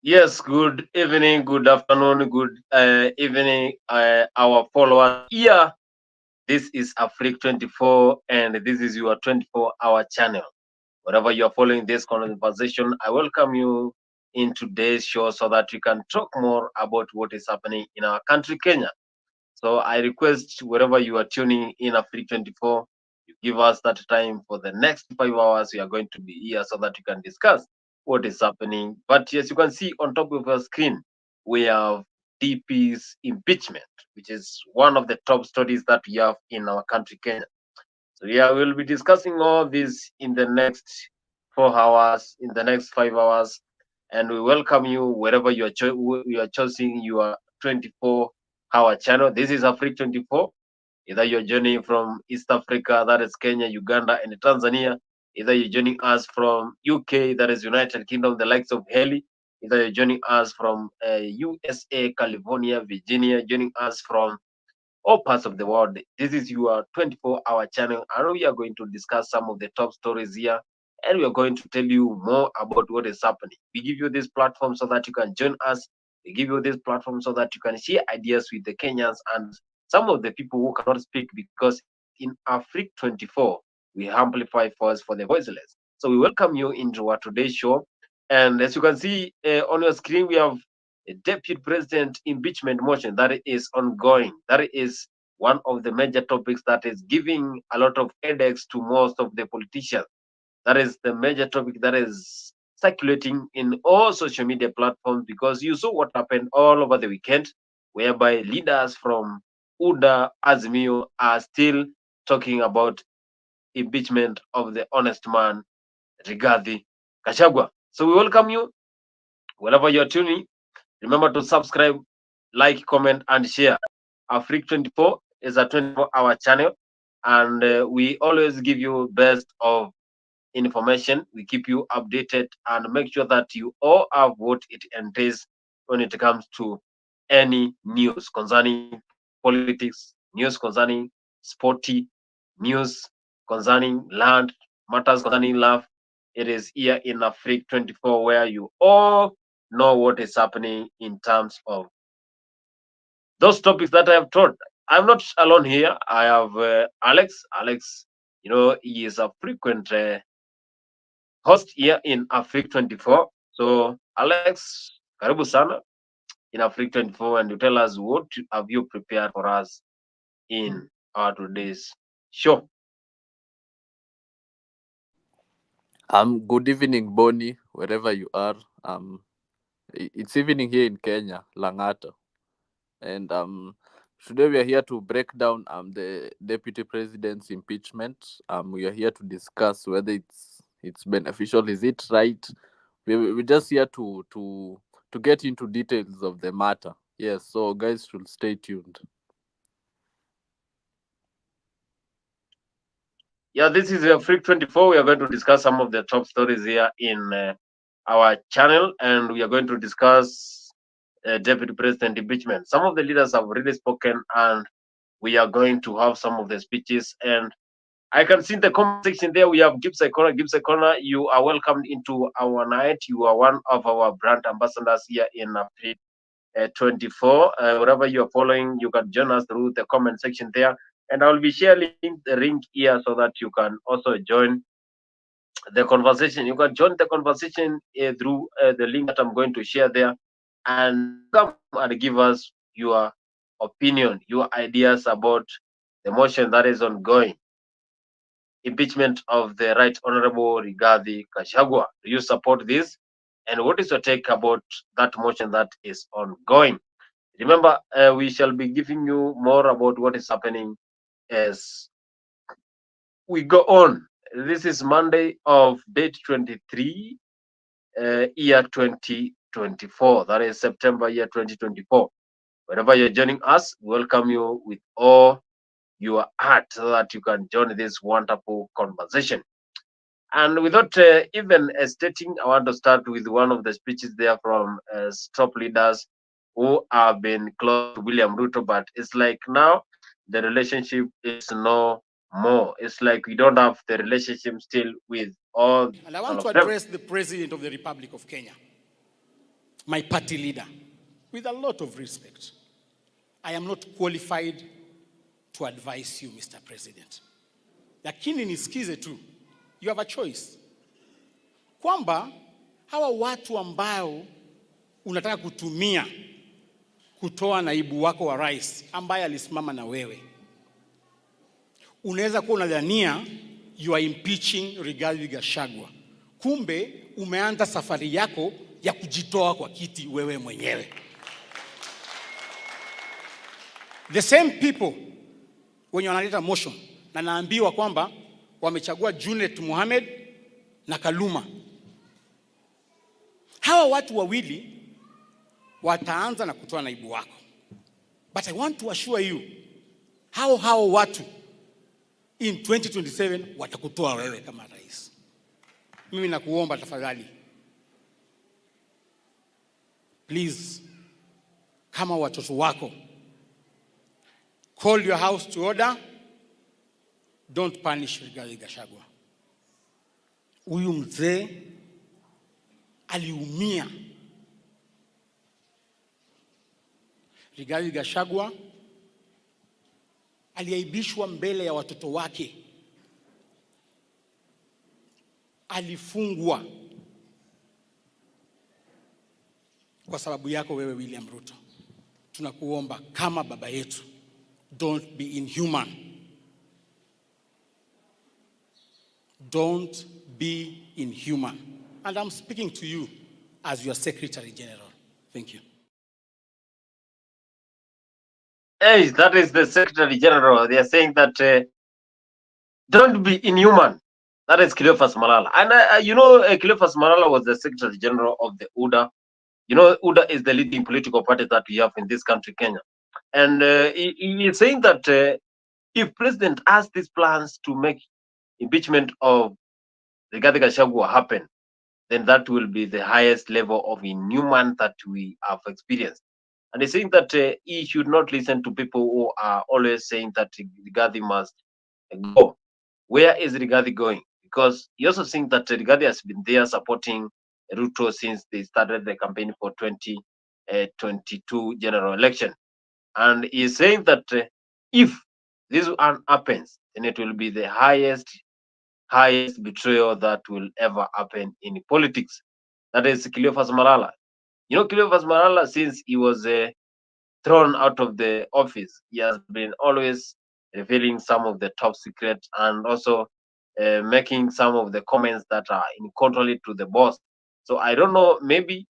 Yes, good evening, good afternoon, good evening, our followers. Here, this is Afrique 24, and this is your 24-hour channel. Wherever you are following this conversation, I welcome you in today's show so that we can talk more about what is happening in our country, Kenya. So I request wherever you are tuning in Afrique 24, you give us that time for the next 5 hours. We are going to be here so that we can discuss what is happening. But yes, you can see on top of your screen, we have DP's impeachment, which is one of the top stories that we have in our country, Kenya. So yeah, we'll be discussing all this in the next 4 hours, in the next 5 hours, and we welcome you wherever you are choosing your 24-hour channel. This is Africa 24. Either you're joining from East Africa, that is Kenya, Uganda, and Tanzania. Either you're joining us from UK, that is United Kingdom, the likes of Haley. Either you're joining us from USA, California, Virginia, joining us from all parts of the world. This is your 24-hour channel, and we are going to discuss some of the top stories here, and we are going to tell you more about what is happening. We give you this platform so that you can join us. We give you this platform so that you can share ideas with the Kenyans and some of the people who cannot speak, because in Afrique 24, we amplify voice for the voiceless. So we welcome you into our today's show. And as you can see on your screen, we have a deputy president impeachment motion that is ongoing. That is one of the major topics that is giving a lot of headaches to most of the politicians. That is the major topic that is circulating in all social media platforms, because you saw what happened all over the weekend, whereby leaders from UDA Azimio are still talking about impeachment of the honest man Rigathi Gachagua. So we welcome you wherever you're tuning. Remember to subscribe, like, comment, and share. Afrique 24 is a 24-hour channel, and we always give you best of information. We keep you updated and make sure that you all have what it entails when it comes to any news concerning politics, news concerning sporty, news concerning land, matters concerning love. It is here in Afrique 24 where you all know what is happening in terms of those topics that I have taught. I'm not alone here. I have Alex. Alex, he is a frequent host here in Afrique 24. So, Alex, karibu sana in Afrique 24, and you tell us what have you prepared for us in our today's show. Good evening, Bonnie, wherever you are. It's evening here in Kenya, Langata, and today we are here to break down the deputy president's impeachment. We are here to discuss whether it's beneficial. Is it right? We're just here to get into details of the matter. Yes, so guys should stay tuned. Yeah, this is Afrique 24. We are going to discuss some of the top stories here in our channel, and we are going to discuss deputy president impeachment. Some of the leaders have already spoken, and we are going to have some of the speeches. And I can see in the comment section there we have Gibbs Corner. Gibbs Corner, you are welcomed into our night. You are one of our brand ambassadors here in Afrique 24. Wherever you are following, you can join us through the comment section there. And I will be sharing the link here so that you can also join the conversation. You can join the conversation through the link that I'm going to share there, and come and give us your opinion, your ideas about the motion that is ongoing, impeachment of the Right Honorable Rigathi Gachagua. Do you support this? And what is your take about that motion that is ongoing? Remember, we shall be giving you more about what is happening as we go on. This is Monday of date 23, year 2024. That is September year 2024. Wherever you're joining us, welcome you with all your heart so that you can join this wonderful conversation. And without even stating, I want to start with one of the speeches there from top leaders who have been close to William Ruto, but it's like now the relationship is no more. It's like we don't have the relationship still with all And I want of to them. address the President of the Republic of Kenya. my party leader, with a lot of respect, I am not qualified to advise you, Mr. President. Lakini nisikize tu, you have a choice. Kwamba hawa watu ambao unataka kutumia kutoa naibu wako wa rais ambaye alisimama na wewe, unaweza kuwa unadhania you are impeaching Rigathi Gachagua. Kumbe umeanza safari yako ya kujitoa kwa kiti wewe mwenyewe. The same people wenye wanaleta motion na naambiwa kwamba wamechagua Junet Mohamed na Kaluma. Hawa watu wawili wataanza na kutoa naibu wako. But I want to assure you, hao watu in 2027 watakutoa wewe kama rais. Mimi nakuomba tafadhali, please, kama watoto wako, call your house to order. Don't punish Rigathi Gachagua. Huyu mzee aliumia. Rigathi Gachagua aliaibishwa mbele ya watoto wake. Alifungwa kwa sababu yako wewe William Ruto. Tunakuomba kama baba yetu, don't be inhuman. Don't be inhuman. And I'm speaking to you as your Secretary General. Thank you. Hey, that is the Secretary General. They are saying that don't be inhuman. That is Cleophas Malala. And Cleophas Malala was the Secretary General of the UDA. UDA is the leading political party that we have in this country, Kenya. And he is saying that if President has these plans to make impeachment of Rigathi Gachagua happen, then that will be the highest level of inhuman that we have experienced. And he's saying that he should not listen to people who are always saying that Rigathi must go. Where is Rigathi going? Because he also thinks that Rigathi has been there supporting Ruto since they started the campaign for 2022 general election. And he's saying that if this one happens, then it will be the highest betrayal that will ever happen in politics. That is Cleophas Malala. Cleophas Malala, since he was thrown out of the office, he has been always revealing some of the top secrets and also making some of the comments that are in contrary to the boss. So I don't know, maybe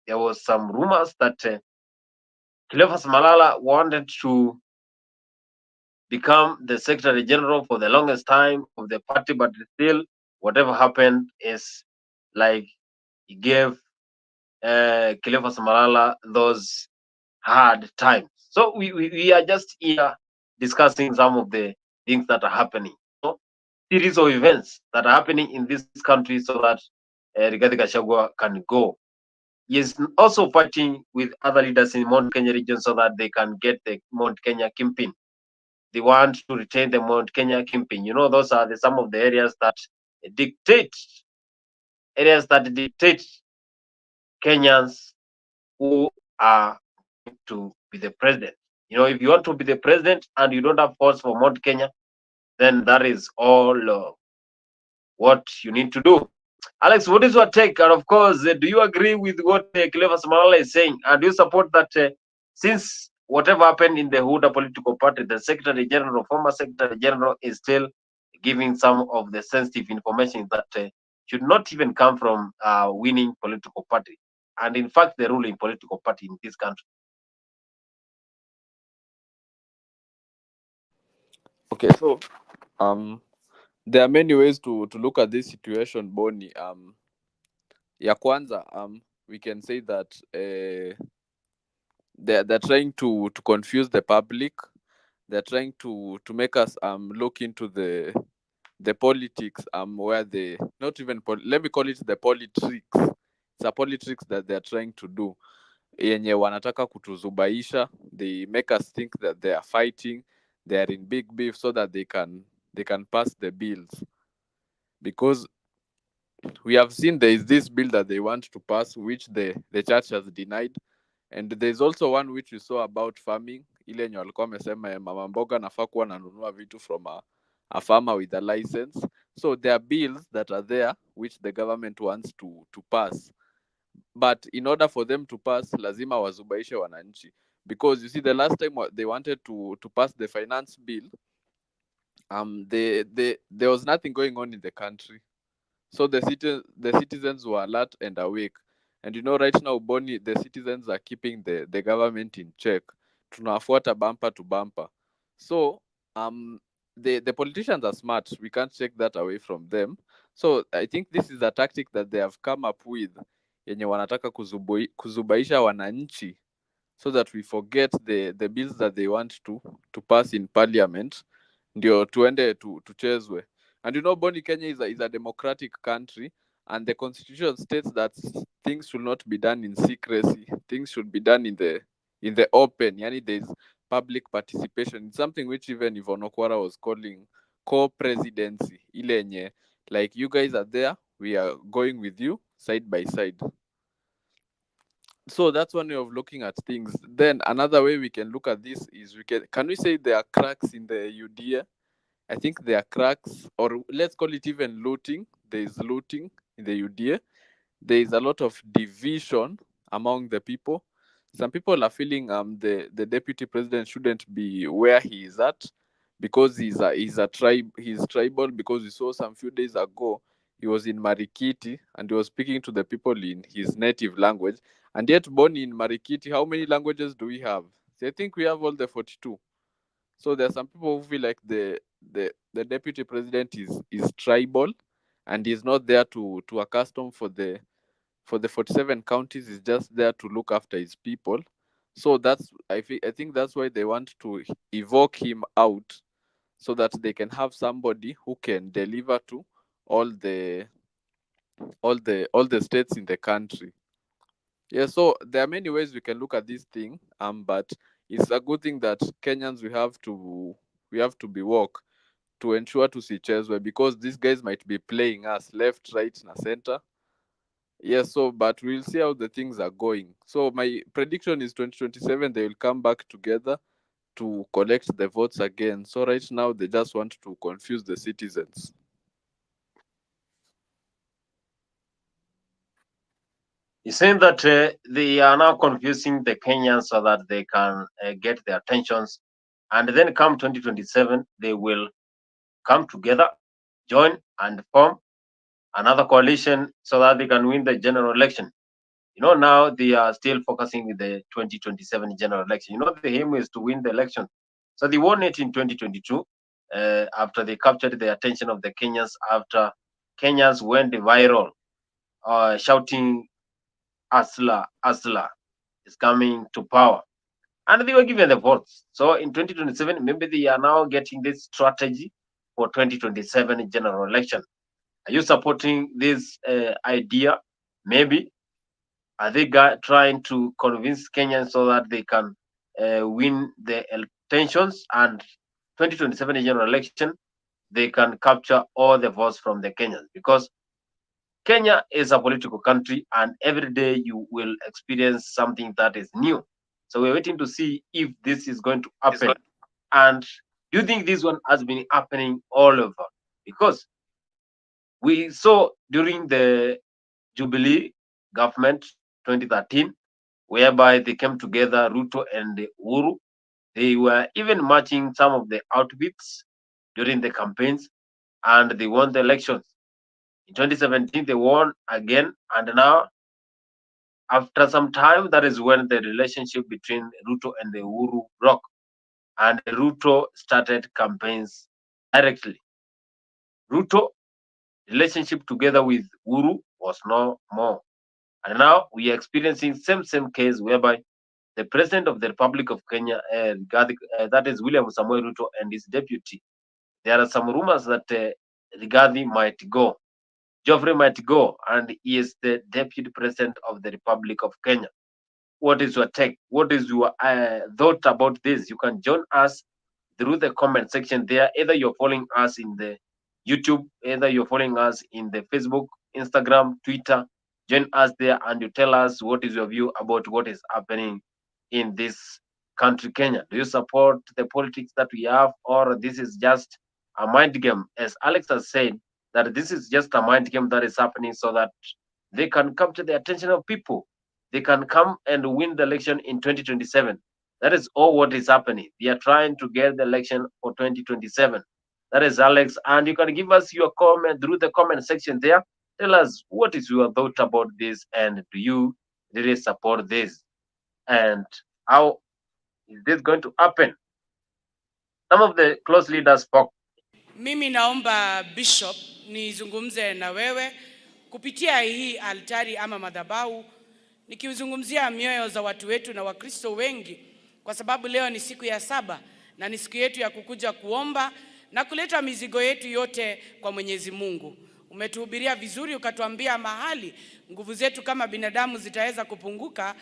there was some rumors that Cleophas Malala wanted to become the Secretary General for the longest time of the party, but still, whatever happened is like he gave Cleophas Malala those hard times. So we are just here discussing some of the things that are happening. Series of events that are happening in this country so that Rigathi Gachagua can go. He is also fighting with other leaders in Mount Kenya region so that they can get the Mount Kenya kingpin. They want to retain the Mount Kenya kingpin. Those are some of the areas that dictate Kenyans who are to be the president. If you want to be the president and you don't have votes for Mount Kenya, then that is all what you need to do. Alex, what is your take? And of course, do you agree with what Cleophas Malala is saying? And do you support that since whatever happened in the Huda political party, the former Secretary General is still giving some of the sensitive information that should not even come from winning political party, and in fact, the ruling political party in this country? Okay, so there are many ways to look at this situation, Bonnie. Ya kwanza, we can say that they're trying to confuse the public. They're trying to make us look into the politics where they not even let me call it the politics. It's a politics that they're trying to do. Yenye wanataka kutuzubaisha. They make us think that they are fighting, they are in big beef so that they can pass the bills. Because We have seen there is this bill that they want to pass, which the church has denied, and there's also one which we saw about farming, ile yenye walikuwa wamesema mama mboga anafaa kuwa ananunua vitu from a farmer with a license. So there are bills that are there which the government wants to pass, but in order for them to pass lazima wazubaishe wananchi, because you see the last time they wanted to pass the finance bill, there was nothing going on in the country. So the citizens were alert and awake. And you know, right now, Bonnie, the citizens are keeping the government in check. Tunafuata bumper to bumper. So the politicians are smart. We can't take that away from them. So I think this is a tactic that they have come up with, yenye wanataka kuzubaisha wananchi, so that we forget the bills that they want to pass in parliament, ndio tuende tuchezwe. And you know, Boni, Kenya is a democratic country, and the constitution states that things should not be done in secrecy. Things should be done in the open. Yani there's public participation. It's something which even Yvonne Okwara was calling co-presidency. Ile yenye, like, you guys are there, we are going with you side by side. So that's one way of looking at things. Then another way we can look at this is, can we say there are cracks in the UDA? I think there are cracks, or let's call it even looting. There is looting in the UDA. There is a lot of division among the people. Some people are feeling the deputy president shouldn't be where he is at, because he's tribal, because we saw some few days ago he was in Marikiti and he was speaking to the people in his native language. And yet, born in Marikiti, how many languages do we have? So I think we have all the 42. So there are some people who feel like the deputy president is tribal, and he's not there to accustom for the 47 counties. Is just there to look after his people. So I think that's why they want to evoke him out, so that they can have somebody who can deliver to all the all the states in the country. Yeah, so there are many ways we can look at this thing, but it's a good thing that Kenyans we have to be woke to ensure to see Cheswe, because these guys might be playing us left, right, and center. Yeah, so but we'll see how the things are going. So my prediction is 2027 they will come back together to collect the votes again. So right now they just want to confuse the citizens. He's saying that they are now confusing the Kenyans so that they can get their attentions, and then come 2027, they will come together, join, and form another coalition so that they can win the general election. You know, now they are still focusing with the 2027 general election. You know, the aim is to win the election. So they won it in 2022 after they captured the attention of the Kenyans, after Kenyans went viral, shouting, Asla, Asla is coming to power. And they were given the votes. So in 2027, maybe they are now getting this strategy for 2027 general election. Are you supporting this idea? Maybe are they trying to convince Kenyans so that they can win the tensions, and 2027 general election they can capture all the votes from the Kenyans, because Kenya is a political country and every day you will experience something that is new. So we're waiting to see if this is going to happen. And do you think this one has been happening all over? Because we saw during the Jubilee government 2013, whereby they came together, Ruto and Uhuru. They were even matching some of the outfits during the campaigns, and they won the elections. In 2017, they won again, and now, after some time, that is when the relationship between Ruto and the Uhuru broke, and Ruto started campaigns directly. Ruto relationship together with Uhuru was no more. And now we are experiencing same case whereby the president of the Republic of Kenya, that is William Samoei Ruto, and his deputy. There are some rumors that Rigathi might go, Geoffrey might go, and he is the deputy president of the Republic of Kenya. What is your take? What is your thought about this? You can join us through the comment section there. Either you're following us in the YouTube, either you're following us in the Facebook, Instagram, Twitter. Join us there and you tell us what is your view about what is happening in this country, Kenya. Do you support the politics that we have, or this is just a mind game? As Alex has said, that this is just a mind game that is happening so that they can capture the attention of people. They can come and win the election in 2027. That is all what is happening. They are trying to get the election for 2027. That is Alex. And you can give us your comment through the comment section there. Tell us what is your thought about this, and do you really support this? And how is this going to happen? Some of the close leaders spoke. Mimi naomba Bishop nizungumze na wewe kupitia hii altari ama madhabahu, nikiuzungumzia mioyo za watu wetu na Wakristo wengi, kwa sababu leo ni siku ya 7 na ni siku yetu ya kukuja kuomba na kuleta mizigo yetu yote kwa Mwenyezi Mungu. Umetuhubiria vizuri, ukatuambia mahali nguvu zetu kama binadamu zitaweza kupunguka,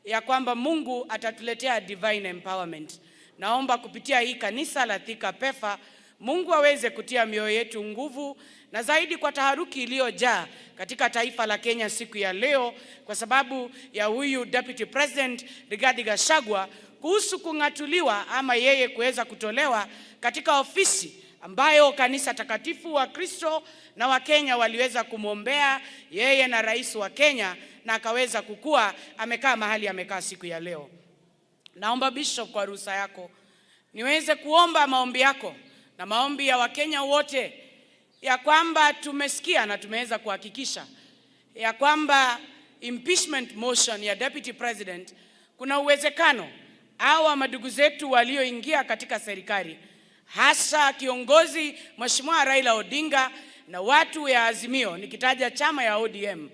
ya kwamba Mungu atatuletea divine empowerment. Naomba kupitia hii kanisa la Thika Pefa, Mungu aweze kutia mioyo yetu nguvu, na zaidi kwa taharuki iliyojaa katika taifa la Kenya siku ya leo kwa sababu ya huyu Deputy President Riggy Gachagua kuhusu kung'atuliwa ama yeye kuweza kutolewa katika ofisi ambayo kanisa takatifu wa Kristo na wa Kenya waliweza kumwombea yeye na rais wa Kenya, na akaweza kukua amekaa mahali amekaa siku ya leo. Naomba Bishop, kwa ruhusa yako niweze kuomba maombi yako na maombi ya Wakenya wote, ya kwamba tumesikia na tumeweza kuhakikisha ya kwamba impeachment motion ya Deputy President, kuna uwezekano hawa madugu zetu walioingia katika serikali, hasa kiongozi Mheshimiwa Raila Odinga na watu ya Azimio, nikitaja chama ya ODM,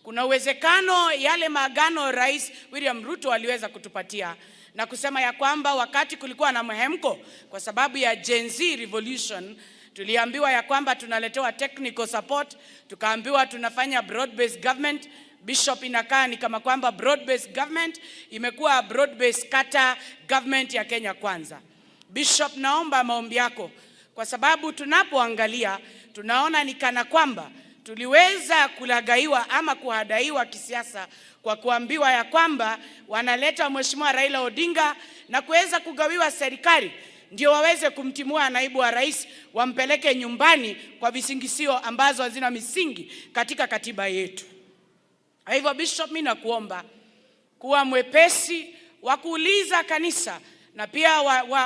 kuna uwezekano yale maagano Rais William Ruto aliweza kutupatia na kusema ya kwamba wakati kulikuwa na mhemko kwa sababu ya Gen Z revolution, tuliambiwa ya kwamba tunaletewa technical support, tukaambiwa tunafanya broad based government. Bishop, inakaa ni kama kwamba broad based government imekuwa broad based kata government ya Kenya Kwanza. Bishop, naomba maombi yako, kwa sababu tunapoangalia tunaona ni kana kwamba tuliweza kulagaiwa ama kuhadaiwa kisiasa kwa kuambiwa ya kwamba wanaleta Mheshimiwa Raila Odinga na kuweza kugawiwa serikali ndio waweze kumtimua naibu wa rais, wampeleke nyumbani kwa visingisio ambazo hazina misingi katika katiba yetu. Hivyo Bishop, mimi nakuomba kuwa mwepesi wa kuuliza kanisa na pia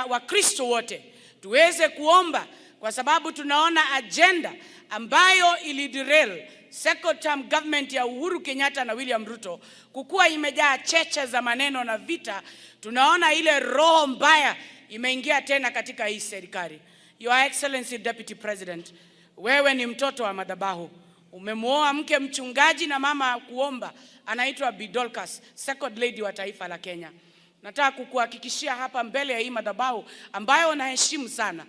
Wakristo wote tuweze kuomba, kwa sababu tunaona agenda ambayo iliderail second term government ya Uhuru Kenyatta na William Ruto kukuwa imejaa cheche za maneno na vita. Tunaona ile roho mbaya imeingia tena katika hii serikali. Your Excellency Deputy President, wewe ni mtoto wa madhabahu. Umemuoa mke mchungaji na mama kuomba, anaitwa Bidolkas, second lady wa taifa la Kenya. Nataka kukuhakikishia hapa mbele ya hii madhabahu ambayo naheshimu sana,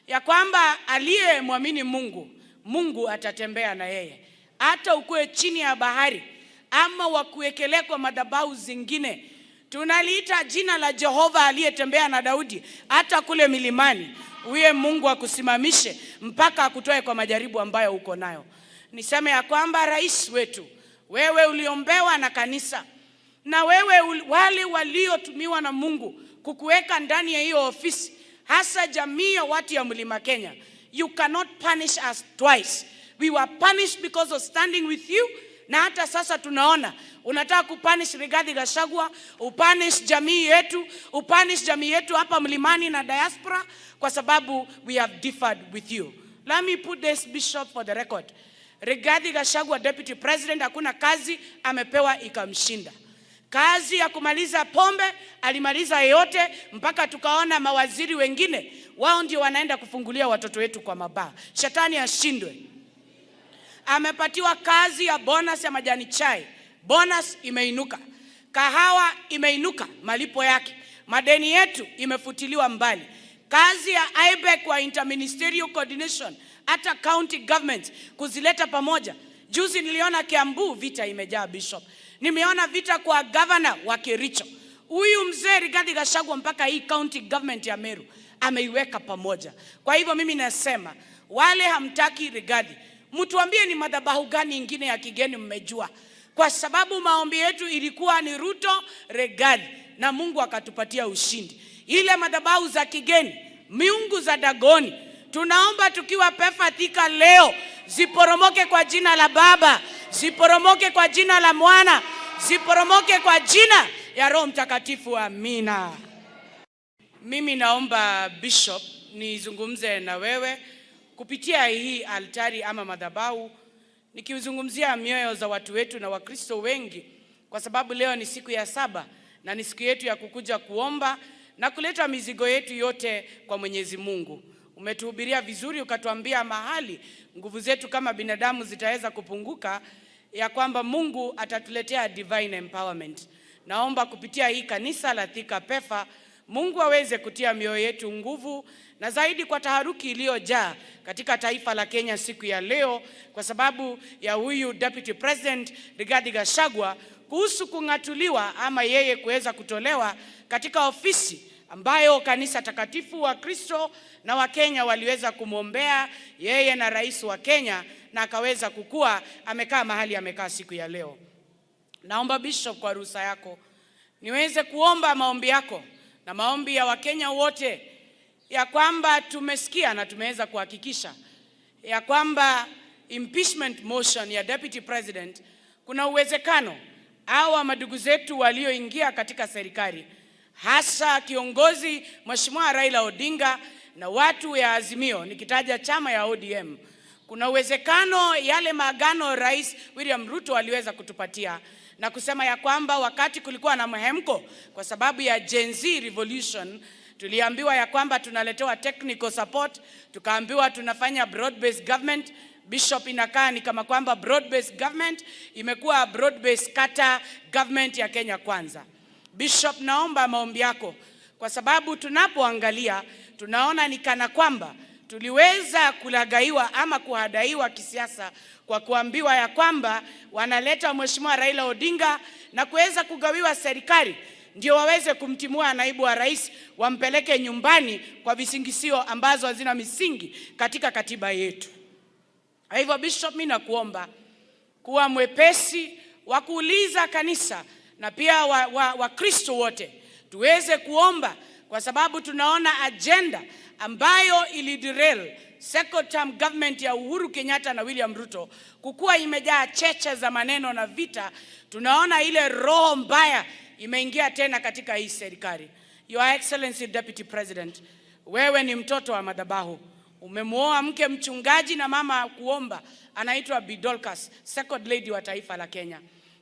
ya kwamba aliye muamini Mungu, Mungu atatembea na yeye. Hata ukue chini ya bahari ama wakuwekelea kwa madhabahu zingine, tunaliita jina la Jehova aliyetembea na Daudi hata kule milimani. Uye Mungu akusimamishe mpaka akutoe kwa majaribu ambayo uko nayo. Niseme ya kwamba rais wetu, wewe uliombewa na kanisa, na wewe wale waliotumiwa na Mungu kukuweka ndani ya hiyo ofisi, hasa jamii ya watu ya Mlima Kenya, you cannot punish us twice. We were punished because of standing with you, na hata sasa tunaona unataka kupunish Riggy Gachagua, upunish jamii yetu hapa mlimani na diaspora, kwa sababu we have differed with you. Let me put this, Bishop, for the record. Riggy Gachagua, Deputy President, hakuna kazi amepewa ikamshinda. Kazi ya kumaliza pombe alimaliza yote, mpaka tukaona mawaziri wengine wao ndio wanaenda kufungulia watoto wetu kwa mabaa. Shetani ashindwe. Amepatiwa kazi ya bonus ya majani chai. Bonus imeinuka. Kahawa imeinuka malipo yake. Madeni yetu imefutiliwa mbali. Kazi ya IBEC wa interministerial coordination, hata county government kuzileta pamoja. Juzi niliona Kiambu vita imejaa, Bishop. Nimeona vita kwa governor wa Kericho. Huyu mzee Riggy Gachagua mpaka hii county government ya Meru ameiweka pamoja. Kwa hivyo mimi nasema, wale hamtaki Riggy, Mtuambie ni madhabahu gani ingine ya kigeni mmejua, kwa sababu maombi yetu ilikuwa ni Ruto Regali na Mungu akatupatia ushindi. Ile madhabahu za kigeni, miungu za Dagoni, tunaomba tukiwa Pefa Thika leo ziporomoke kwa jina la Baba, ziporomoke kwa jina la Mwana, ziporomoke kwa jina ya Roho Mtakatifu. Amina. Mimi naomba Bishop nizungumze na wewe kupitia hii altari ama madhabahu, nikizungumzia mioyo za watu wetu na Wakristo wengi, kwa sababu leo ni siku ya 7 na ni siku yetu ya kukuja kuomba na kuleta mizigo yetu yote kwa Mwenyezi Mungu. Umetuhubiria vizuri, ukatuambia mahali nguvu zetu kama binadamu zitaweza kupunguka, ya kwamba Mungu atatuletea divine empowerment. Naomba kupitia hii kanisa la Thika Pefa, Mungu aweze kutia mioyo yetu nguvu, na zaidi kwa taharuki iliyojaa katika taifa la Kenya siku ya leo kwa sababu ya huyu Deputy President Riggy Gachagua kuhusu kung'atuliwa ama yeye kuweza kutolewa katika ofisi ambayo kanisa takatifu wa Kristo na wa Kenya waliweza kumwombea yeye na rais wa Kenya, na akaweza kukua amekaa mahali amekaa siku ya leo. Naomba Bishop, kwa ruhusa yako niweze kuomba maombi yako na maombi ya Wakenya wote, ya kwamba tumesikia na tumeweza kuhakikisha ya kwamba impeachment motion ya Deputy President, kuna uwezekano hawa madugu zetu walioingia katika serikali, hasa kiongozi Mheshimiwa Raila Odinga na watu ya Azimio, nikitaja chama ya ODM, kuna uwezekano yale maagano Rais William Ruto aliweza kutupatia na kusema ya kwamba wakati kulikuwa na mhemko kwa sababu ya Gen Z revolution, tuliambiwa ya kwamba tunaletewa technical support, tukaambiwa tunafanya broad based government. Bishop, inakaa ni kama kwamba broad based government imekuwa broad based kata government ya Kenya Kwanza. Bishop, naomba maombi yako, kwa sababu tunapoangalia tunaona ni kana kwamba tuliweza kulagaiwa ama kuhadaiwa kisiasa kwa kuambiwa ya kwamba wanaleta Mheshimiwa Raila Odinga na kuweza kugawiwa serikali ndio waweze kumtimua naibu wa rais, wampeleke nyumbani kwa visingisio ambazo hazina misingi katika katiba yetu. Hivyo Bishop, mimi nakuomba kuwa mwepesi wa kuuliza kanisa na pia Wakristo wote tuweze kuomba, kwa sababu tunaona agenda ambayo iliderail second term government ya Uhuru Kenyatta na William Ruto kukuwa imejaa cheche za maneno na vita. Tunaona ile roho mbaya imeingia tena katika hii serikali. Your Excellency Deputy President, wewe ni mtoto wa madhabahu. Umemuoa mke mchungaji na mama kuomba, anaitwa Bidolkas, second lady wa taifa la Kenya.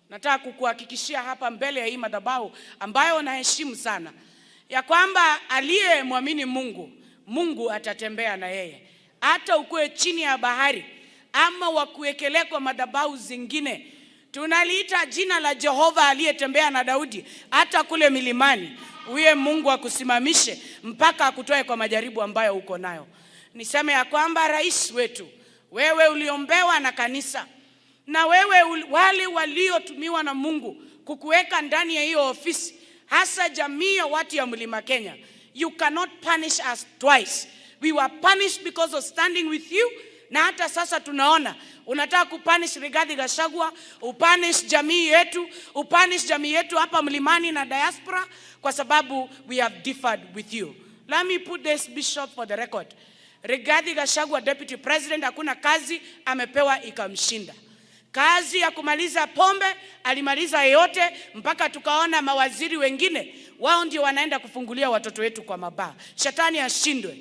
Nataka kukuhakikishia hapa mbele ya hii madhabahu ambayo unaheshimu sana, ya kwamba aliyemwamini Mungu, Mungu atatembea na yeye. Hata ukue chini ya bahari ama wakuwekelea kwa madhabahu zingine, tunaliita jina la Jehova aliyetembea na Daudi hata kule milimani, huye Mungu akusimamishe mpaka akutoe kwa majaribu ambayo uko nayo. Niseme ya kwamba rais wetu, wewe uliombewa na kanisa, na wewe wale waliotumiwa na Mungu kukuweka ndani ya hiyo ofisi, hasa jamii ya watu ya Mlima Kenya, you cannot punish us twice. We were punished because of standing with you, na hata sasa tunaona unataka kupunish Riggy Gachagua, upunish jamii yetu hapa mlimani na diaspora, kwa sababu we have differed with you. Let me put this, Bishop, for the record. Riggy Gachagua, Deputy President, hakuna kazi amepewa ikamshinda. Kazi ya kumaliza pombe alimaliza yote, mpaka tukaona mawaziri wengine wao ndio wanaenda kufungulia watoto wetu kwa mabaa. Shetani ashindwe.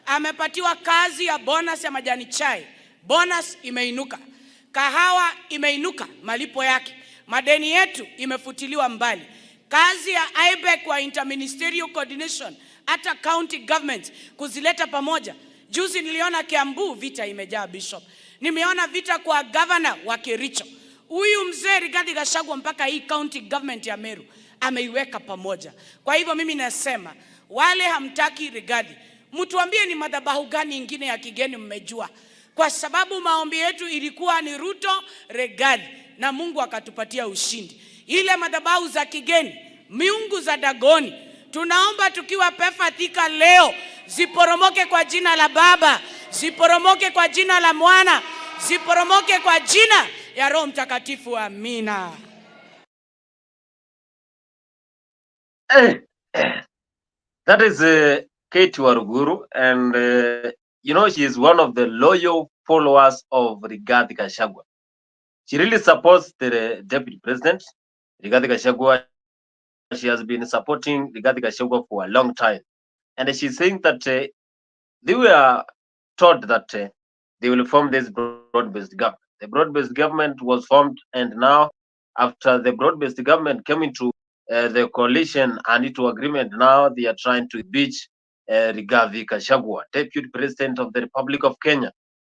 Amepatiwa kazi ya bonus ya majani chai, bonus imeinuka. Kahawa imeinuka malipo yake. Madeni yetu imefutiliwa mbali. Kazi ya IBEC kwa interministerial coordination, hata county government kuzileta pamoja. Juzi niliona Kiambu vita imejaa, Bishop. Nimeona vita kwa governor wa Kericho. Huyu mzee Riggy Gachagua mpaka hii county government ya Meru ameiweka pamoja. Kwa hivyo mimi nasema, wale hamtaki Riggy, mtuambie ni madhabahu gani ingine ya kigeni mmejua, kwa sababu maombi yetu ilikuwa ni Ruto Riggy na Mungu akatupatia ushindi. Ile madhabahu za kigeni, miungu za Dagoni, tunaomba tukiwa Pefa Thika leo ziporomoke kwa jina la Baba, ziporomoke kwa jina la Mwana, ziporomoke kwa jina ya Roho Mtakatifu. Amina. That is Kate Waruguru, and she is one of the loyal followers of Rigathi Gachagua. She really supports the deputy president, Rigathi Gachagua. She has been supporting Rigathi Gachagua for a long time, and she's saying that they were told that they will form this broad-based government. The broad-based government was formed, and now, after the broad-based government came into the coalition and into agreement, now they are trying to impeach Rigathi Gachagua, Deputy President of the Republic of Kenya.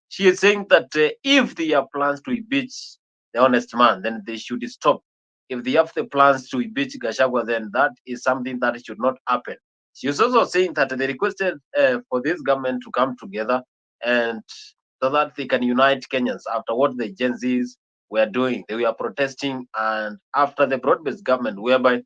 She is saying that if they have plans to impeach the honest man, then they should stop. If they have the plans to impeach Gachagua, then that is something that should not happen. She is also saying that they requested for this government to come together and so that they can unite Kenyans after what the Gen Zs were doing. They were protesting, and after the broad-based government, whereby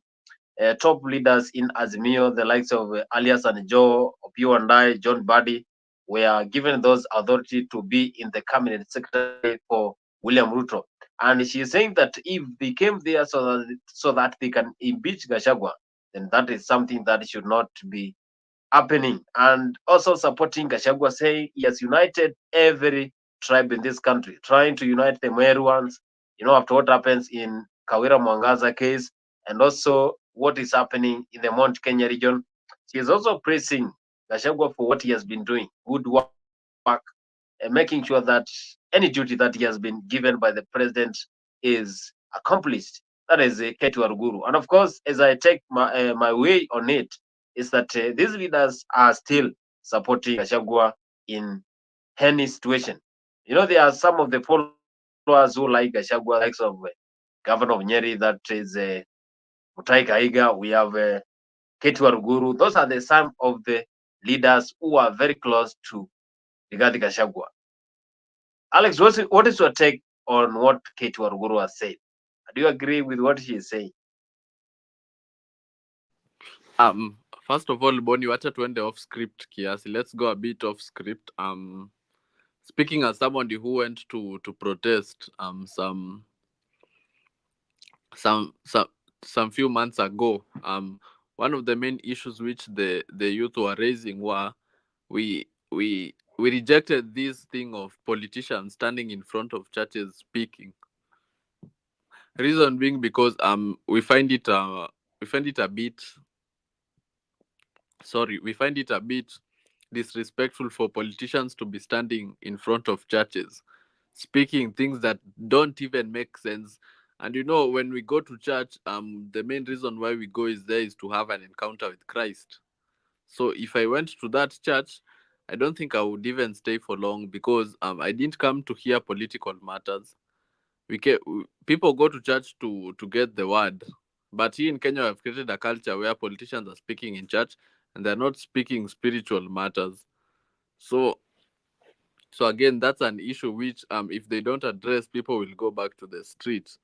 top leaders in Azimio, the likes of Alias and Joe, Opio and I, John Buddy, were given those authority to be in the cabinet secretary for William Ruto. And she is saying that if they came there so that they can impeach Gachagua, then that is something that should not be happening. And also supporting Gachagua, saying he has united every tribe in this country, trying to unite the Meruans, after what happens in Kawira Mwangaza case, and also what is happening in the Mount Kenya region. She is also praising Gachagua for what he has been doing, good work, and making sure that any duty that he has been given by the president is accomplished. That is Ketu Aruguru. And of course, as I take my way on it, is that these leaders are still supporting Gachagua in any situation. There are some of the followers who like Gachagua, likes of Governor of Nyeri, that is Mutai Kaiga. We have Ketu Aruguru. Those are some of the leaders who are very close to Rigathi Gachagua. Alex, what is your take on what Ketu Aruguru has said? Do you agree with what she is saying? First of all, Bonnie, wacha tuende off script kiasi. Let's go a bit off script. Speaking as somebody who went to protest some some few months ago, one of the main issues which the youth were raising were we rejected this thing of politicians standing in front of churches speaking. Reason being because we find it a bit we find it a bit disrespectful for politicians to be standing in front of churches speaking things that don't even make sense. And when we go to church, the main reason why we go is there is to have an encounter with Christ. So if I went to that church, I don't think I would even stay for long because I didn't come to hear political matters. People go to church to get the word, but here in Kenya we have created a culture where politicians are speaking in church and they're not speaking spiritual matters. So again, that's an issue which if they don't address, people will go back to the streets.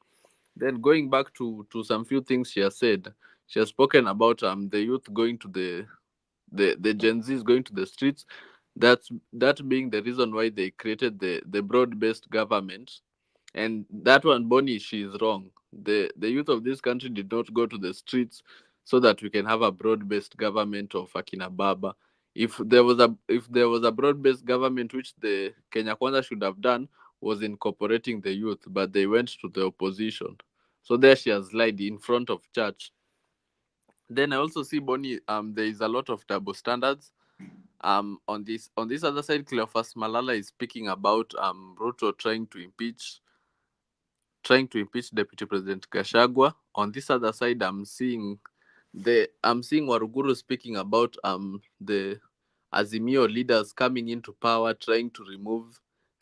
Then going back to some few things she has said, she has spoken about the youth going to the Gen Zs going to the streets. That being the reason why they created the broad-based government. And that one, Bonnie, she is wrong. The youth of this country did not go to the streets so that we can have a broad-based government of Akina Baba. If there was a broad-based government, which the Kenya Kwanza should have done was incorporating the youth, but they went to the opposition. So there she has lied in front of church. Then I also see, Bonnie, there is a lot of double standards. On this other side, Cleophas Malala is speaking about Ruto trying to impeach Deputy President Gachagua. On this other side, I'm seeing Waruguru speaking about the Azimio leaders coming into power, trying to remove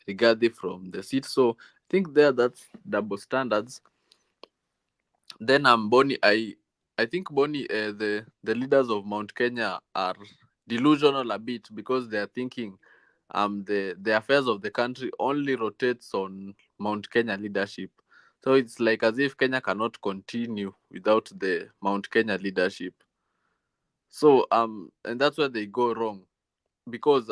Rigathi from the seat. So I think that's double standards. Then Bonnie, I think Bonnie, the leaders of Mount Kenya are delusional a bit because they are thinking the affairs of the country only rotates on Mount Kenya leadership. So it's like as if Kenya cannot continue without the Mount Kenya leadership. So and that's where they go wrong. because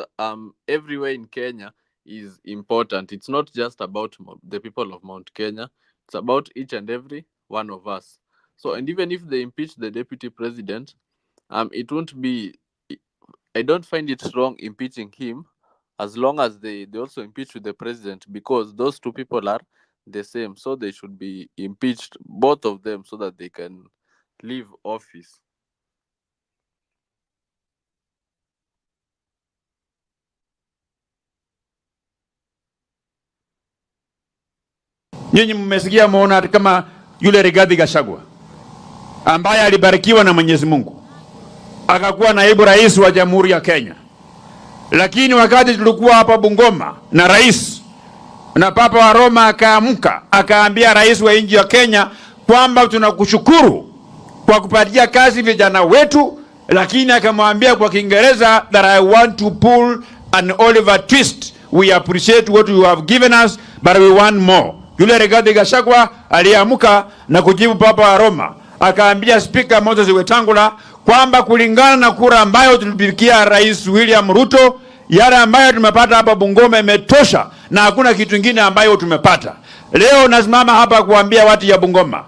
everywhere in Kenya is important. It's not just about the people of Mount Kenya. It's about each and every one of us. So, and even if they impeach the deputy president, it won't be. I don't find it wrong impeaching him, as long as they also impeach with the president, because those two people are the same. So they should be impeached, both of them, so that they can leave office. Nyinyi mmesikia muona kama yule Rigathi Gachagua ambaye alibarikiwa na Mwenyezi Mungu akakuwa naibu rais wa Jamhuri ya Kenya, lakini wakati tulikuwa hapa Bungoma na rais na Papa wa Roma akaamka akaambia rais wa nchi ya Kenya kwamba tunakushukuru kwa kupatia kazi vijana wetu, lakini akamwambia kwa Kiingereza that I want to pull an Oliver Twist. We appreciate what you have given us, but we want more. Yule Rigathi Gachagua aliamka na kujibu Papa wa Roma, akaambia Speaker Moses Wetangula kwamba kulingana na kura ambayo tulipigia Rais William Ruto, yale ambayo tumepata hapa Bungoma imetosha na hakuna kitu kingine ambayo tumepata. Leo nasimama hapa kuambia watu ya Bungoma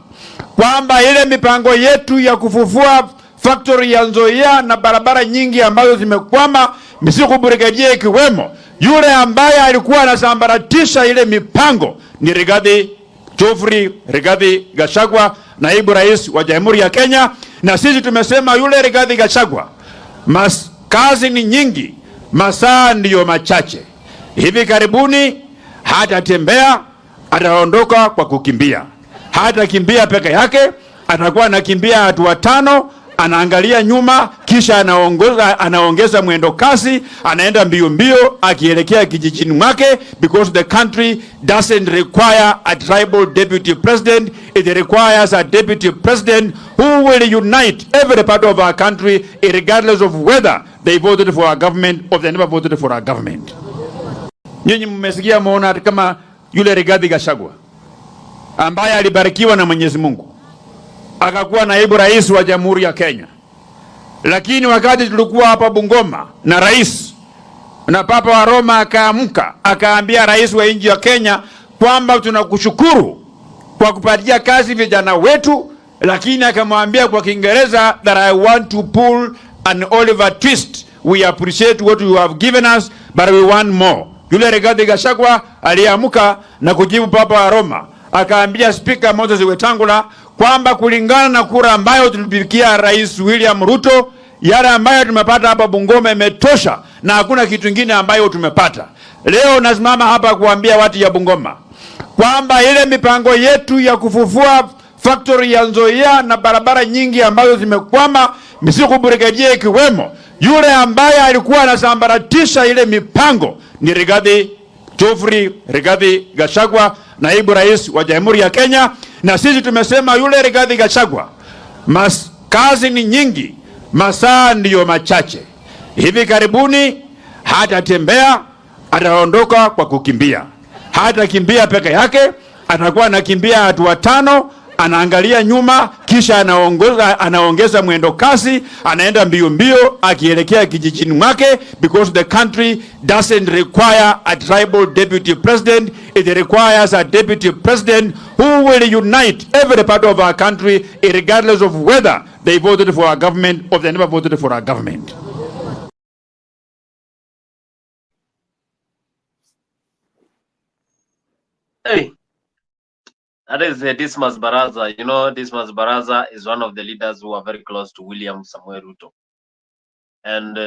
kwamba ile mipango yetu ya kufufua factory ya Nzoia na barabara nyingi ambazo zimekwama, Misiku Brigadier ikiwemo, yule ambaye alikuwa anasambaratisha ile mipango ni Rigathi Gachagua, naibu rais wa Jamhuri ya Kenya. Na sisi tumesema yule Rigathi Gachagua, kazi ni nyingi, masaa ndiyo machache. Hivi karibuni hatatembea, ataondoka kwa kukimbia. Hatakimbia peke yake, atakuwa anakimbia hatua 5, anaangalia nyuma, kisha anaongeza mwendo kasi, anaenda mbio mbio akielekea kijijini mwake, because the country doesn't require a tribal deputy president. It requires a deputy president who will unite every part of our country, regardless of whether they voted for our government or they never voted for our government. Nyinyi mmesikia muona kama yule Rigathi Gachagua ambaye alibarikiwa na Mwenyezi Mungu akakuwa naibu rais wa Jamhuri ya Kenya, lakini wakati tulikuwa hapa Bungoma na rais na Papa wa Roma akaamka akaambia rais wa nchi ya Kenya kwamba tunakushukuru kwa kupatia kazi vijana wetu, lakini akamwambia kwa Kiingereza that I want to pull an Oliver Twist. We appreciate what you have given us, but we want more. Yule Rigathi Gachagua aliamka na kujibu Papa wa Roma, akaambia Speaker Moses Wetangula kwamba kulingana na kura ambayo tulipigia Rais William Ruto, yale ambayo tumepata hapa Bungoma imetosha na hakuna kitu kingine ambayo tumepata. Leo nasimama hapa kuambia watu ya Bungoma kwamba ile mipango yetu ya kufufua factory ya Nzoia na barabara nyingi ambazo zimekwama, Misiku Brigadier ikiwemo, yule ambaye alikuwa anasambaratisha ile mipango ni Rigathi Gachagua, naibu rais wa Jamhuri ya Kenya. Na sisi tumesema yule Rigathi Gachagua, kazi ni nyingi, masaa ndiyo machache. Hivi karibuni hatatembea, ataondoka kwa kukimbia. Hatakimbia peke yake, atakuwa anakimbia hatua 5, anaangalia nyuma, kisha anaongeza mwendo kasi, anaenda mbio mbio akielekea kijijini mwake, because the country doesn't require a tribal deputy president. It requires a deputy president who will unite every part of our country, regardless of whether they voted for our government or they never voted for our government. Hey, that is Dismas Baraza. You know, Dismas Baraza is one of the leaders who are very close to William Samuel Ruto. And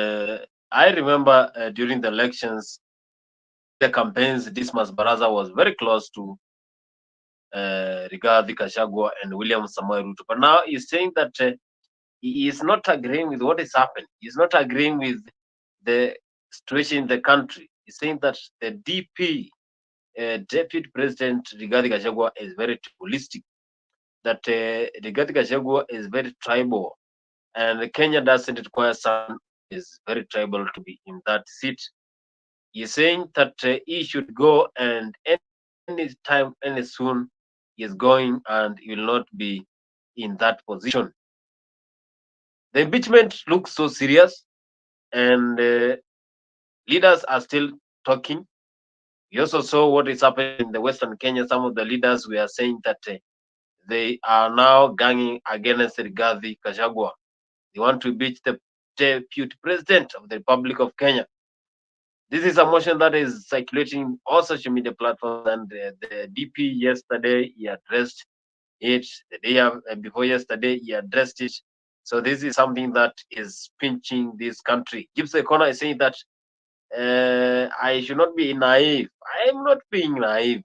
I remember during the elections, the campaigns, Dismas Baraza was very close to Rigathi Gachagua and William Samuel Ruto. But now he's saying that he is not agreeing with what is happening. He's not agreeing with the situation in the country. He's saying that the DP, Deputy President Rigathi Gachagua, is very tribalistic. That Rigathi Gachagua is very tribal, and Kenya doesn't require someone who is very tribal to be in that seat. He's saying that he should go, and any time, any soon, he is going, and he will not be in that position. The impeachment looks so serious, and Leaders are still talking. We also saw what is happening in the Western Kenya. Some of the leaders were saying that they are now ganging against Rigathi Gachagua. They want to impeach the deputy president of the Republic of Kenya. This is a motion that is circulating all social media platforms, and the DP yesterday he addressed it. The day before yesterday he addressed it. So this is something that is pinching this country. Gibbs O'Connor is saying that I should not be naive. I am not being naive,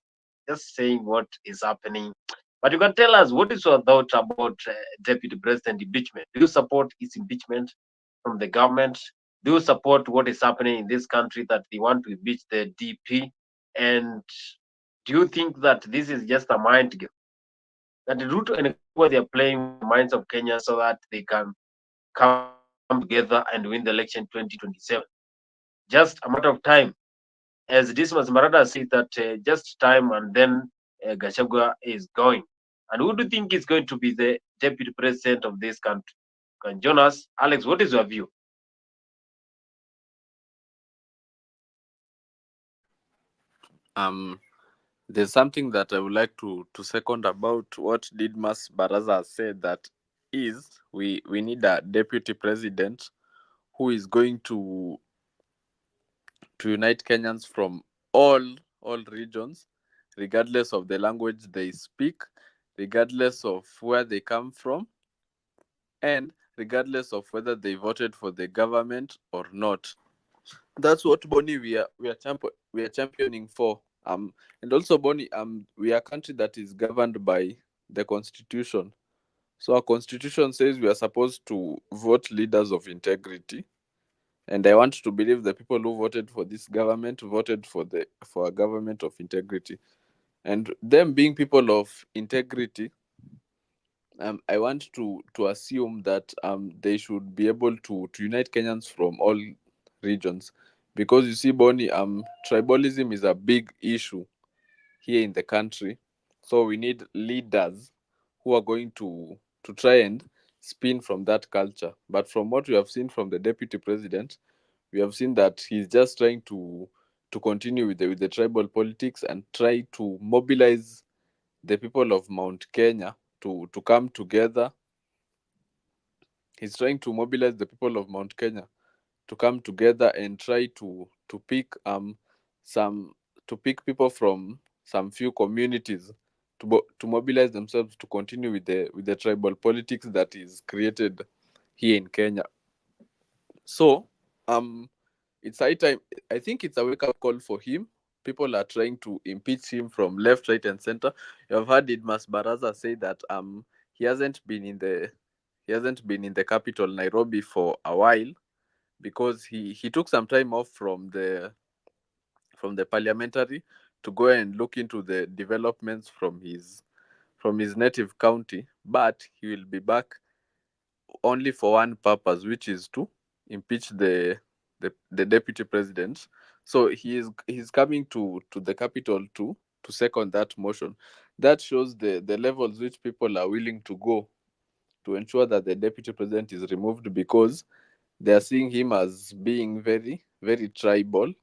just saying what is happening. But you can tell us, what is your thought about Deputy President impeachment? Do you support his impeachment from the government? Do you support what is happening in this country, that they want to impeach the DP? And do you think that this is just a mind game, that Ruto and Gachagua, they are playing with the minds of Kenya so that they can come together and win the election 2027? Just a matter of time. As Dismas Marada said that just time, and then Gachagua is going. And who do you think is going to be the deputy president of this country? Can join us. Alex, what is your view? There's something that I would like to second about what Didmas Baraza said, that is we need a deputy president who is going to unite Kenyans from all regions, regardless of the language they speak, regardless of where they come from, and regardless of whether they voted for the government or not. That's what Bonnie we are championing for. And also Bonnie, we are a country that is governed by the constitution. So our constitution says we are supposed to vote leaders of integrity. And I want to believe the people who voted for this government voted for a government of integrity. And them being people of integrity, I want to assume that they should be able to unite Kenyans from all regions, because you see, Bonnie, tribalism is a big issue here in the country. So we need leaders who are going to try and spin from that culture. But from what we have seen from the deputy president, we have seen that he's just trying to continue with the tribal politics and try to mobilize the people of Mount Kenya to come together. He's trying to mobilize the people of Mount Kenya to come together and try to pick some to pick people from some few communities to mobilize themselves to continue with the tribal politics that is created here in Kenya. So it's high time. I think it's a wake up call for him. People are trying to impeach him from left, right, and center. You have heard Idmas Baraza say that he hasn't been in the he hasn't been in the capital Nairobi for a while, because he took some time off from the parliamentary to go and look into the developments from his native county. But he will be back only for one purpose, which is to impeach the deputy president. So he's coming to the capital to second that motion. That shows the levels which people are willing to go to ensure that the deputy president is removed, because they are seeing him as being very, very tribal,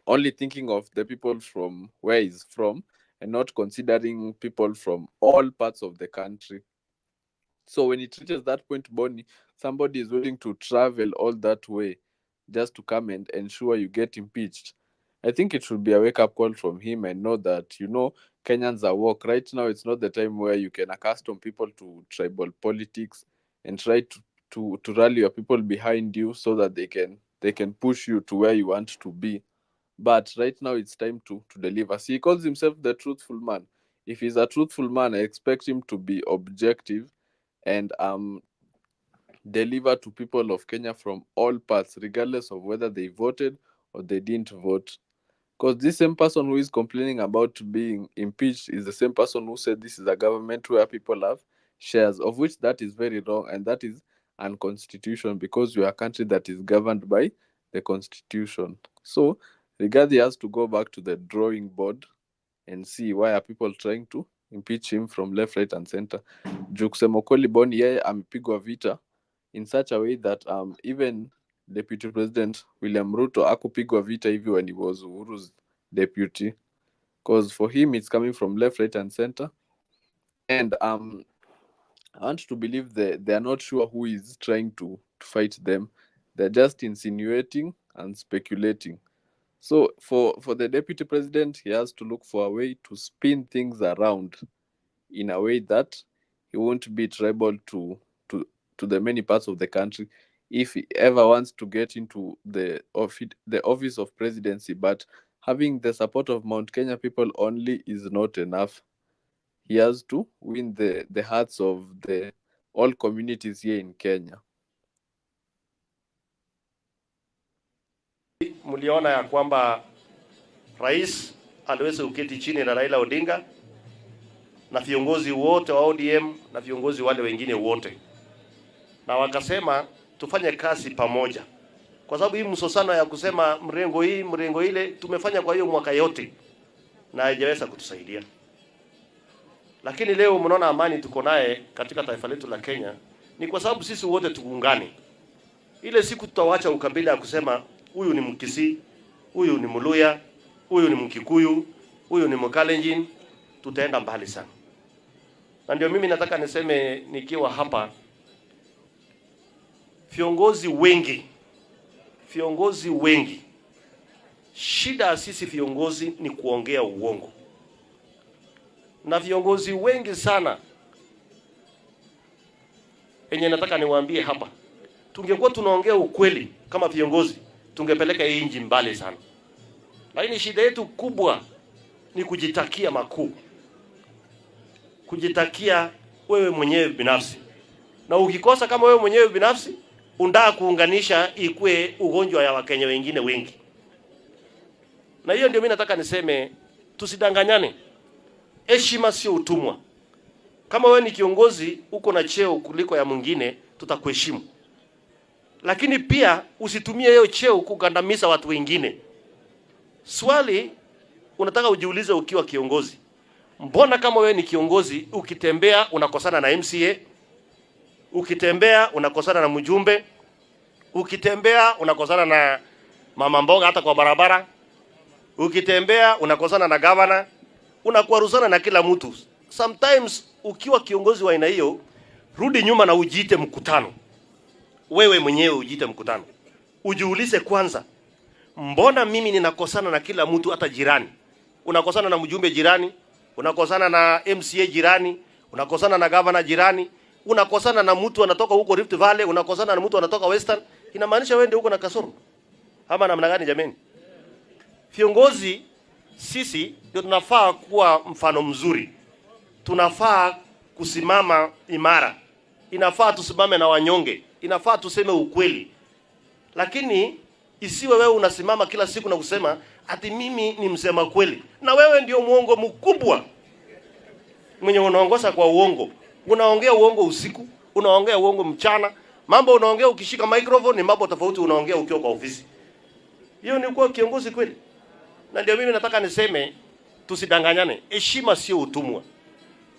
only thinking of the people from where he's from and not considering people from all parts of the country. So when it reaches that point, Bonnie, somebody is willing to travel all that way just to come and ensure you get impeached. I think it should be a wake up call from him, and know that, Kenyans are woke. Right now, it's not the time where you can accustom people to tribal politics and try to rally your people behind you so that they can push you to where you want to be. But right now, it's time to deliver. See, he calls himself the truthful man. If he's a truthful man, I expect him to be objective and deliver to people of Kenya from all parts, regardless of whether they voted or they didn't vote. Because this same person who is complaining about being impeached is the same person who said this is a government where people have shares, of which that is very wrong, and that is unconstitutional, because we are a country that is governed by the constitution. So Rigathi has to go back to the drawing board and see why are people trying to impeach him from left, right, and center. Juu kusema ukweli, Boni yeye amepigwa vita in such a way that even Deputy President William Ruto akupigwa vita hivi when he was Uhuru's deputy, because for him it's coming from left, right and center. And I want to believe they are not sure who is trying to fight them. They're just insinuating and speculating. So for the deputy president, he has to look for a way to spin things around in a way that he won't be trouble to the many parts of the country if he ever wants to get into the office of presidency. But having the support of Mount Kenya people only is not enough. He has to win the hearts of the all communities here in Kenya. Mliona ya kwamba rais aliweza kuketi chini na Raila Odinga na viongozi wote wa ODM na viongozi wale wengine wote, na wakasema tufanye kazi pamoja, kwa sababu hii msosano ya kusema mrengo hii mrengo ile tumefanya kwa hiyo mwaka yote na haijaweza kutusaidia. Lakini leo mnaona amani tuko naye katika taifa letu la Kenya ni kwa sababu sisi wote tuungane. Ile siku tutawaacha ukabila ya kusema huyu ni Mkisii, huyu ni Mluya, huyu ni Mkikuyu, huyu ni Mkalenjin, tutaenda mbali sana. Na ndio mimi nataka niseme nikiwa hapa, viongozi wengi, shida sisi viongozi ni kuongea uongo. Na viongozi wengi sana enye nataka niwaambie hapa, tungekuwa tunaongea ukweli kama viongozi, tungepeleka hii nchi mbali sana. Lakini shida yetu kubwa ni kujitakia makuu. Kujitakia wewe mwenyewe binafsi. Na ukikosa kama wewe mwenyewe binafsi, unataka kuunganisha ikue ugonjwa ya Wakenya wengine wengi. Na hiyo ndio mimi nataka niseme, tusidanganyane. Heshima sio utumwa. Kama wewe ni kiongozi uko na cheo kuliko ya mwingine, tutakuheshimu. Lakini pia usitumie hiyo cheo kugandamiza watu wengine. Swali unataka ujiulize ukiwa kiongozi. Mbona kama wewe ni kiongozi ukitembea unakosana na MCA, ukitembea unakosana na mjumbe, ukitembea unakosana na mama mboga hata kwa barabara, ukitembea unakosana na governor, unakwaruzana na kila mtu. Sometimes ukiwa kiongozi wa aina hiyo, rudi nyuma na ujiite mkutano. Wewe mwenyewe ujiite mkutano. Ujiulize kwanza, mbona mimi ninakosana na kila mtu hata jirani? Unakosana na mjumbe jirani, unakosana na MCA jirani, unakosana na governor jirani, unakosana na mtu anatoka huko Rift Valley, unakosana na mtu anatoka Western. Inamaanisha wewe ndio uko na kasoro. Ama namna gani jameni? Viongozi sisi ndio tunafaa kuwa mfano mzuri. Tunafaa kusimama imara. Inafaa tusimame na wanyonge. Inafaa tuseme ukweli. Lakini isiwe wewe unasimama kila siku na kusema ati mimi ni msema kweli. Na wewe ndio muongo mkubwa. Mwenye unaongoza kwa uongo. Unaongea uongo usiku, unaongea uongo mchana. Mambo unaongea ukishika microphone ni mambo tofauti unaongea ukiwa kwa ofisi. Hiyo ni kuwa kiongozi kweli? Na ndio mimi nataka niseme tusidanganyane. Heshima sio utumwa.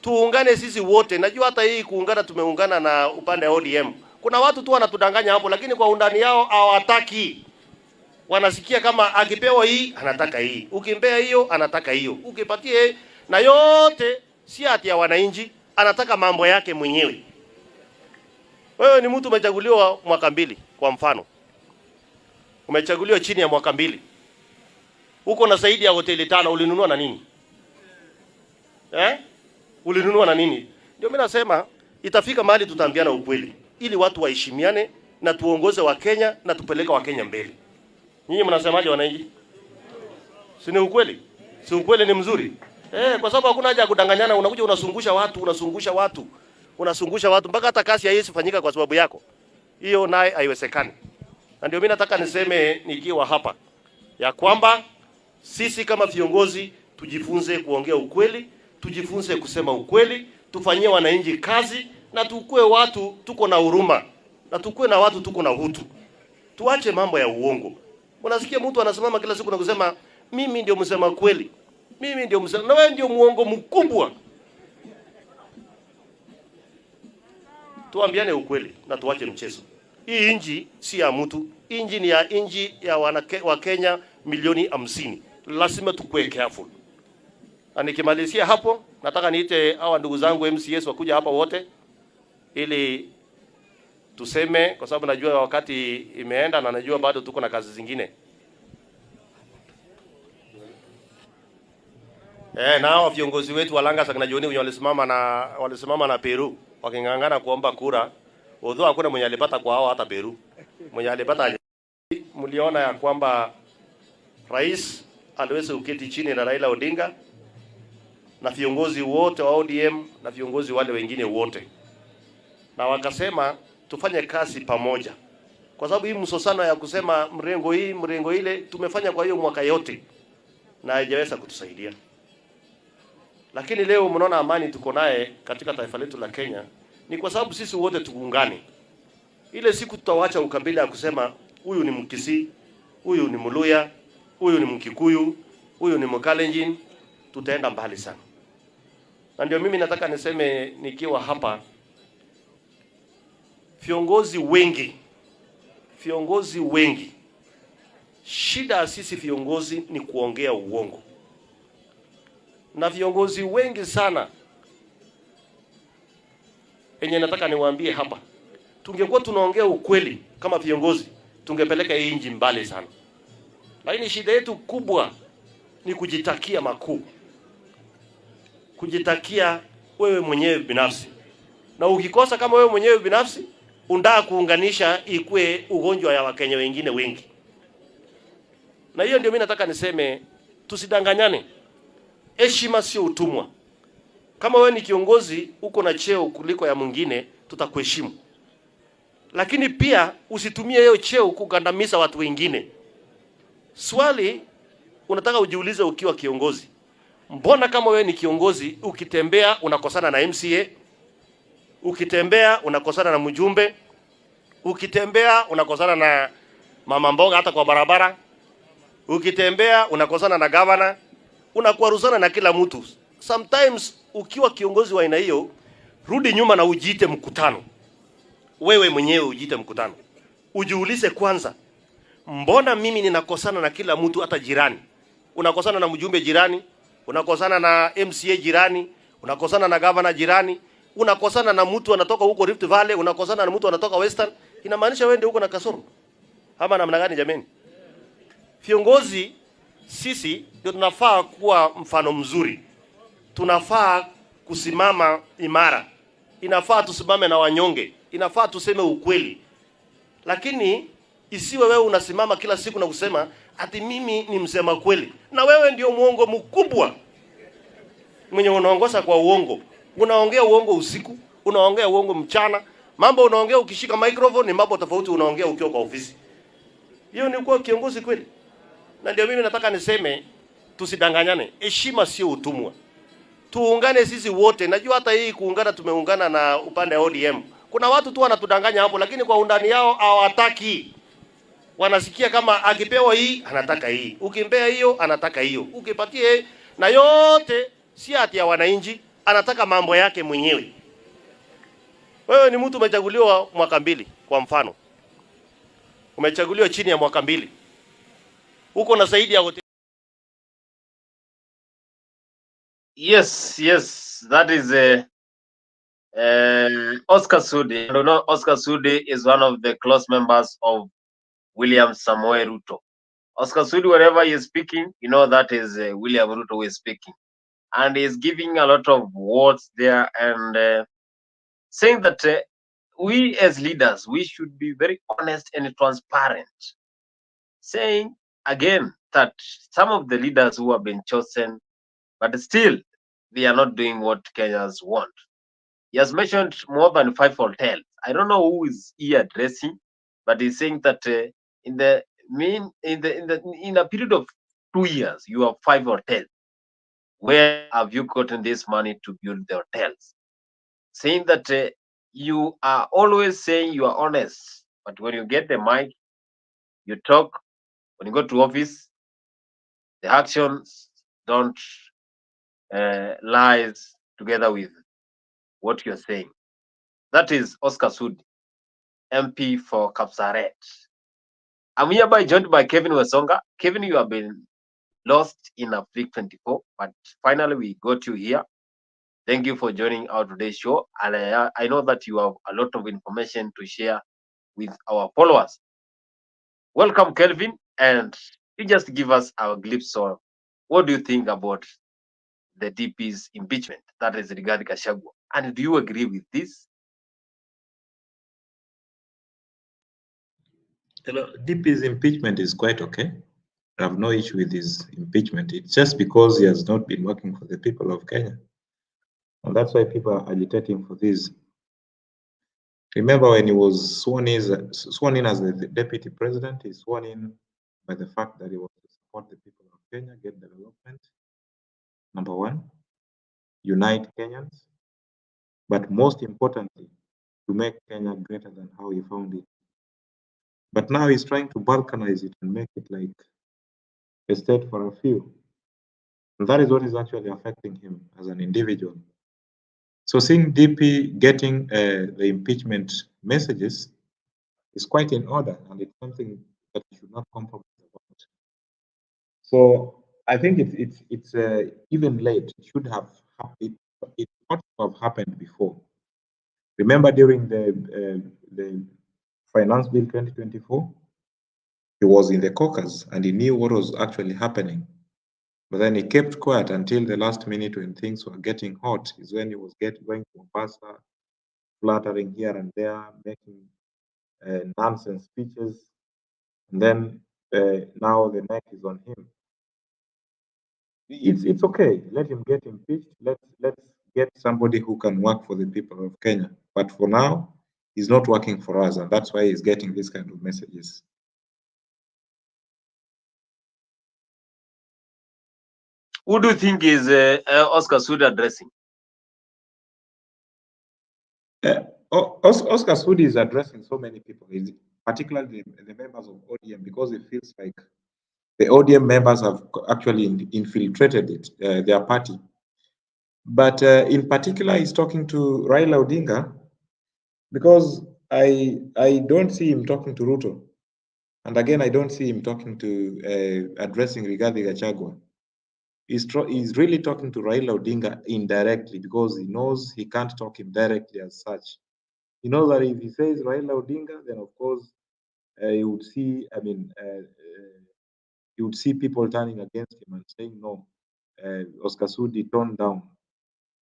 Tuungane sisi wote. Najua hata hii kuungana tumeungana na upande wa ODM. Kuna watu tu wanatudanganya hapo, lakini kwa undani yao hawataki. Wanasikia kama akipewa hii anataka hii, ukimpea hiyo anataka hiyo, ukipatie na yote si ati ya wananchi, anataka mambo yake mwenyewe. Wewe ni mtu umechaguliwa mwaka 2 kwa mfano. Umechaguliwa chini ya mwaka 2. Uko na zaidi ya hoteli 5, ulinunua na nini? Ulinunua na nini? Ndio mimi nasema itafika mahali tutaambiana ukweli ili watu waheshimiane na tuongoze wa Kenya na tupeleke wa Kenya mbele. Nyinyi mnasemaje wananchi? Si ni ukweli? Si ukweli ni mzuri? Kwa sababu hakuna haja ya kudanganyana, unakuja unasungusha watu mpaka hata kazi haiwezi fanyika kwa sababu yako. Hiyo naye haiwezekani. Na ndio mimi nataka niseme nikiwa hapa ya kwamba sisi kama viongozi tujifunze kuongea ukweli, tujifunze kusema ukweli, tufanyie wananchi kazi na tukue watu tuko na huruma na tukue na watu tuko na utu. Tuache mambo ya uongo. Unasikia mtu anasimama kila siku na kusema mimi ndio msema kweli. Mimi ndio msema, na wewe ndio muongo mkubwa. Tuambiane ukweli na tuache mchezo. Hii inji si ya mtu, inji ni ya inji ya Wakenya milioni 50. Lazima tukue careful. Na nikimalizia hapo, nataka niite hawa ndugu zangu MCS wakuja hapa wote ili tuseme, kwa sababu najua wakati imeenda na najua bado tuko na kazi zingine. Na hao viongozi wetu wa Langas akina Joni walisimama na Peru wakingangana kuomba kura. Although hakuna mwenye alipata kwa hao hata Peru. Mwenye alipata, mliona ya kwamba rais aliweza kuketi chini na Raila Odinga na viongozi wote wa ODM na viongozi wale wengine wote, na wakasema tufanye kazi pamoja, kwa sababu hii msosano ya kusema mrengo hii mrengo ile tumefanya kwa hiyo mwaka yote na haijaweza kutusaidia. Lakini leo mnaona amani tuko naye katika taifa letu la Kenya ni kwa sababu sisi wote tuungane. Ile siku tutawacha ukabila ya kusema huyu ni Mkisii, huyu ni Mluya, huyu ni Mkikuyu, huyu ni Mkalenjin, tutaenda mbali sana. Na ndio mimi nataka niseme nikiwa hapa, viongozi wengi, shida sisi viongozi ni kuongea uongo. Na viongozi wengi sana, enye nataka niwaambie hapa, tungekuwa tunaongea ukweli kama viongozi, tungepeleka hii nchi mbali sana. Lakini shida yetu kubwa ni kujitakia makuu. Kujitakia wewe mwenyewe binafsi. Na ukikosa kama wewe mwenyewe binafsi, unataka kuunganisha ikue ugonjwa ya Wakenya wengine wengi. Na hiyo ndio mimi nataka niseme, tusidanganyane. Heshima sio utumwa. Kama wewe ni kiongozi uko na cheo kuliko ya mwingine, tutakuheshimu. Lakini pia usitumie hiyo cheo kugandamiza watu wengine. Swali unataka ujiulize ukiwa kiongozi. Mbona kama wewe ni kiongozi ukitembea unakosana na MCA, ukitembea unakosana na mjumbe, ukitembea unakosana na mama mboga hata kwa barabara, ukitembea unakosana na governor, unakwaruzana na kila mtu. Sometimes ukiwa kiongozi wa aina hiyo, rudi nyuma na ujiite mkutano. Wewe mwenyewe ujiite mkutano. Ujiulize kwanza, mbona mimi ninakosana na kila mtu hata jirani? Unakosana na mjumbe jirani, unakosana na MCA jirani, unakosana na governor jirani, unakosana na mtu anatoka huko Rift Valley, unakosana na mtu anatoka Western. Inamaanisha wewe ndio uko na kasoro. Ama namna gani jameni? Viongozi sisi ndio tunafaa kuwa mfano mzuri. Tunafaa kusimama imara. Inafaa tusimame na wanyonge. Inafaa tuseme ukweli. Lakini isiwe wewe unasimama kila siku na kusema ati mimi ni msema kweli. Na wewe ndio muongo mkubwa. Mwenye unaongoza kwa uongo. Unaongea uongo usiku, unaongea uongo mchana. Mambo unaongea ukishika microphone ni mambo tofauti unaongea ukiwa kwa ofisi. Hiyo ni kuwa kiongozi kweli? Na ndio mimi nataka niseme tusidanganyane. Heshima sio utumwa. Tuungane sisi wote. Najua hata hii kuungana tumeungana na upande wa ODM. Kuna watu tu wanatudanganya hapo, lakini kwa undani yao hawataki. Wanasikia kama akipewa hii anataka hii, ukimpea hiyo anataka hiyo, ukipatie na yote si ati ya wananchi, anataka mambo yake mwenyewe. Wewe ni mtu umechaguliwa mwaka 2 kwa mfano. Umechaguliwa chini ya mwaka 2. Uko na zaidi ya hotel. Yes, that is Oscar Sudi. You know, Oscar Sudi is one of the close members of William Samoei Ruto. Oscar Sudi, wherever he is speaking, you know that is William Ruto who is speaking. And he is giving a lot of words there and saying that we as leaders, we should be very honest and transparent. Saying again that some of the leaders who have been chosen, but still they are not doing what Kenyans want. He has mentioned more than 5 hotels. I don't know who is he addressing, but he's saying that in a period of 2 years, you have 5 hotels. Where have you gotten this money to build the hotels? Saying that you are always saying you are honest, but when you get the mic, you talk. When you go to office, the actions don't lies together with what you're saying. That is Oscar Sudi. MP for Kapsaret. I'm hereby joined by Kevin Wesonga. Kevin, you have been lost in Afrique 24, but finally we got you here. Thank you for joining our today's show. And I know that you have a lot of information to share with our followers. Welcome, Kelvin, and you just give us our glimpse of what do you think about the DP's impeachment, that is regarding Gachagua, and do you agree with this? DP's impeachment is quite okay. I have no issue with his impeachment. It's just because he has not been working for the people of Kenya. And that's why people are agitating for this. Remember when he was sworn in as the deputy president, he's sworn in by the fact that he was to support the people of Kenya, get development. Number one, unite Kenyans. But most importantly, to make Kenya greater than how he found it. But now he's trying to balkanize it and make it like a state for a few. And that is what is actually affecting him as an individual. So seeing DP getting the impeachment messages is quite in order, and it's something that we should not compromise about. So I think it's even late. It should have it ought to have happened before. Remember during the Finance Bill 2024, he was in the caucus and he knew what was actually happening. But then he kept quiet until the last minute when things were getting hot, is when he was going to Mombasa, fluttering here and there, making nonsense speeches. And then now the neck is on him. It's okay. Let him get impeached. Let's get somebody who can work for the people of Kenya. But for now, he's not working for us, and that's why he's getting these kind of messages. Who do you think is Oscar Sud addressing? Oscar Sudi is addressing so many people, particularly the members of ODM, because it feels like the ODM members have actually infiltrated it, their party. But in particular, he's talking to Raila Odinga because I don't see him talking to Ruto. And again, I don't see him talking to addressing Rigathi Gachagua. He's really talking to Raila Odinga indirectly because he knows he can't talk him directly as such. He knows that if he says Raila Odinga, then of course you would see, you would see people turning against him and saying, no, Oscar Sudi toned down.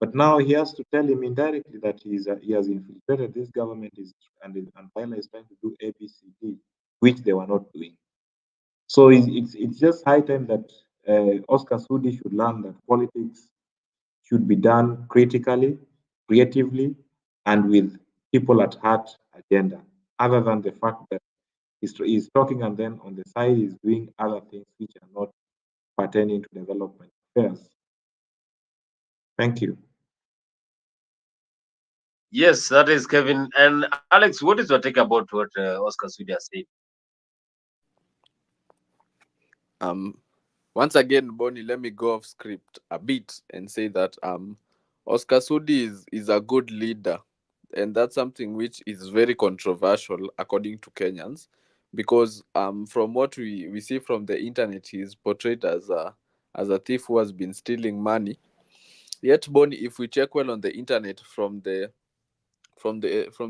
But now he has to tell him indirectly that he has infiltrated this government and Raila is trying to do ABCD, which they were not doing. So it's just high time that Oscar Sudi should learn that politics should be done critically, creatively, and with people at heart agenda, other than the fact that he's talking and then on the side he's doing other things which are not pertaining to development affairs. Thank you. Yes, that is Kevin. And Alex, what is your take about what Oscar Sud has said? Once again, Bonnie, let me go off script a bit and say that Oscar Sudi is a good leader, and that's something which is very controversial according to Kenyans, because from what we see from the internet, he is portrayed as a thief who has been stealing money. Yet, Bonnie, if we check well on the internet from the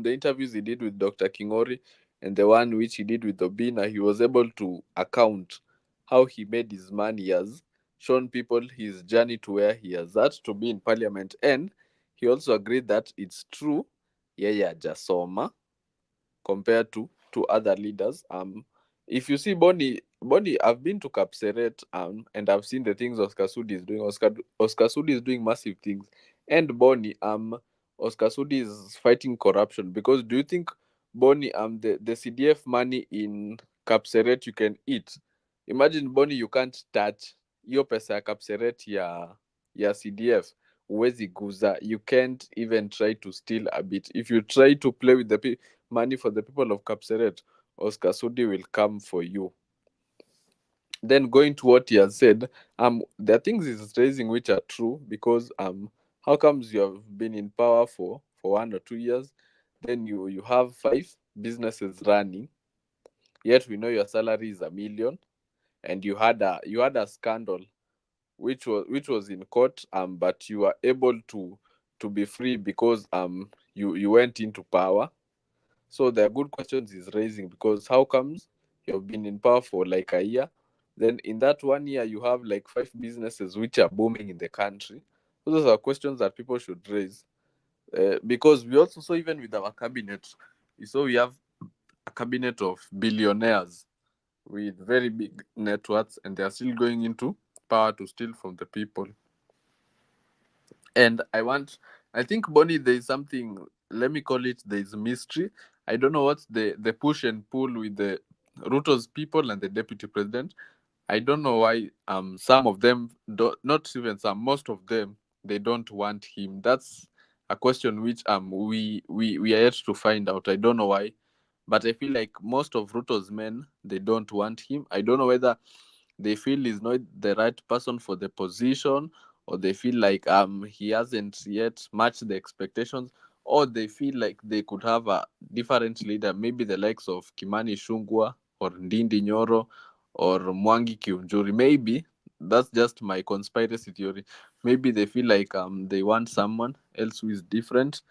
interviews he did with Dr. Kingori and the one which he did with Obina, he was able to account how he made his money. He has shown people his journey to where he has at to be in parliament, and he also agreed that it's true yeye hajasoma compared to other leaders. If you see Bonnie, I've been to Kapseret and I've seen the things Oscar Sudi is doing. Oscar Sudi is doing massive things, and Bonnie Oscar Sudi is fighting corruption, because do you think Bonnie the CDF money in Kapseret you can eat? Imagine Bonnie, you can't touch hiyo pesa ya Kapseret ya CDF. Huwezi guza, you can't even try to steal a bit. If you try to play with the money for the people of Kapseret, Oscar Sudi will come for you. Then going to what he has said, there are things he's raising which are true, because how comes you have been in power for 1 or 2 years, then you have 5, businesses running, yet we know your salary is 1 million, and you had a scandal which was in court, but you were able to be free because you went into power. So there are good questions he's raising, because how comes you've been in power for like a year, then in that 1 year you have like 5 businesses which are booming in the country? Those are questions that people should raise. Because we also saw, even with our cabinet, we have a cabinet of billionaires with very big net worths, and they are still going into power to steal from the people. And I think, Bonnie, there is something, let me call it, there is mystery. I don't know what's the push and pull with the Ruto's people and the deputy president. I don't know why some of them not even some, most of them, they don't want him. That's a question which we are yet to find out. I don't know why, but I feel like most of Ruto's men, they don't want him. I don't know whether they feel he's not the right person for the position, or they feel like he hasn't yet matched the expectations, or they feel like they could have a different leader, maybe the likes of Kimani Shungwa or Ndindi Nyoro or Mwangi Kiunjuri. Maybe that's just my conspiracy theory. Maybe they feel like they want someone else who is different,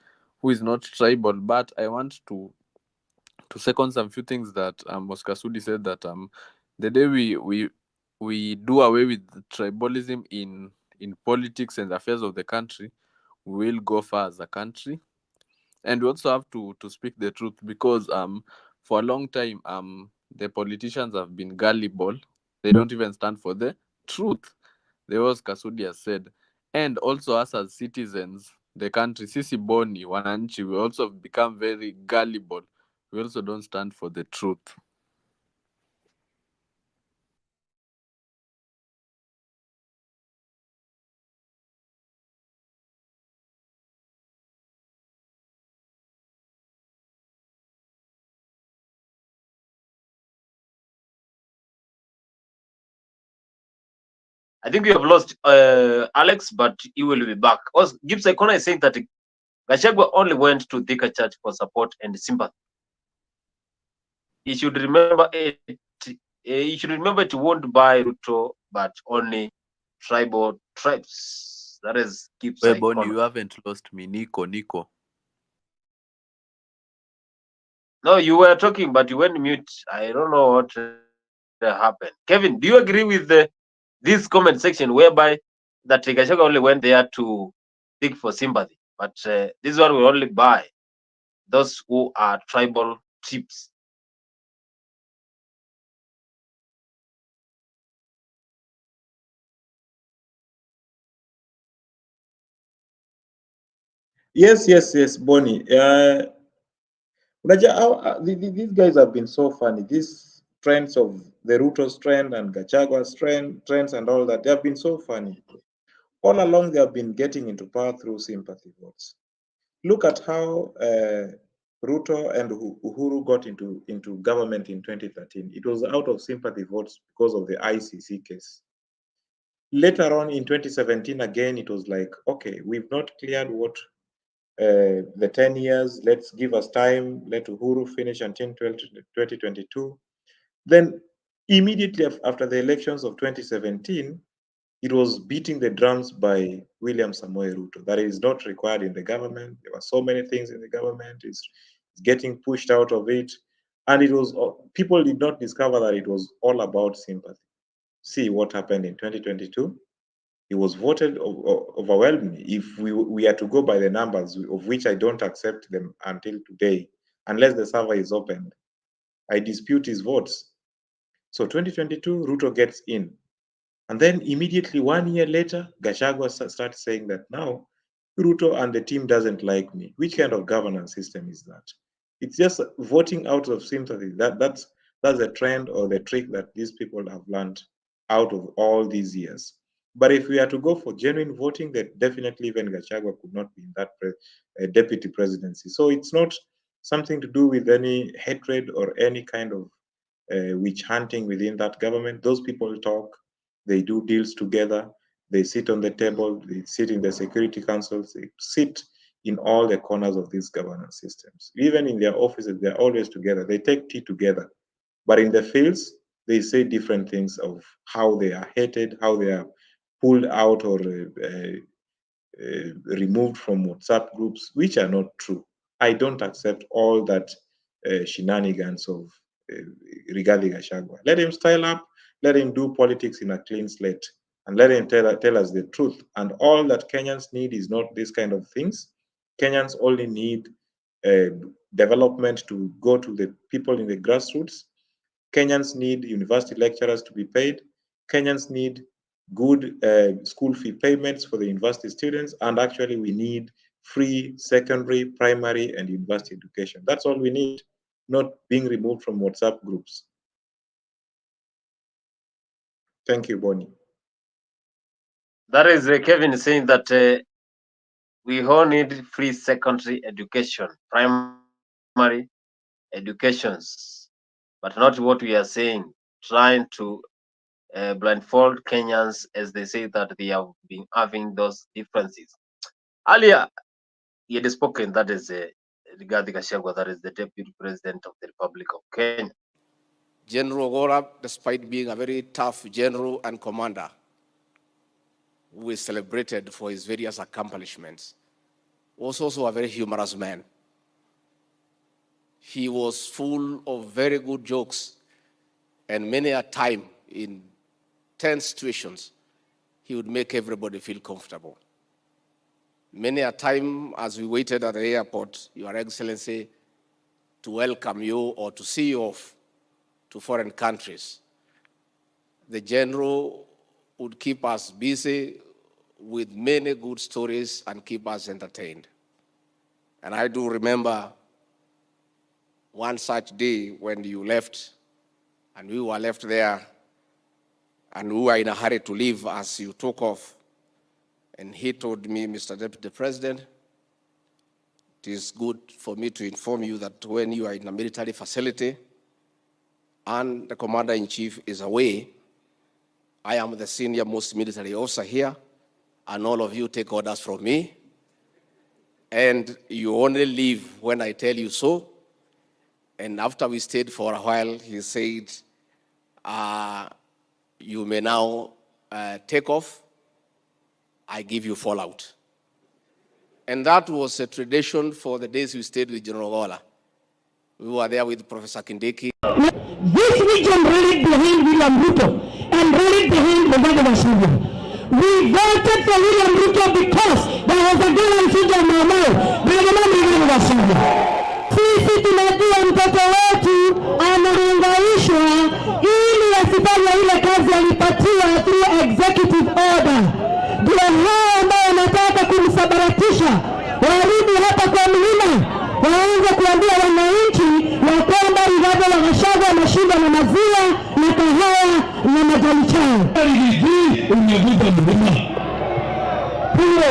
who is not tribal. But I want to second some few things that Oscar Sudi said, that the day we do away with tribalism in politics and affairs of the country, we will go far as a country. And we also have to speak the truth, because for a long time the politicians have been gullible. They don't even stand for the truth. There was Kasudi has said. And also, us as citizens, the country, sisi boni wananchi, we also have become very gullible. We also don't stand for the truth. I think we have lost Alex, but he will be back. Also, Gibbs Icona is saying that Gachagua only went to Thika Church for support and sympathy. He should remember it. He should remember it won't buy Ruto, but only tribal tribes. That is Gibbs Well, Bonnie, Icona. you haven't lost me. Nico. No, you were talking, but you went mute. I don't know what happened. Kevin, do you agree with this comment section whereby that Gachagua only went there to seek for sympathy, but this one will only buy those who are tribal chiefs? Yes, Bonnie. These guys have been so funny. These trends of the Ruto's trend and Gachagua's trends and all that, they have been so funny. All along, they have been getting into power through sympathy votes. Look at how Ruto and Uhuru got into government in 2013. It was out of sympathy votes because of the ICC case. Later on in 2017, again, it was like, okay, we've not cleared what the 10 years, let's give us time, let Uhuru finish until 2022. Then immediately after the elections of 2017, it was beating the drums by William Samoei Ruto. That is not required in the government. There were so many things in the government. It's getting pushed out of it. And it was, people did not discover that it was all about sympathy. See what happened in 2022. It was voted overwhelmingly. If we are to go by the numbers, of which I don't accept them until today, unless the survey is opened, I dispute his votes. So 2022, Ruto gets in. And then immediately 1 year later, Gachagua starts saying that now Ruto and the team doesn't like me. Which kind of governance system is that? It's just voting out of sympathy. That's a trend or the trick that these people have learned out of all these years. But if we are to go for genuine voting, then definitely even Gachagua could not be in that deputy presidency. So it's not something to do with any hatred or any kind of witch hunting within that government. Those people talk, they do deals together, they sit on the table, they sit in the security councils, they sit in all the corners of these governance systems. Even in their offices, they're always together. They take tea together. But in the fields, they say different things of how they are hated, how they are pulled out or removed from WhatsApp groups, which are not true. I don't accept all that shenanigans of Riggy Gachagua. Let him style up, let him do politics in a clean slate, and let him tell us the truth. And all that Kenyans need is not this kind of things. Kenyans only need development to go to the people in the grassroots. Kenyans need university lecturers to be paid. Kenyans need good school fee payments for the university students. And actually, we need free secondary, primary, and university education. That's all we need, not being removed from WhatsApp groups. Thank you, Bonnie. That is Kevin saying that we all need free secondary education, primary educations, but not what we are saying, trying to blindfold Kenyans as they say that they have been having those differences. Earlier, he had spoken, that is Rigathi Gachagua, that is the Deputy President of the Republic of Kenya. General Gora, despite being a very tough general and commander, who is celebrated for his various accomplishments, was also a very humorous man. He was full of very good jokes, and many a time in tense situations, he would make everybody feel comfortable. Many a time as we waited at the airport, Your Excellency, to welcome you or to see you off to foreign countries, the general would keep us busy with many good stories and keep us entertained. And I do remember one such day when you left, and we were left there, and we were in a hurry to leave as you took off. And he told me, Mr. Deputy President, it is good for me to inform you that when you are in a military facility and the Commander-in-Chief is away, I am the senior most military officer here, and all of you take orders from me, and you only leave when I tell you so. And after we stayed for a while, he said, you may now take off. I give you fallout. And that was a tradition for the days we stayed with General Gola. We were there with Professor Kindiki. This region rallied behind William Ruto and rallied behind Riggy Gachagua. We voted for William Ruto because there was a girl in Fija Mama, Riggy Gachagua. Sisi tunajua mtoto wetu anahangaishwa ili asifanye ile kazi alipatiwa through executive order. Ndio hao ambao wanataka kumsabaratisha warudi hapa kwa mlima, waanze kuambia wananchi ya kwamba Riggy Gachagua anashinda na maziwa na kahawa na majani chai. Riggy G umevuka mlima. Hiyo,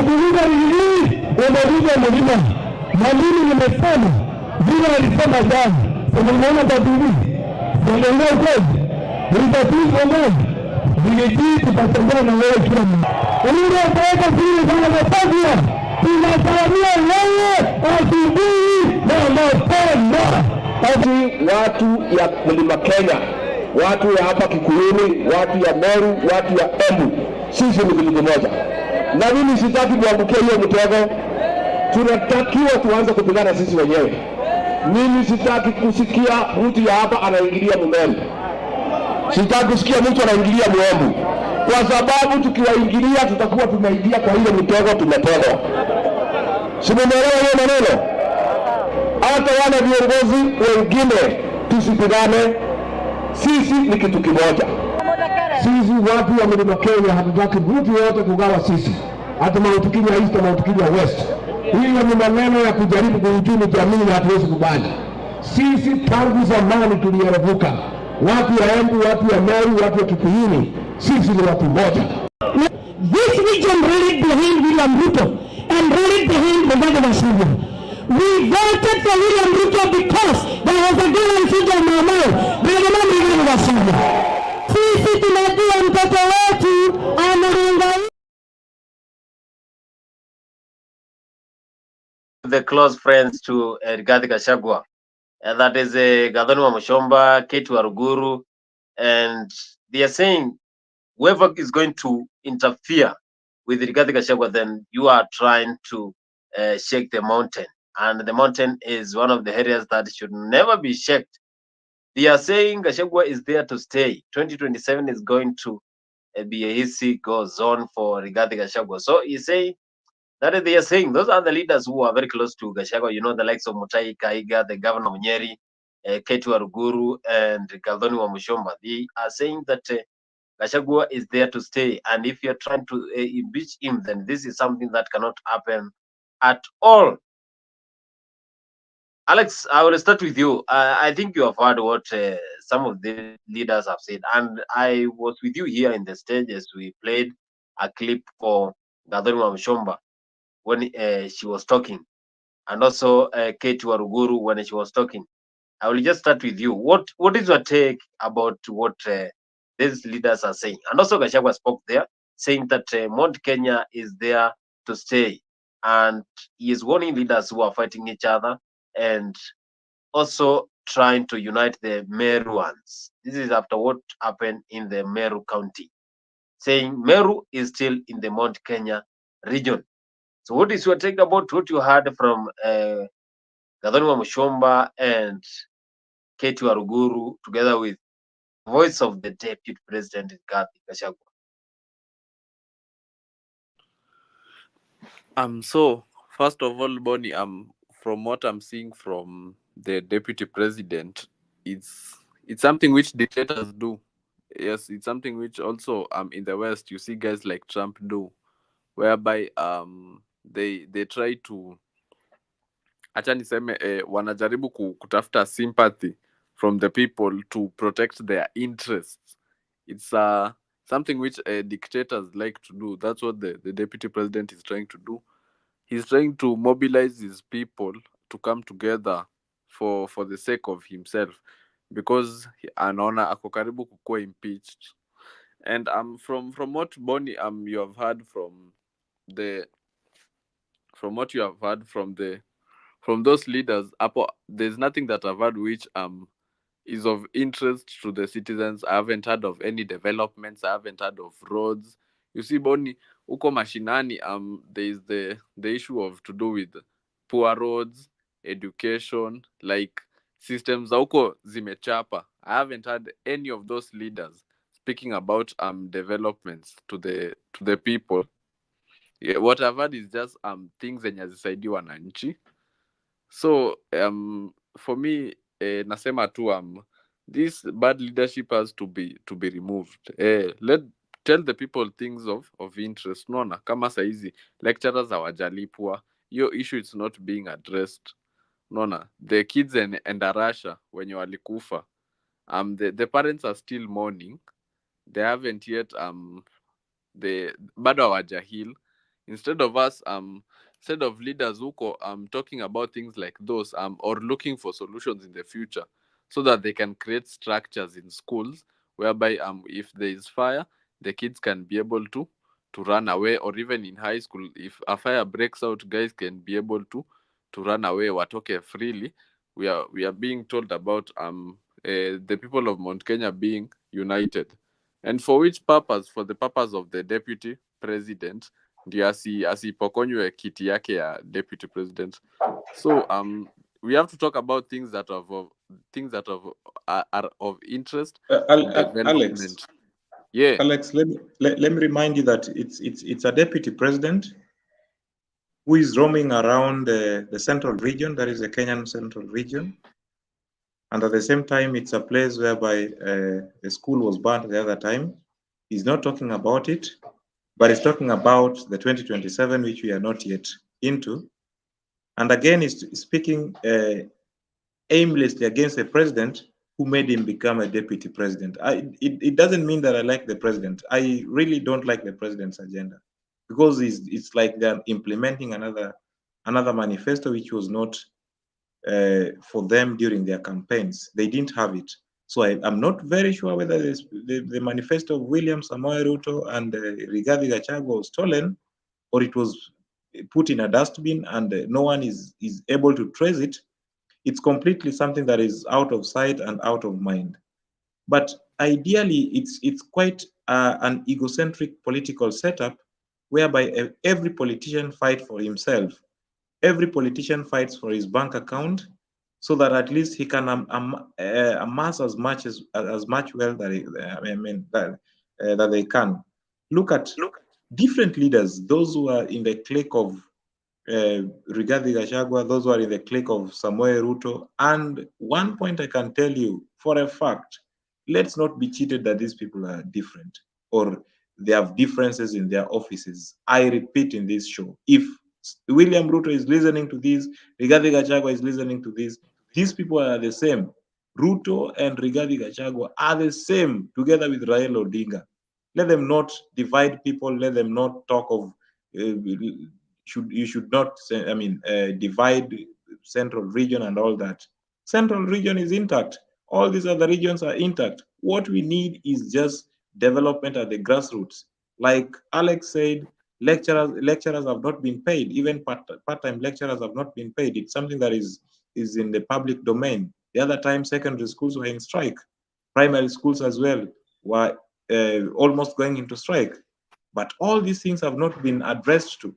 umevuka Riggy G, umevuka mlima. Na mimi nimesema vile alisema jana, umeona tabiri, unaongea kweli, nitatizo moja, Riggy tutatembea na wewe kila mtu. Ule kuweka vile kama nafanya, tunatarajia wewe asubuhi na mapema. Watu ya Mlima Kenya, watu ya hapa Kikuyuni, watu ya Meru, watu ya Embu, sisi ni kitu kimoja. Na mimi sitaki kuangukia hiyo mtego. Tunatakiwa tuanze kupigana sisi wenyewe. Mimi sitaki kusikia mtu ya hapa anaingilia Mmeru. Sitaki kusikia mtu anaingilia Mwembu. Kwa sababu tukiwaingilia tutakuwa tumeingia kwa ile mtego tumetegwa. Si mmeelewa hiyo maneno? Hata wale viongozi wengine tusipigane. Sisi ni kitu kimoja. Sisi watu wa Mlima Kenya hatutaki mtu yote kugawa sisi. Hata Mount Kenya East na Mount Kenya West. Hiyo ni maneno ya kujaribu kuhujumi jamii na hatuwezi kubali. Sisi tangu zamani tulierevuka. Watu ya Embu, watu ya Meru, watu ya Kikuyuni, sisi ni watu moja. This region rallied behind William Ruto and rallied behind Riggy Gachagua. We voted for William Ruto because there was a girl in Fija Mama, Riggy Gachagua. Sisi tunajua mtoto wetu anahangaishwa the close friends to Rigathi Gachagua. That is Gathoni Mushomba, Kate Waruguru, and they are saying whoever is going to interfere with Rigathi Gachagua, then you are trying to shake the mountain. And the mountain is one of the areas that should never be shaken. They are saying Gachagua is there to stay. 2027 is going to be a easy go zone for Rigathi Gachagua. So he's saying that they are saying those are the leaders who are very close to Gachagua. You know, the likes of Mutai Kaiga, the governor of Nyeri, Ketu Aruguru, and Gathoni Wamushomba. They are saying that Gachagua is there to stay. And if you're trying to impeach him, then this is something that cannot happen at all. Alex, I will start with you. I think you have heard what some of the leaders have said. And I was with you here in the stage as we played a clip for Gathoni Wamushomba when she was talking, and also Kate Waruguru when she was talking. I will just start with you. What is your take about what these leaders are saying? And also Gachagua spoke there, saying that Mount Kenya is there to stay, and he is warning leaders who are fighting each other and also trying to unite the Meruans. This is after what happened in the Meru County, saying Meru is still in the Mount Kenya region. So what is your take about what you heard from Gathoni Mushomba and Ketu Aruguru together with voice of the Deputy President Rigathi Gachagua? So first of all, Bonnie, from what I'm seeing from the deputy president, it's something which dictators do. Yes, it's something which also in the West you see guys like Trump do, whereby they try to, acha niseme, wanajaribu kutafuta sympathy from the people to protect their interests. It's something which dictators like to do. That's what the deputy president is trying to do. He's trying to mobilize his people to come together for the sake of himself, because anaona ako karibu kukuwa impeached. And from what Bonnie you have heard the from what you have heard from those leaders, there's nothing that I've heard which is of interest to the citizens. I haven't heard of any developments. I haven't heard of roads. You see, Boni, uko mashinani, there is the issue of to do with poor roads, education, like systems za uko zimechapa. I haven't heard any of those leaders speaking about developments to the people. Yeah, what I've heard is just things zenye hazisaidii wananchi. So for me, nasema tu this bad leadership has to be removed. Tell the people things of interest. Naona kama saizi lecturers hawajalipwa, hiyo issue is not being addressed. Naona the kids and Arasha wenye walikufa, the parents are still mourning. They haven't yet bado hawajahil. Instead of leaders huko talking about things like those or looking for solutions in the future, so that they can create structures in schools whereby if there is fire, the kids can be able to run away, or even in high school, if a fire breaks out, guys can be able to run away, watoke freely. We are being told about the people of Mount Kenya being united. And for which purpose? For the purpose of the deputy president, ndio asipokonywe kiti yake ya deputy president. So we have to talk about things that are of interest to development. Alex, yeah. Alex, let me remind you that it's a deputy president who is roaming around the central region, that is the Kenyan central region. And at the same time, it's a place whereby the school was burnt the other time. He's not talking about it, but he's talking about the 2027, which we are not yet into. And again, he's speaking aimlessly against the president who made him become a deputy president. It doesn't mean that I like the president. I really don't like the president's agenda, because it's like they're implementing another manifesto which was not for them during their campaigns. They didn't have it. So I'm not very sure whether the manifesto of William Samoei Ruto and Rigathi Gachagua was stolen, or it was put in a dustbin and no one is able to trace it, it's completely something that is out of sight and out of mind. But ideally, it's quite an egocentric political setup whereby every politician fights for himself. Every politician fights for his bank account so that at least he can amass as much wealth that they can. Look at different leaders, those who are in the clique of Riggy Gachagua, those who are in the clique of Samuel Ruto. And one point I can tell you for a fact, let's not be cheated that these people are different or they have differences in their offices. I repeat in this show, if William Ruto is listening to this, Riggy Gachagua is listening to this, these people are the same. Ruto and Riggy Gachagua are the same together with Raila Odinga. Let them not divide people. Let them not talk of you should not divide central region and all that. Central region is intact. All these other regions are intact. What we need is just development at the grassroots. Like Alex said, lecturers have not been paid. Even part-time lecturers have not been paid. It's something that is in the public domain. The other time, secondary schools were in strike. Primary schools as well were almost going into strike. But all these things have not been addressed to.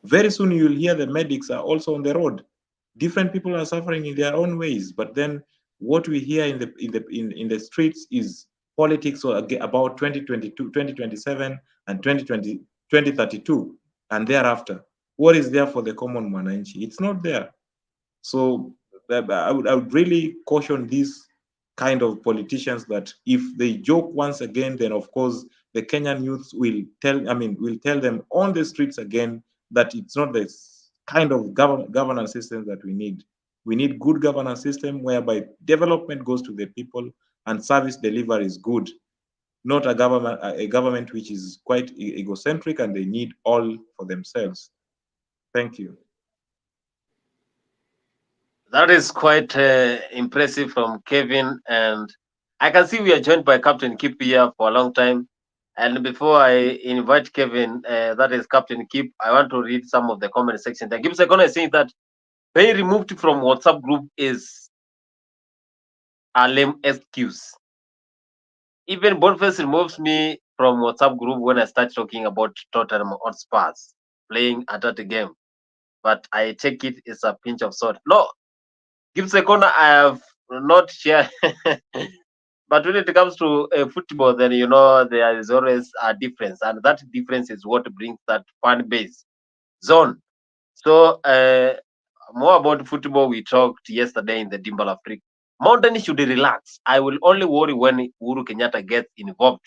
Very soon you'll hear the medics are also on the road. Different people are suffering in their own ways, but then what we hear in the streets is politics about 2022, 2027, and 2032, and thereafter. What is there for the common mwananchi? It's not there. So I would really caution these kind of politicians that if they joke once again, then of course the Kenyan youths will tell them on the streets again that it's not the kind of governance system that we need. We need good governance system whereby development goes to the people and service delivery is good, not a government which is quite egocentric and they need all for themselves. Thank you. That is quite impressive from Kevin. And I can see we are joined by Captain Kip here for a long time. And before I invite Kevin, that is Captain Kip, I want to read some of the comment section. The Kip Second is saying that being removed from WhatsApp group is a lame excuse. Even Boniface removes me from WhatsApp group when I start talking about Tottenham Hotspurs playing at that game. But I take it as a pinch of salt. No, Give Second, I have not shared. But when it comes to football, then there is always a difference, and that difference is what brings that fan base zone. So more about football, we talked yesterday in the Dimbal Africa. Mountain should relax. I will only worry when Uhuru Kenyatta gets involved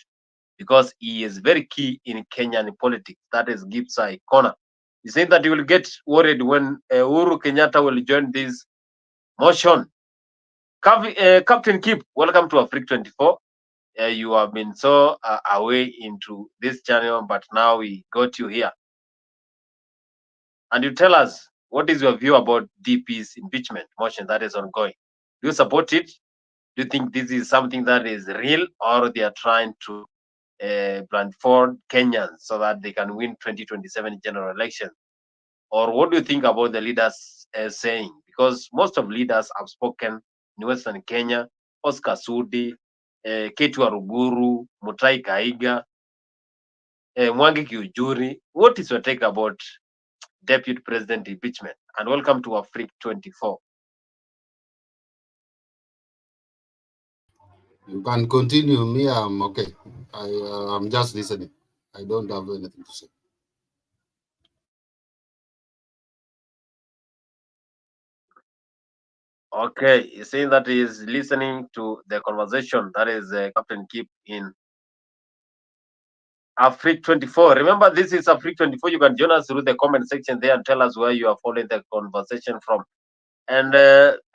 because he is very key in Kenyan politics. That is Gibbs Corner. He said that he will get worried when Uhuru Kenyatta will join this motion. Captain Kip, welcome to Africa 24. You have been so away into this channel, but now we got you here. And you tell us, what is your view about DP's impeachment motion that is ongoing? Do you support it? Do you think this is something that is real, or they are trying to blindfold Kenyans so that they can win 2027 general election? Or what do you think about the leaders saying? Because most of leaders have spoken in Western Kenya, Oscar Sudi, Ketu Aruguru, Mutai Kaiga, Mwangi Kiujuri. What is your take about Deputy President impeachment? And welcome to Africa 24. You can continue. Me, I'm okay. I'm just listening. I don't have anything to say. Okay, he's saying that he is listening to the conversation. That is Captain Kip in Africa 24. Remember, this is Africa 24. You can join us through the comment section there and tell us where you are following the conversation from. And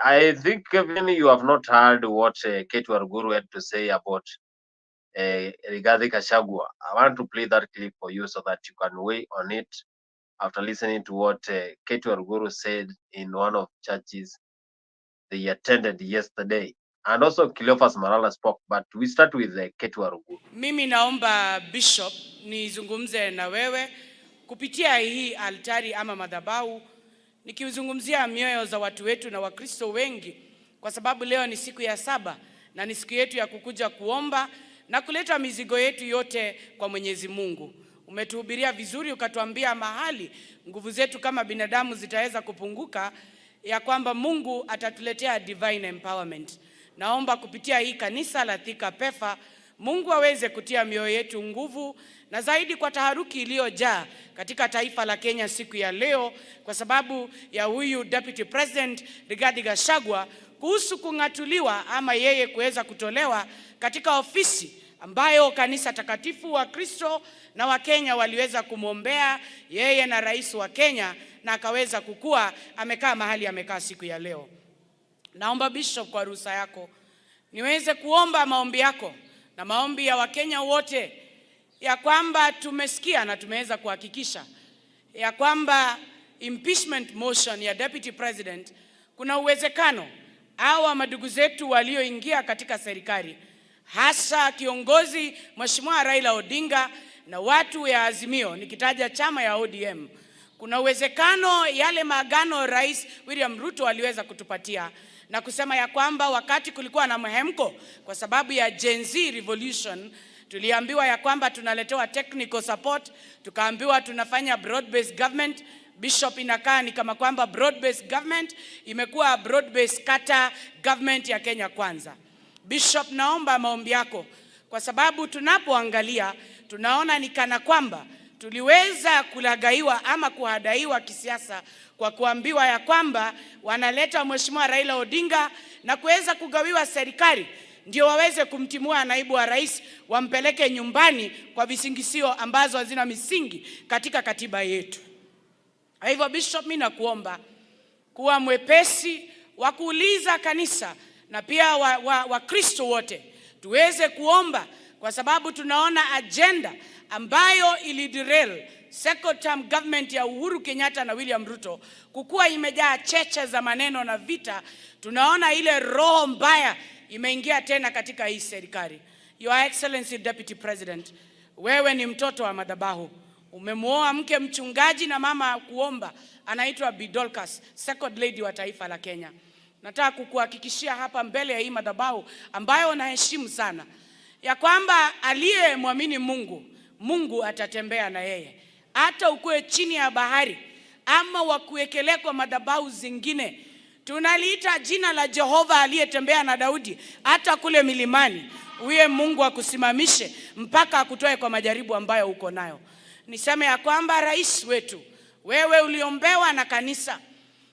I think, Kevin, you have not heard what Ketu Aruguru had to say about Riggy Gachagua. I want to play that clip for you so that you can weigh on it after listening to what Ketu Aruguru said in one of churches they attended yesterday. And also Cleophas Malala spoke, but we start with Ketu Aruguru. Mimi naomba Bishop nizungumze na wewe kupitia hii altari ama madhabahu, nikiuzungumzia mioyo za watu wetu na Wakristo wengi, kwa sababu leo ni siku ya 7 na ni siku yetu ya kukuja kuomba na kuleta mizigo yetu yote kwa Mwenyezi Mungu. Umetuhubiria vizuri, ukatuambia mahali nguvu zetu kama binadamu zitaweza kupunguka, ya kwamba Mungu atatuletea divine empowerment. Naomba kupitia hii kanisa la Thika Pefa, Mungu aweze kutia mioyo yetu nguvu, na zaidi kwa taharuki iliyojaa katika taifa la Kenya siku ya leo kwa sababu ya huyu Deputy President Rigathi Gachagua kuhusu kung'atuliwa ama yeye kuweza kutolewa katika ofisi ambayo kanisa takatifu wa Kristo na wa Kenya waliweza kumwombea yeye na rais wa Kenya, na akaweza kukua amekaa mahali amekaa siku ya leo. Naomba Bishop, kwa ruhusa yako niweze kuomba maombi yako na maombi ya Wakenya wote, ya kwamba tumesikia na tumeweza kuhakikisha ya kwamba impeachment motion ya Deputy President, kuna uwezekano hawa madugu zetu walioingia katika serikali, hasa kiongozi Mheshimiwa Raila Odinga na watu ya Azimio, nikitaja chama ya ODM, kuna uwezekano yale maagano Rais William Ruto aliweza kutupatia na kusema ya kwamba wakati kulikuwa na mhemko kwa sababu ya Gen Z revolution, tuliambiwa ya kwamba tunaletewa technical support, tukaambiwa tunafanya broad based government. Bishop, inakaa ni kama kwamba broad based government imekuwa broad based kata government ya Kenya Kwanza. Bishop, naomba maombi yako, kwa sababu tunapoangalia tunaona ni kana kwamba tuliweza kulagaiwa ama kuhadaiwa kisiasa kwa kuambiwa ya kwamba wanaleta Mheshimiwa Raila Odinga na kuweza kugawiwa serikali ndio waweze kumtimua naibu wa rais, wampeleke nyumbani kwa visingisio ambazo hazina misingi katika katiba yetu. Hivyo Bishop, mimi nakuomba kuwa mwepesi wa kuuliza kanisa na pia Wakristo wote tuweze kuomba, kwa sababu tunaona agenda ambayo iliderail second term government ya Uhuru Kenyatta na William Ruto kukuwa imejaa cheche za maneno na vita. Tunaona ile roho mbaya imeingia tena katika hii serikali. Your Excellency Deputy President, wewe ni mtoto wa madhabahu. Umemuoa mke mchungaji na mama kuomba, anaitwa Bidolkas, second lady wa taifa la Kenya. Nataka kukuhakikishia hapa mbele ya hii madhabahu ambayo unaheshimu sana, ya kwamba aliyemwamini Mungu, Mungu atatembea na yeye. Hata ukue chini ya bahari ama wakuekelea kwa madhabahu zingine, tunaliita jina la Jehova aliyetembea na Daudi hata kule milimani. Uye Mungu akusimamishe mpaka akutoe kwa majaribu ambayo uko nayo. Niseme ya kwamba rais wetu, wewe uliombewa na kanisa,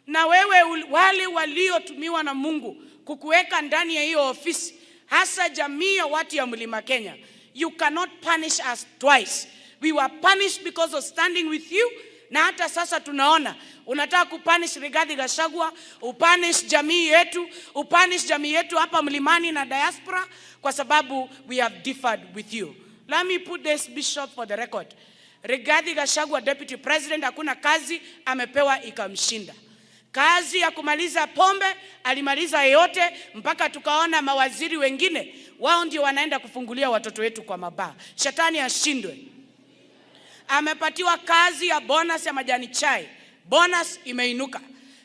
na wewe wale waliotumiwa na Mungu kukuweka ndani ya hiyo ofisi, hasa jamii ya watu ya Mlima Kenya, you cannot punish us twice. We were punished because of standing with you, na hata sasa tunaona unataka kupunish Rigathi Gachagua, upunish jamii yetu hapa mlimani na diaspora, kwa sababu we have differed with you. Let me put this, Bishop, for the record. Rigathi Gachagua, Deputy President, hakuna kazi amepewa ikamshinda. Kazi ya kumaliza pombe alimaliza yote, mpaka tukaona mawaziri wengine wao ndio wanaenda kufungulia watoto wetu kwa mabaa. Shetani ashindwe. Amepatiwa kazi ya bonus ya majani chai. Bonus imeinuka.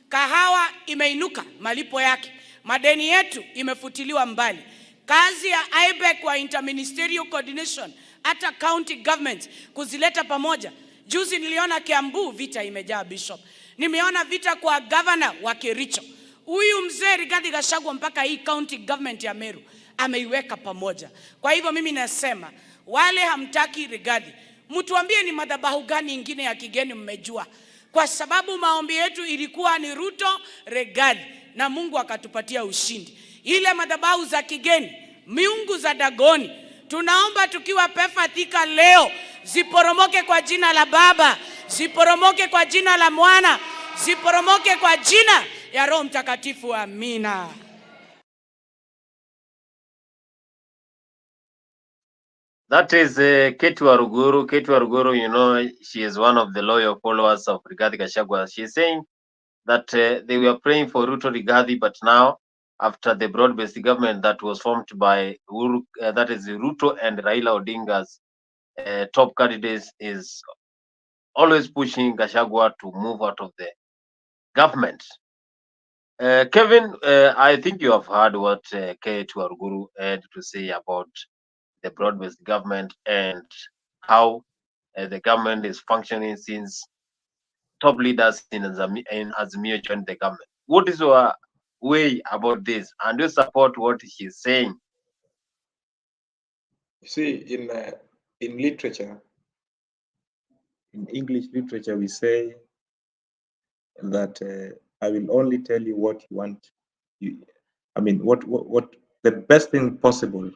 Kahawa imeinuka malipo yake. Madeni yetu imefutiliwa mbali. Kazi ya IBEC kwa interministerial coordination, hata county government kuzileta pamoja. Juzi niliona Kiambu vita imejaa, Bishop. Nimeona vita kwa governor wa Kericho. Huyu mzee Rigathi Gachagua mpaka hii county government ya Meru ameiweka pamoja. Kwa hivyo mimi nasema, wale hamtaki Rigathi, mtuambie ni madhabahu gani ingine ya kigeni mmejua, kwa sababu maombi yetu ilikuwa ni Ruto, Rigathi, na Mungu akatupatia ushindi. Ile madhabahu za kigeni, miungu za Dagoni, tunaomba tukiwa Pefa Thika leo ziporomoke kwa jina la Baba, ziporomoke kwa jina la Mwana, ziporomoke kwa jina ya Roho Mtakatifu. Amina. That is Ketu Waruguru. Ketu Waruguru, you know, she is one of the loyal followers of Rigathi Gachagua. She is saying that they were praying for Ruto Rigathi, but now, after the broad-based government that was formed by that is Ruto and Raila Odinga's top candidates is always pushing Gachagua to move out of the government. Kevin, I think you have heard what K. Tuarguru had to say about the broad-based government and how the government is functioning since top leaders in Azimio joined the government. What is your way about this? And do you support what he's saying? You see, in literature, in English literature, we say that I will only tell you what you want. I mean, what the best thing possible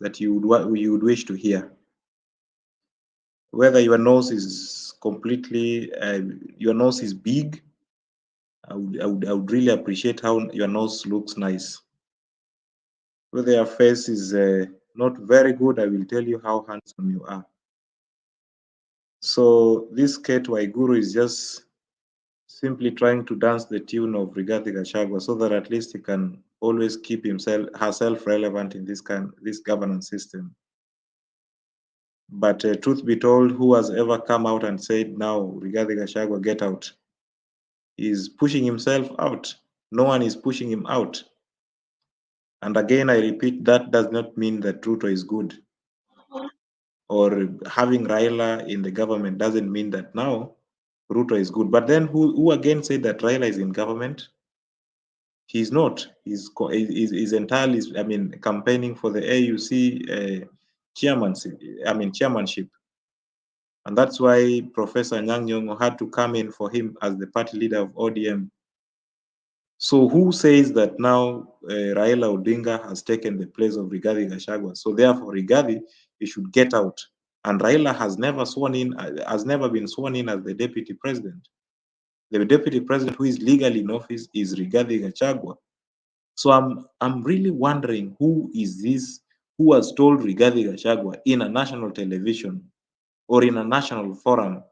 that you would wish to hear. Whether your nose is completely, your nose is big, I would really appreciate how your nose looks nice. Whether your face is not very good, I will tell you how handsome you are. So this Kate Waiguru is just simply trying to dance the tune of Rigathi Gachagua so that at least he can always keep herself relevant in this governance system. But truth be told, who has ever come out and said, now Rigathi Gachagua, get out? He's pushing himself out. No one is pushing him out. And again, I repeat, that does not mean that Ruto is good. Or having Raila in the government doesn't mean that now Ruto is good. But then who again said that Raila is in government? He's not. He's entirely, I mean, campaigning for the AUC chairmanship. And that's why Professor Anyang' Nyong'o had to come in for him as the party leader of ODM. So who says that now Raila Odinga has taken the place of Rigathi Gachagua? So therefore, Rigathi, he should get out. And Raila has never been sworn in as the deputy president. The deputy president who is legally in office is Rigathi Gachagua. So I'm really wondering who is this, who has told Rigathi Gachagua in a national television or in a national forum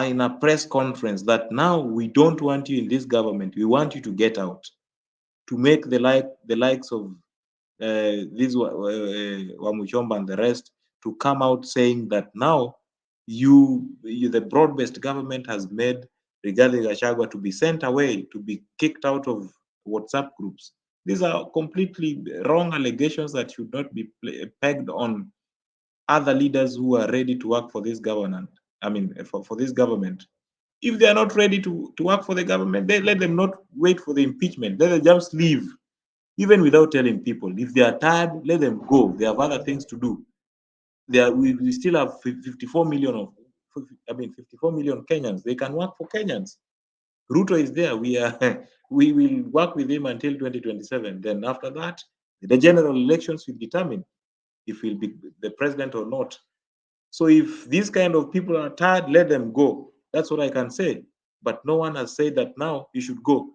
in a press conference that now we don't want you in this government, we want you to get out, to make the likes of this Wamuchomba and the rest to come out saying that now the broad-based government has made Rigathi Gachagua to be sent away, to be kicked out of WhatsApp groups. These are completely wrong allegations that should not be pegged on other leaders who are ready to work for this government. I mean, for this government. If they are not ready to work for the government, they let them not wait for the impeachment. Let them just leave, even without telling people. If they are tired, let them go. They have other things to do. We still have 54 million 54 million Kenyans. They can work for Kenyans. Ruto is there. We will work with him until 2027. Then after that, the general elections will determine if he'll be the president or not. So if these kind of people are tired, let them go. That's what I can say. But no one has said that now you should go.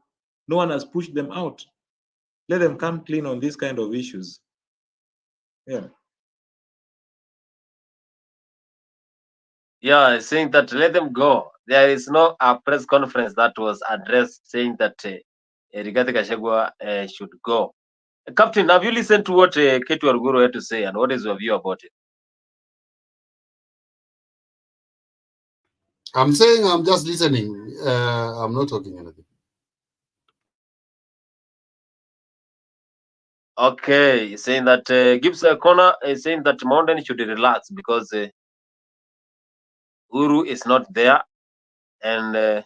No one has pushed them out. Let them come clean on these kind of issues. Yeah. Yeah, saying that let them go. There is no press conference that was addressed saying that Rigathi Gachagua should go. Captain, have you listened to what Ketu Arguro had to say, and what is your view about it? I'm saying I'm just listening. I'm not talking anything. Okay, he's saying that Gibbs Corner is saying that Mountain should relax because Uru is not there, and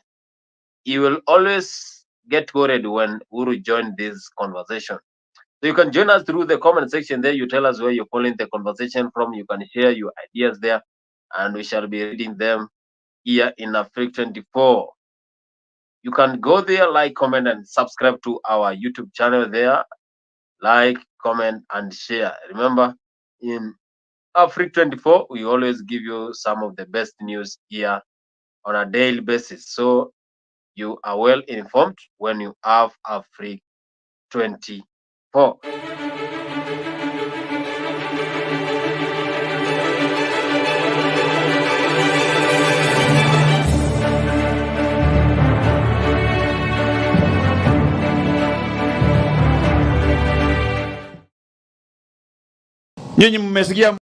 he will always get worried when Uru join this conversation. So you can join us through the comment section there. You tell us where you're calling the conversation from. You can share your ideas there, and we shall be reading them here in Africa 24. You can go there, like, comment, and subscribe to our YouTube channel there. Like, comment, and share. Remember, in Africa 24, we always give you some of the best news here on a daily basis. So you are well informed when you have Africa 24. Nyinyi mmesikia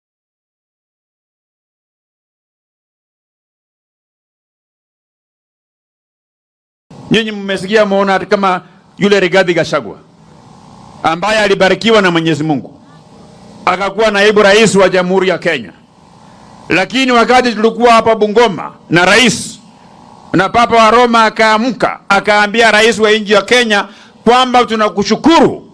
Nyinyi mmesikia muona kama yule Rigathi Gachagua ambaye alibarikiwa na Mwenyezi Mungu akakuwa naibu rais wa Jamhuri ya Kenya, lakini wakati tulikuwa hapa Bungoma na rais na Papa wa Roma akaamka akaambia rais wa nchi ya Kenya kwamba tunakushukuru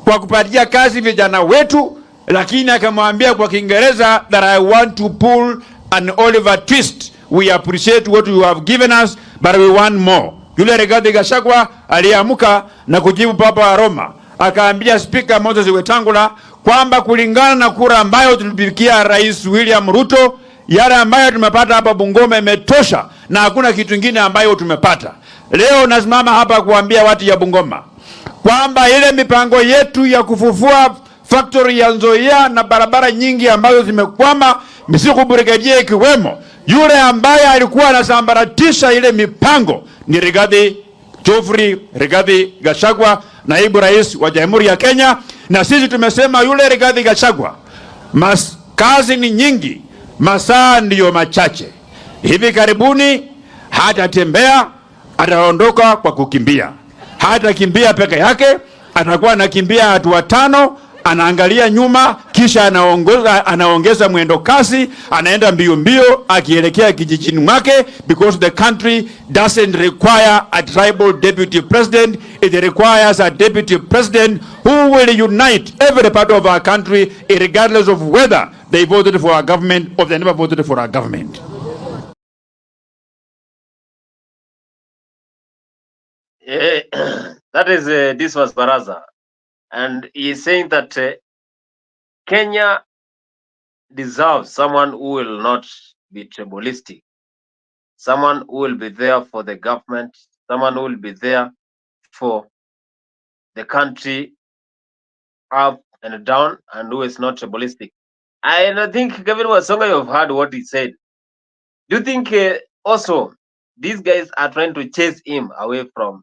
kwa kupatia kazi vijana wetu, lakini akamwambia kwa Kiingereza that I want to pull an Oliver Twist. We appreciate what you have given us, but we want more. Yule Rigathi Gachagua aliamka na kujibu Papa wa Roma, akaambia Speaker Moses Wetangula kwamba kulingana na kura ambayo tulipigia Rais William Ruto, yale ambayo tumepata hapa Bungoma imetosha na hakuna kitu kingine ambayo tumepata. Leo nasimama hapa kuambia watu ya Bungoma kwamba ile mipango yetu ya kufufua factory ya Nzoia na barabara nyingi ambazo zimekwama, Misiku Brigadier ikiwemo, yule ambaye alikuwa anasambaratisha ile mipango ni Rigathi Gachagua, naibu rais wa Jamhuri ya Kenya. Na sisi tumesema yule Rigathi Gachagua, kazi ni nyingi, masaa ndiyo machache. Hivi karibuni hatatembea, ataondoka kwa kukimbia. Hatakimbia peke yake, atakuwa anakimbia hatua 5, anaangalia nyuma, kisha anaongeza mwendo kasi, anaenda mbio mbio akielekea kijijini mwake, because the country doesn't require a tribal deputy president. It requires a deputy president who will unite every part of our country, regardless of whether they voted for our government or they never voted for our government. That is Dismas Baraza, and he is saying that Kenya deserves someone who will not be tribalistic, someone who will be there for the government, someone who will be there for the country up and down, and who is not tribalistic. And I think Gavin Wasonga, you've heard what he said. Do you think also these guys are trying to chase him away from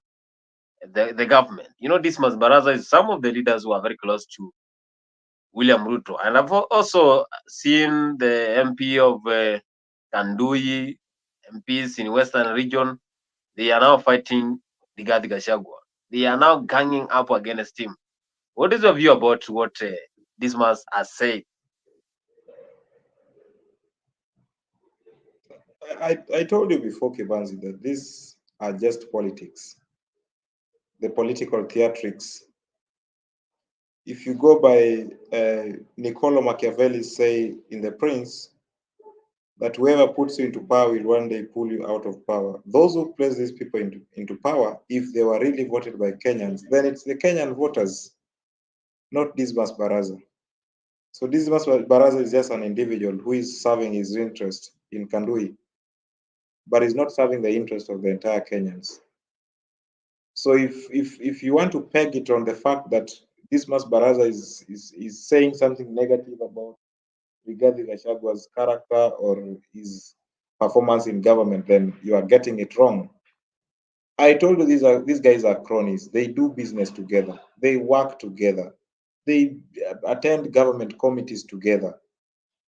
the government? You know, Dismas Baraza is some of the leaders who are very close to William Ruto. And I've also seen the MP of Kandui, MPs in Western region, they are now fighting Rigathi Gachagua. They are now ganging up against him. What is your view about what Dismas has said? I told you before, Kibanzi, that these are just politics, the political theatrics. If you go by Niccolo Machiavelli say in The Prince, that whoever puts you into power will one day pull you out of power. Those who place these people into power, if they were really voted by Kenyans, then it's the Kenyan voters, not Dismas Baraza. So Dismas Baraza is just an individual who is serving his interest in Kandui, but is not serving the interest of the entire Kenyans. So if you want to peg it on the fact that Dismas Baraza is saying something negative about Rigathi Gachagua's character or his performance in government, then you are getting it wrong. I told you these guys are cronies. They do business together. They work together. They attend government committees together.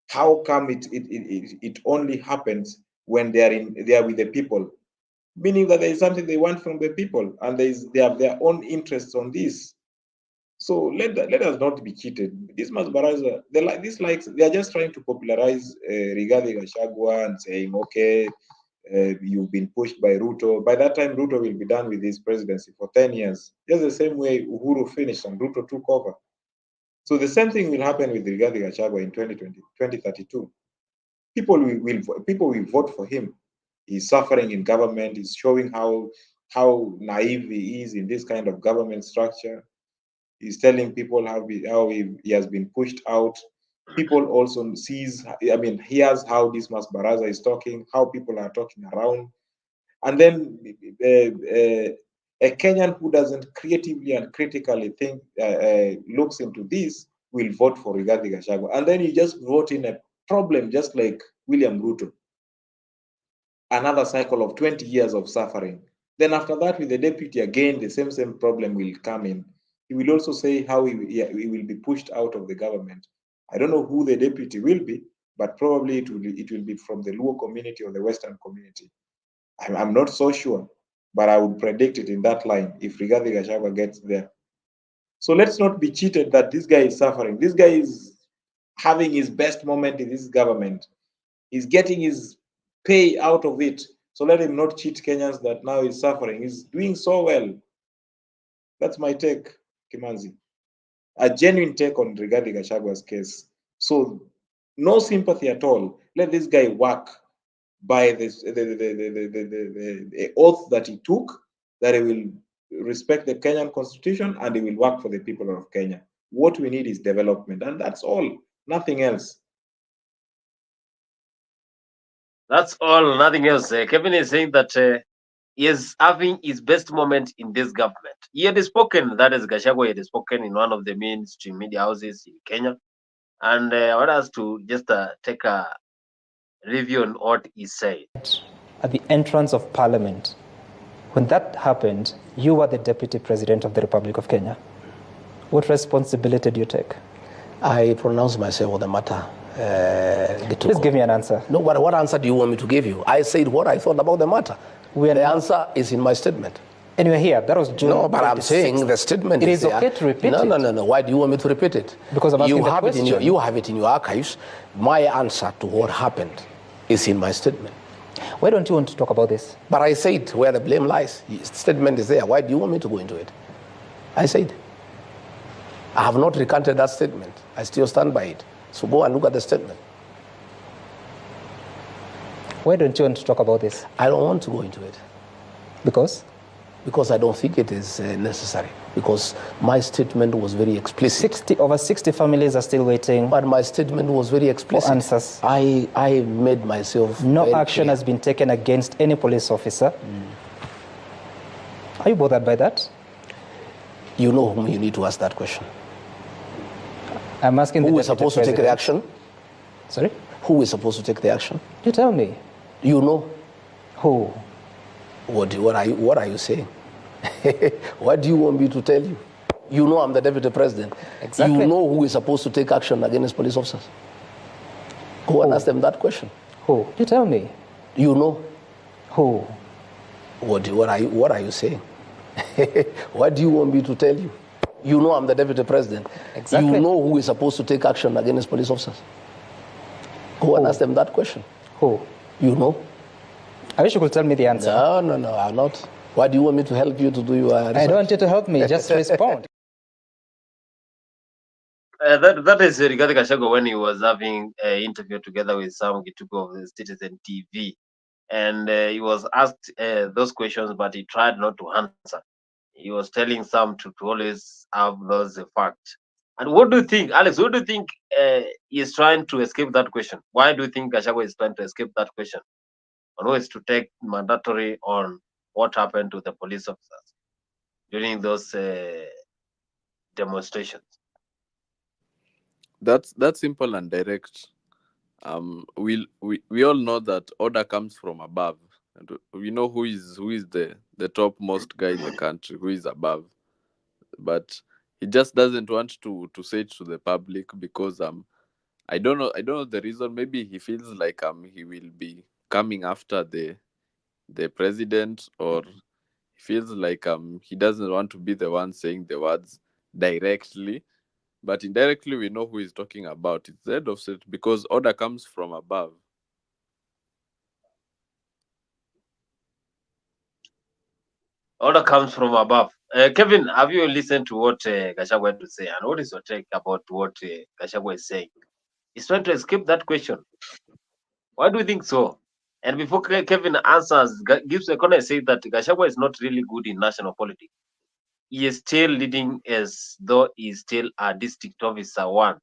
How come it only happens when they are with the people? Meaning that there is something they want from the people, and they have their own interests on this. So let us not be cheated. Dismas Baraza, they are just trying to popularize Rigathi Gachagua and saying, okay, you've been pushed by Ruto. By that time, Ruto will be done with his presidency for 10 years. Just the same way Uhuru finished and Ruto took over. So the same thing will happen with Rigathi Gachagua in 2032. People will vote for him. He's suffering in government. He's showing how naive he is in this kind of government structure. He's telling people how he has been pushed out. People also hears how Dismas Baraza is talking, how people are talking around. And then a Kenyan who doesn't creatively and critically think, looks into this, will vote for Rigathi Gachagua. And then you just vote in a problem, just like William Ruto. Another cycle of 20 years of suffering. Then after that, with the deputy, again, the same problem will come in. He will also say how he will be pushed out of the government. I don't know who the deputy will be, but probably it will be from the Luo community or the Western community. I'm not so sure. but I would predict it in that line if Rigathi Gachagua gets there. So let's not be cheated that this guy is suffering. This guy is having his best moment in this government. He's getting his pay out of it. So let him not cheat Kenyans that now he's suffering. He's doing so well. That's my take, Kimanzi. A genuine take on Rigathi Gachagua's case. So no sympathy at all. Let this guy work by this, the oath that he took, that he will respect the Kenyan constitution and he will work for the people of Kenya. What we need is development, and that's all, nothing else. That's all, nothing else. Kevin is saying that he is having his best moment in this government. He had spoken, that is Gachagua had spoken in one of the mainstream media houses in Kenya. And I want us to just take a review on what he said. At the entrance of Parliament, when that happened, you were the Deputy President of the Republic of Kenya. What responsibility do you take? I pronounce myself on the matter. Please give me an answer. No, but what answer do you want me to give you? I said what I thought about the matter. The answer is in my statement. And you're here. That was June. No, but 26th. I'm saying the statement It is is okay there. to repeat it. No. Why do you want me to repeat it? Because I'm asking you the have question. you have it in your archives. My answer to what happened is in my statement. Why don't you want to talk about this? But I said where the blame lies. The statement is there. Why do you want me to go into it? I said. I have not recanted that statement. I still stand by it. So go and look at the statement. Why don't you want to talk about this? I don't want to go into it. Because? Because I don't think it is necessary. Because my statement was very explicit. Over 60 families are still waiting. But my statement was very explicit. For answers. I made myself No action has been taken against any police officer. Are you bothered by that? You know whom you need to ask that question. I'm asking who is supposed to take the action? Sorry? Who is supposed to take the action? You tell me. You know. Who? What are you saying? What do you want me to tell you? You know I'm the Deputy President. Exactly. You know who is supposed to take action against police officers. Go and ask them that question. Who? You tell me. You know. Who? What are you saying? What do you want me to tell you? You know I'm the Deputy President. Exactly. You know who is supposed to take action against police officers. Go and ask them that question. Who? You know. I wish you could tell me the answer. No, I'm not. Why do you want me to help you to do your research? I don't want you to help me. Just respond. That is Rigathi Gachagua when he was having an interview together with Sam Gituko of the Citizen TV. And he was asked those questions, but he tried not to answer. He was telling Sam to always have those facts. And what do you think, Alex? What do you think he is trying to escape that question? Why do you think Gachagua is trying to escape that question? On who is to take mandatory on what happened to the police officers during those demonstrations? That's simple and direct. We all know that order comes from above. And we know who is the topmost guy in the country, who is above. But he just doesn't want to say it to the public because I don't know the reason. Maybe he feels like he will be coming after the president, or he feels like he doesn't want to be the one saying the words directly. But indirectly, we know who he's talking about. It's the head of state because order comes from above. Order comes from above. Kevin, have you listened to what Gachagua had to say? And what is your take about what Gachagua is saying? He's trying to escape that question. Why do you think so? And before Kevin answers, gives a corner say that Gachagua is not really good in national politics. He is still leading as though he is still a district officer one.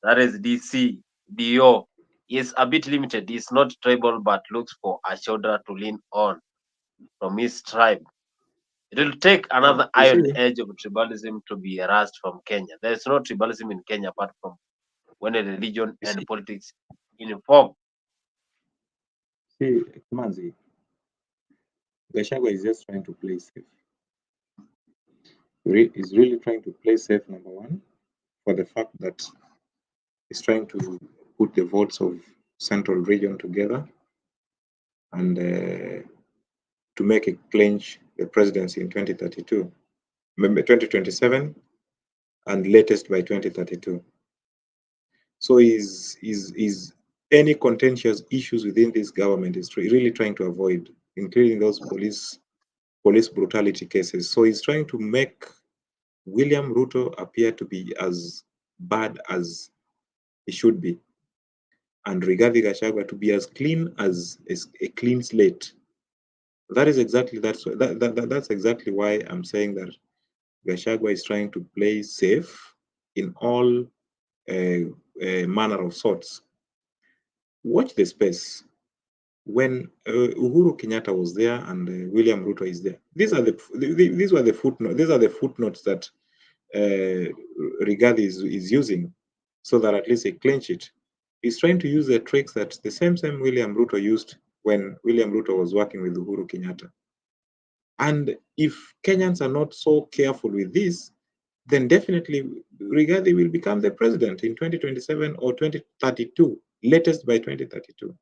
That is DC, DO. He is a bit limited. He is not tribal, but looks for a shoulder to lean on from his tribe. It will take another iron edge of tribalism to be erased from Kenya. There is no tribalism in Kenya apart from when a religion and politics inform. See, Manzi, Gachagua is just trying to play safe. He's really trying to play safe, number one, for the fact that he's trying to put the votes of Central Region together and to make it clinch the presidency in 2027, and latest by 2032. So is any contentious issues within this government is really trying to avoid, including those police brutality cases. So he's trying to make William Ruto appear to be as bad as he should be, and Rigathi Gachagua to be as clean as a clean slate. That's exactly why I'm saying that Gachagua is trying to play safe in all manner of sorts. Watch the space. When Uhuru Kenyatta was there and William Ruto is there, these are the footnotes that Rigathi is using, so that at least he clinch it. He's trying to use the tricks that the same William Ruto used when William Ruto was working with Uhuru Kenyatta. And if Kenyans are not so careful with this, then definitely Rigathi will become the president in 2027 or 2032, latest by 2032.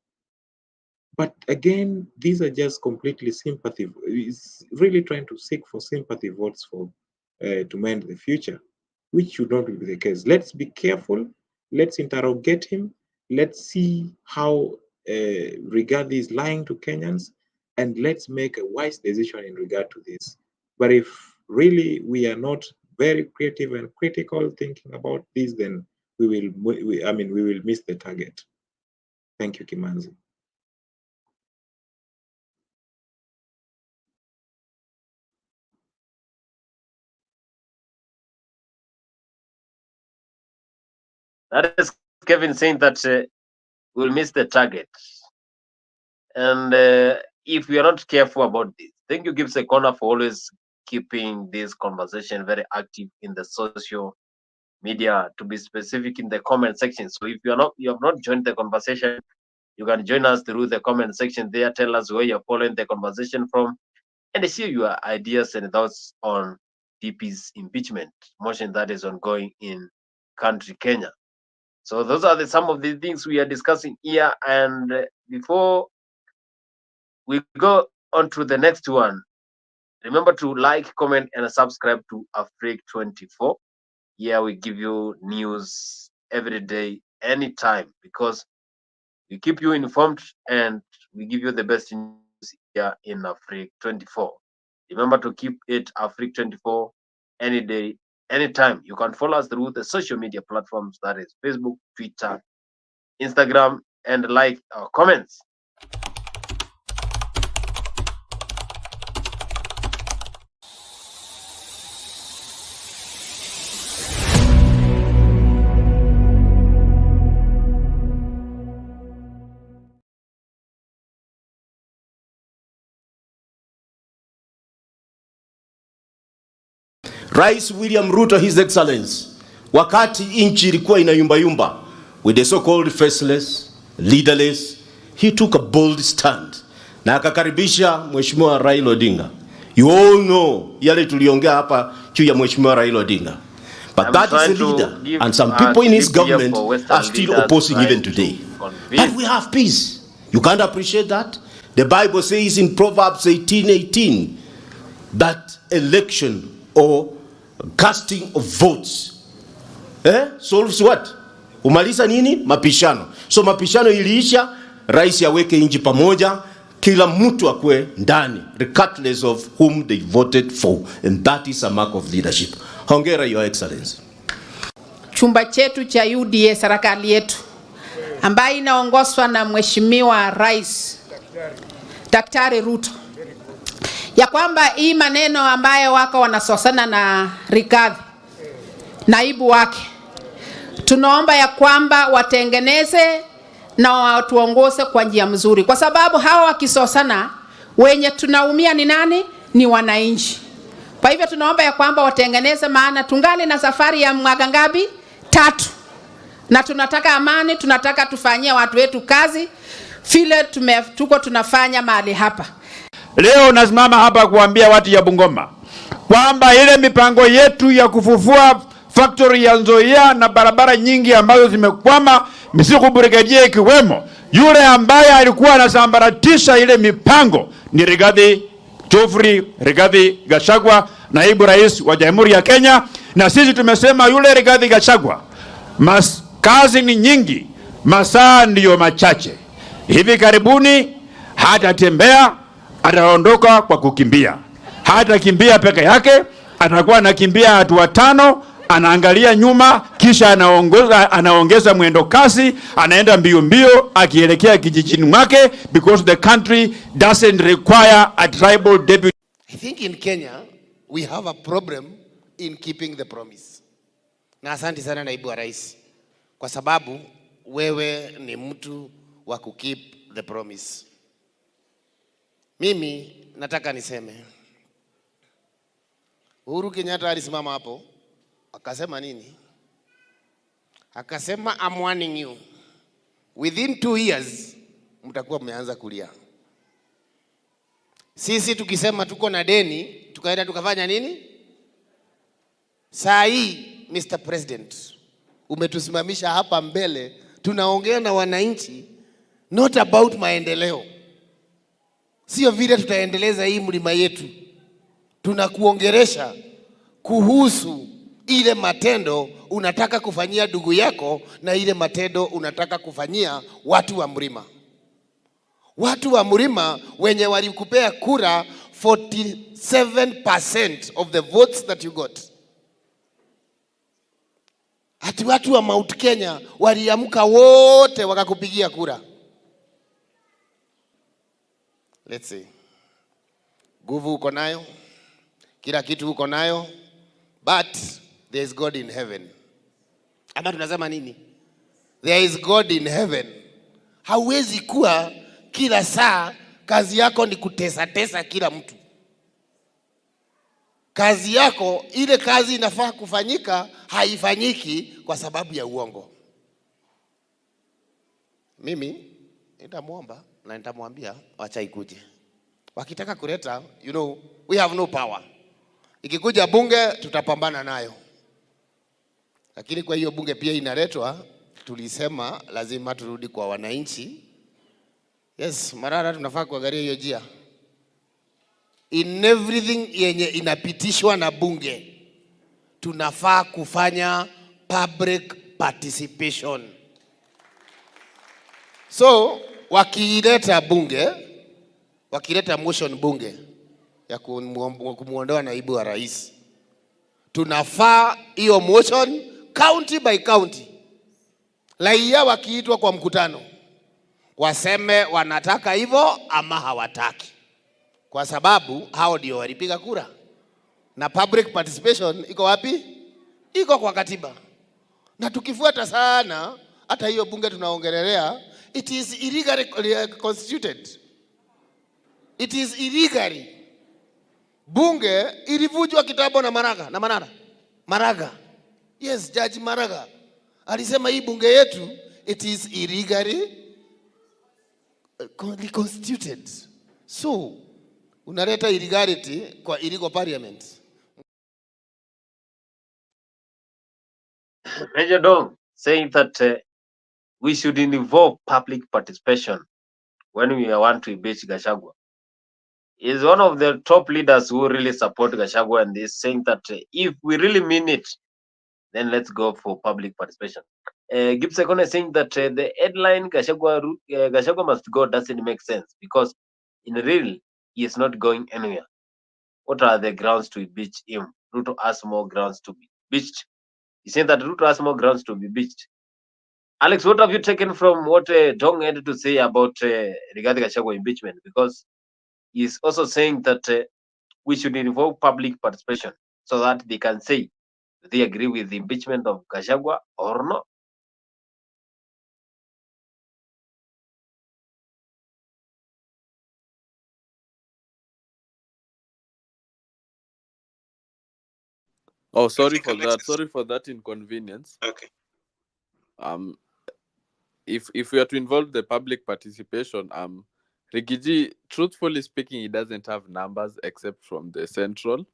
But again, these are just completely sympathy. It's really trying to seek for sympathy votes for to mend the future, which should not be the case. Let's be careful. Let's interrogate him. Let's see how Rigathi is lying to Kenyans, and let's make a wise decision in regard to this. But if really we are not very creative and critical thinking about this, then we will miss the target. Thank you, Kimanzi. That is Kevin saying that we'll miss the target. And if we are not careful about this, thank you, Gibbs Corner, for always keeping this conversation very active in the social media, to be specific in the comment section. So if you have not joined the conversation, you can join us through the comment section there. Tell us where you're following the conversation from, and share your ideas and thoughts on DP's impeachment motion that is ongoing in country Kenya. So those are some of the things we are discussing here. And before we go on to the next one, remember to like, comment, and subscribe to Afrique24. Here we give you news every day, anytime, because we keep you informed and we give you the best news here in Afrique24. Remember to keep it Afrique24 any day, anytime. You can follow us through the social media platforms, that is Facebook, Twitter, Instagram, and like our comments. Rais William Ruto, His Excellency, wakati inchi ilikuwa inayumbayumba with the so-called faceless, leaderless, he took a bold stand na akakaribisha Mheshimiwa Raila Odinga. You all know yale tuliongea hapa juu ya Mheshimiwa Raila Odinga. But that is a leader, and some people in his government are still opposing even today. But we have peace. You can't appreciate that? The Bible says in Proverbs 18:18 that election or casting of votes solves what? Umaliza nini? Mapishano. So mapishano iliisha, rais aweke inji pamoja, kila mtu akwe ndani, regardless of whom they voted for, and that is a mark of leadership. Hongera, Your Excellency. Chumba chetu cha UDA, serikali yetu ambayo inaongozwa na Mheshimiwa Rais Daktari Ruto, ya kwamba hii maneno ambayo wako wanasosana na Rigathi naibu wake, tunaomba ya kwamba watengeneze na watuongoze kwa njia mzuri, kwa sababu hawa wakisosana wenye tunaumia ni nani? Ni wananchi. Kwa hivyo tunaomba ya kwamba watengeneze, maana tungali na safari ya mwaka ngapi? 3, na tunataka amani, tunataka tufanyie watu wetu kazi vile tuko tunafanya mahali hapa. Leo nasimama hapa kuambia watu ya Bungoma kwamba ile mipango yetu ya kufufua factory ya Nzoia na barabara nyingi ambazo zimekwama, Misiku Brigadier ikiwemo, yule ambaye alikuwa anasambaratisha ile mipango ni Rigathi Geoffrey Rigathi Gachagua, naibu rais wa Jamhuri ya Kenya. Na sisi tumesema yule Rigathi Gachagua, kazi ni nyingi, masaa ndiyo machache. Hivi karibuni hatatembea, ataondoka kwa kukimbia. Hatakimbia peke yake, atakuwa anakimbia hatua 5, anaangalia nyuma, kisha anaongeza mwendo kasi, anaenda mbio mbio akielekea kijijini mwake, because the country doesn't require a tribal deputy. I think in Kenya we have a problem in keeping the promise. Na asante sana naibu wa rais, kwa sababu wewe ni mtu wa kukeep the promise. Mimi nataka niseme Uhuru Kenyatta alisimama hapo akasema nini? Akasema, I'm warning you, within 2 years mtakuwa mmeanza kulia. Sisi tukisema tuko na deni, tukaenda tukafanya nini? Saa hii Mr. President, umetusimamisha hapa mbele, tunaongea na wananchi not about maendeleo. Sio vile tutaendeleza hii mlima yetu. Tunakuongeresha kuhusu ile matendo unataka kufanyia ndugu yako na ile matendo unataka kufanyia watu wa mlima. Watu wa mlima wenye walikupea kura 47% of the votes that you got. Ati watu wa Mount Kenya waliamka wote wakakupigia kura. Let's see. Nguvu uko nayo, kila kitu uko nayo, but there is God in heaven. Ama tunasema nini? There is God in heaven. Hauwezi kuwa kila saa kazi yako ni kutesa kila mtu. Kazi yako, ile kazi inafaa kufanyika, haifanyiki kwa sababu ya uongo. Mimi nitamuomba na nitamwambia wacha ikuje. Wakitaka kuleta, you know, we have no power. Ikikuja bunge tutapambana nayo. Lakini kwa hiyo bunge pia inaletwa, tulisema lazima turudi kwa wananchi. Yes, Marara tunafaa kuangalia hiyo njia. In everything yenye inapitishwa na bunge, tunafaa kufanya public participation. So, wakileta bunge, wakileta motion bunge ya kumuondoa naibu wa rais, tunafaa hiyo motion county by county. Raia wakiitwa kwa mkutano, waseme wanataka hivyo ama hawataki. Kwa sababu hao ndio walipiga kura. Na public participation iko wapi? Iko kwa katiba. Na tukifuata sana, hata hiyo bunge tunaongelelea, it is illegally constituted. It is illegally. Bunge ilivunjwa kitambo na Maraga. Yes, Judge Maraga alisema hii bunge yetu, it is illegally constituted. So, unaleta illegality kwa illegal parliament. Major Dong saying that we should involve public participation when we want to impeach Gachagua. He is one of the top leaders who really support Gachagua, and is saying that if we really mean it, then let's go for public participation. Gibbs is saying that the headline Gachagua must go doesn't make sense, because in real he is not going anywhere. What are the grounds to impeach him? Ruto has more grounds to be impeached. He's saying that Ruto has more grounds to be impeached. Alex, what have you taken from what Dong had to say about regarding Gachagua impeachment? Because he's also saying that we should involve public participation so that they can say they agree with the impeachment of Gachagua or not. Oh, sorry for that. Sorry for that inconvenience. Okay. If we are to involve the public participation, Riggy G, truthfully speaking, he doesn't have numbers except from the central,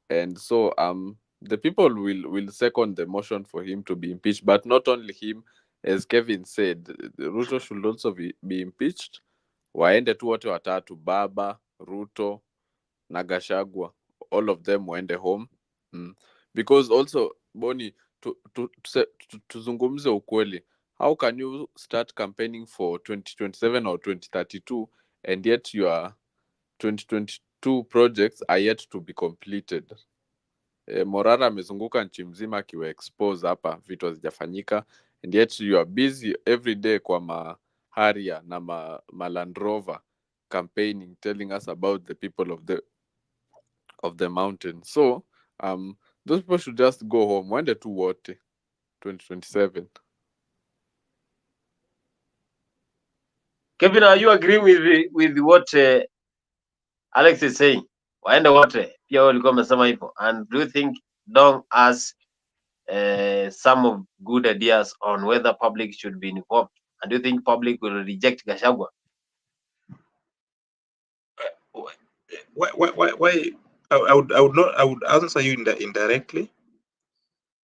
and so the people will second the motion for him to be impeached. But not only him, as Kevin said, Ruto should also be impeached. Waende tu wote watatu, Baba, Ruto na Gachagua, all of them waende home. Because also Boni, tuzungumze ukweli, how can you start campaigning for 2027 or 2032 and yet your 2022 projects are yet to be completed? Morara amezunguka nchi mzima akiwa expose hapa vitu hazijafanyika, and yet you are busy every day kwa maharia na Land Rover campaigning, telling us about the people of the mountain. So those people should just go home. Waende tu wote 2027. Kevin, are you agreeing with what Alex is saying? Waende wote, pia walikuwa wamesema hivyo. And do you think Dong has some of good ideas on whether public should be involved? And do you think public will reject Gachagua? Why? I would answer you indirectly,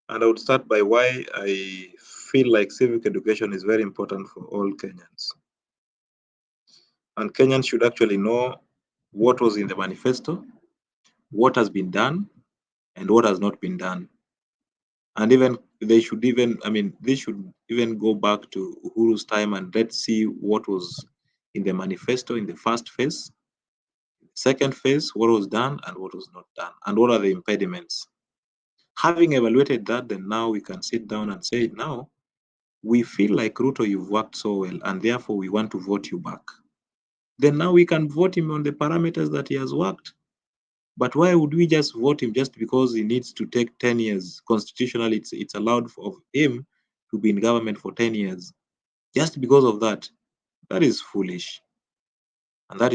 and I would start by why I feel like civic education is very important for all Kenyans. And Kenyans should actually know what was in the manifesto, what has been done, and what has not been done. And even they should even go back to Uhuru's time and let's see what was in the manifesto in the first phase, second phase, what was done and what was not done, and what are the impediments. Having evaluated that, then now we can sit down and say, now we feel like Ruto, you've worked so well, and therefore we want to vote you back. Then now we can vote him on the parameters that he has worked. But why would we just vote him just because he needs to take 10 years? Constitutionally, it's allowed for him to be in government for 10 years. Just because of that, that is foolish. And that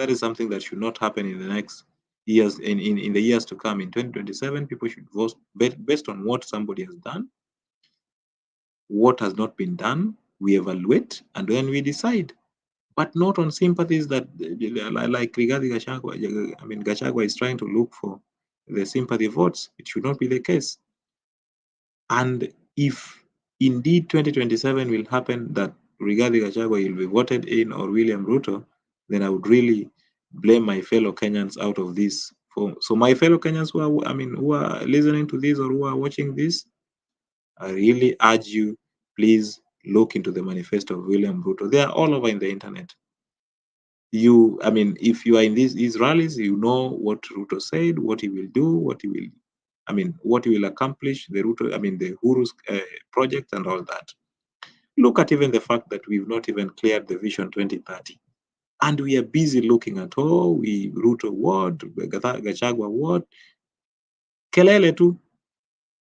is something that should not happen in the next years, in the years to come. In 2027, people should vote based on what somebody has done, what has not been done, we evaluate, and then we decide. But not on sympathies that, like Riggy Gachagua. I mean, Gachagua is trying to look for the sympathy votes. It should not be the case. And if indeed 2027 will happen that Riggy Gachagua will be voted in or William Ruto, then I would really blame my fellow Kenyans out of this. So my fellow Kenyans who are listening to this or who are watching this, I really urge you, please look into the manifesto of William Ruto. They are all over in the internet. If you are in these rallies, you know what Ruto said, what he will do, what he will accomplish, the Uhuru's project and all that. Look at even the fact that we've not even cleared the Vision 2030. And we are busy looking at, Ruto what, Gachagua what, kelele tu.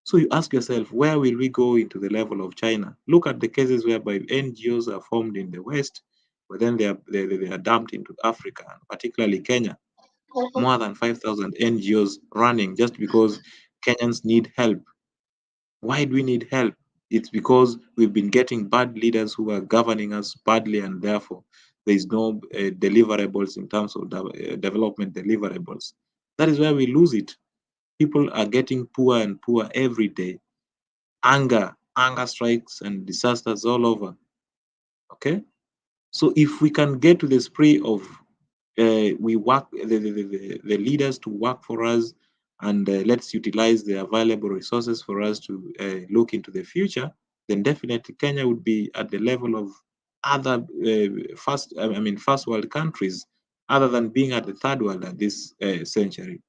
So you ask yourself, where will we go into the level of China? Look at the cases whereby NGOs are formed in the West, but then they are dumped into Africa, particularly Kenya. More than 5,000 NGOs running just because Kenyans need help. Why do we need help? It's because we've been getting bad leaders who are governing us badly, and therefore there is no deliverables in terms of development deliverables. That is where we lose it. People are getting poor and poor every day. Anger strikes and disasters all over. Okay, so if we can get to the spree of we work the leaders to work for us, and let's utilize the available resources for us to look into the future, then definitely Kenya would be at the level of other first world countries, other than being at the third world at this century.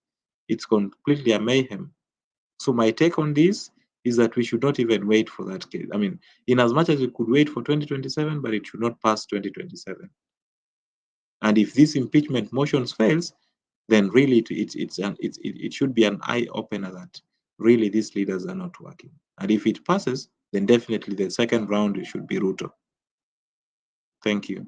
It's completely a mayhem. So my take on this is that we should not even wait for that case. In as much as we could wait for 2027, but it should not pass 2027. And if this impeachment motions fails, then really it should be an eye opener that really these leaders are not working. And if it passes, then definitely the second round should be Ruto. Thank you.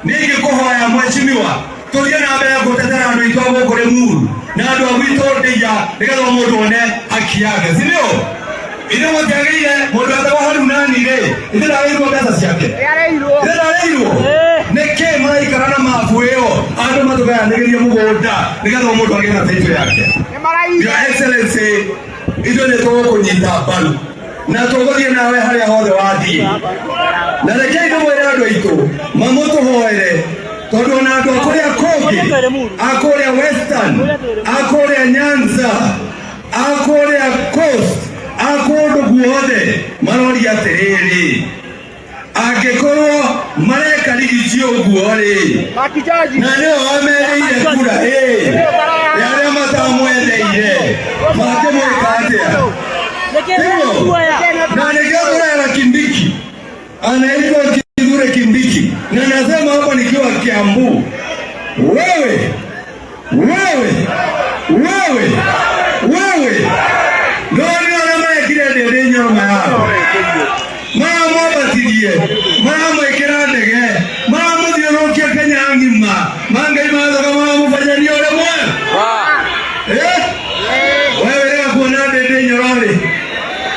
Ningekuhoya mheshimiwa tuthie na mbere gutetera andu aitũ a gũkũ Limuru na andu a gwitũ Ndeiya nĩgetha mũndũ one haki yake, si ndio? Ithe mũtiagĩire mũndũ atagwo Haruna nĩ ithe ndarĩirwo mbeca ciake, ithe ndarĩirwo nĩkĩ maraikara na mabu ĩyo andũ matũgayanĩrĩrie mũgũnda nĩgetha mũndũ agĩe na title yake. Your Excellency, ithuĩ nĩ tũgũkũnyita mbaru na tũgũthiĩ nawe harĩa hothe wathiĩ, na rekei ndĩmwĩre andũ aitũ mamũtũhoere tondũ ona andũ akũrĩa kũngĩ akũrĩa Western akũrĩa Nyanza akũrĩa Coast akũndũ guothe maroria atĩrĩrĩ, angĩkorwo mareka Riggy G ũguo-rĩ na nĩo wamereire kura arĩa matamwetheire makĩmwĩka atĩa? Na nĩkĩo Kindiki anaitwa Kithure Kindiki, na nasema hapa nikiwa Kiambu, wewe ndio anamekire ndende nyoma yao mamwabatirie mamwĩkĩra ndege mamũthiũrũkia Kenya ng'ima mangai mathoga mamũbanyania ũrĩmwe. Wewe rĩga kuona ndende nyoro-rĩ,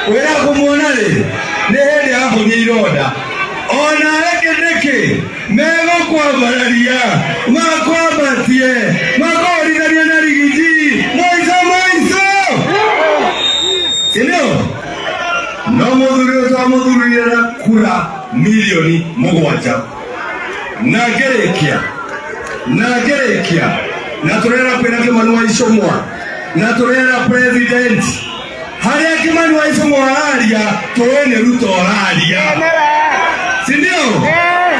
wĩra kũmuona-rĩ nĩ hĩndĩ ya kũnyia ironda. Ona Kindiki megũkwambararia makwambatie makoririthania na Riggy G moico, si ndio? No mũthuri ũcio amũthurire na kura milioni 7 na ngĩrĩkia na tũrera kwĩna Kĩmani wa Icũng'wa na tũrera president harĩa Kĩmani wa Icũng'wa araria tũĩ nĩ Ruto araria, si ndio?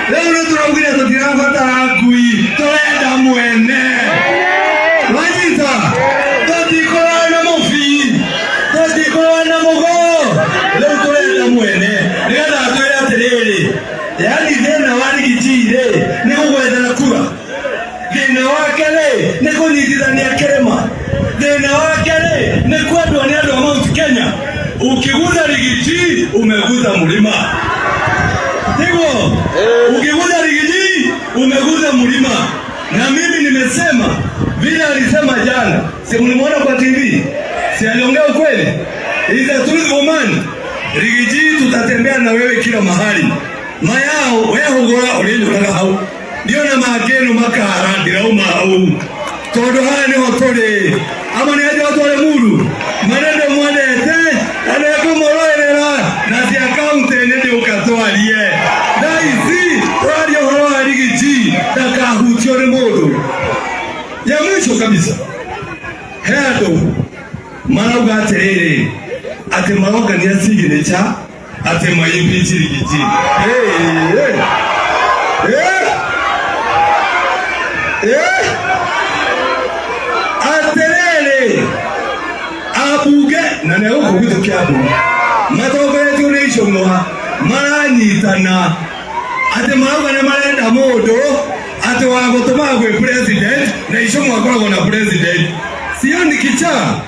Leo nĩ tũraugire tũtirabatara ngui, tũrenda mwene wanyita, tũtikorwo na mũbii, tũtikorwo na mũgo, rĩu tũrenda mwene nĩgetha atwĩre atĩrĩrĩ, yaani thĩna wa Riggy G-rĩ nĩ gũgwethera kura, thĩna wake-rĩ nĩ kũnyitithania kĩrĩma, thĩna wake-rĩ nĩ kwendwo nĩ andũ a Mount Kenya. Ukiguza Riggy G umeguza mlima, ndivyo? Ukiguza Riggy G umeguza mlima. Na mimi nimesema vile alisema jana, si mlimuona kwa TV, si aliongea ukweli? Is a truthful man. Riggy G tutatembea na wewe kila mahali. Mayao wewe hugora ulienda hau ndio na mageno makara ndirauma hau todo haya ni hotore ama ni aje watu wale muru manendo mwanete anayeko moroerera na si account nende ukatwalie daizi radio horo Riggy G takahutio ni modo ya mwisho kabisa heado marauga aterere ate maroga ni signature ate mayimbi Riggy G aterere abuge na ne uko gitu kyabo matogere tune Icũng'wa maranyitana ate maroga ne marenda modo ate wagotoma gwe president na Icũng'wa akoragwo na president sio ni kicha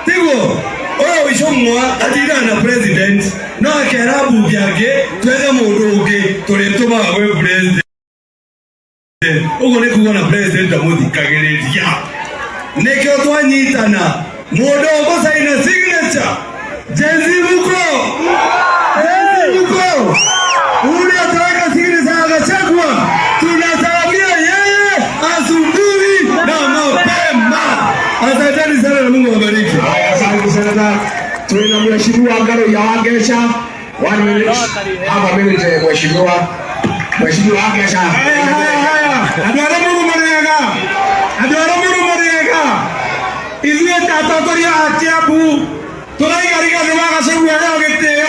tigo oyo Icũng'wa atira na president no akera buge age twethe mundu ungi turituma gwe president ugo ne kuona president amuthikagiriria nekyo twanyitana mundu ugo saina signature jezimuko ule ataweka signature za Gachagua tunatarajia yeye asubuhi na mapema. Asanteni sana na Mungu awabariki. Asante sana. Tuna mheshimiwa Ngaro ya Wangesha 1 minute hapa minute mheshimiwa Wangesha. Adwara Mungu marega izue tatotoria Kiambu turaigariga thima Gachagua leo gitio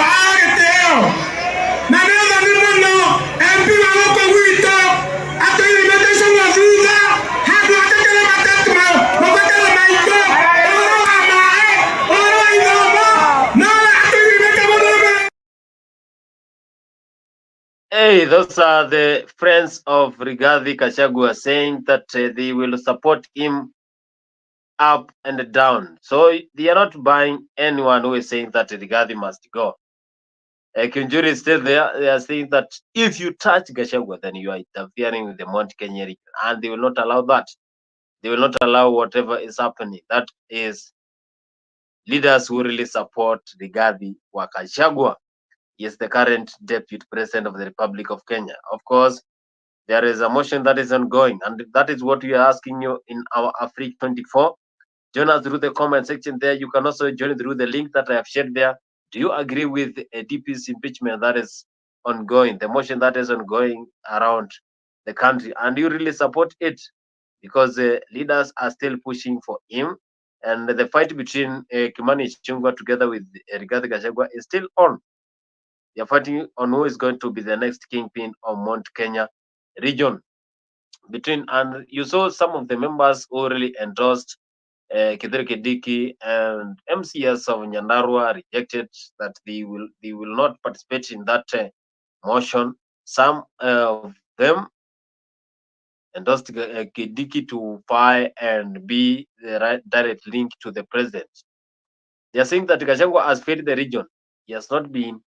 na nenda nimo MP wako gwito atiri mete Icũng'wa thutha handu atekele matetuma mabakele maiko oro idoma na atiri mete modobe. Hey, those are the friends of Rigathi Gachagua saying that they will support him up and down. So they are not buying anyone who is saying that Rigathi must go. Kinjuri is still there. They are saying that if you touch Gachagua, then you are interfering with the Mount Kenya region, and they will not allow that. They will not allow whatever is happening. That is leaders who really support Rigathi wa Gachagua. He is the current deputy president of the Republic of Kenya. Of course, there is a motion that is ongoing, and that is what we are asking you in our Afrique 24. Join us through the comment section there. You can also join through the link that I have shared there. Do you agree with a DP's impeachment that is ongoing, the motion that is ongoing around the country, and you really support it? Because leaders are still pushing for him, and the fight between Kimani Ichung'wah together with Rigathi Gachagua is still on. They are fighting on who is going to be the next kingpin of Mount Kenya region. And you saw some of the members who really endorsed Kithure Kindiki and MCS of Nyandarua rejected that they will not participate in that motion. Some of them endorsed Kindiki to file and be the direct link to the president. They are saying that Gachagua has failed the region. He has not been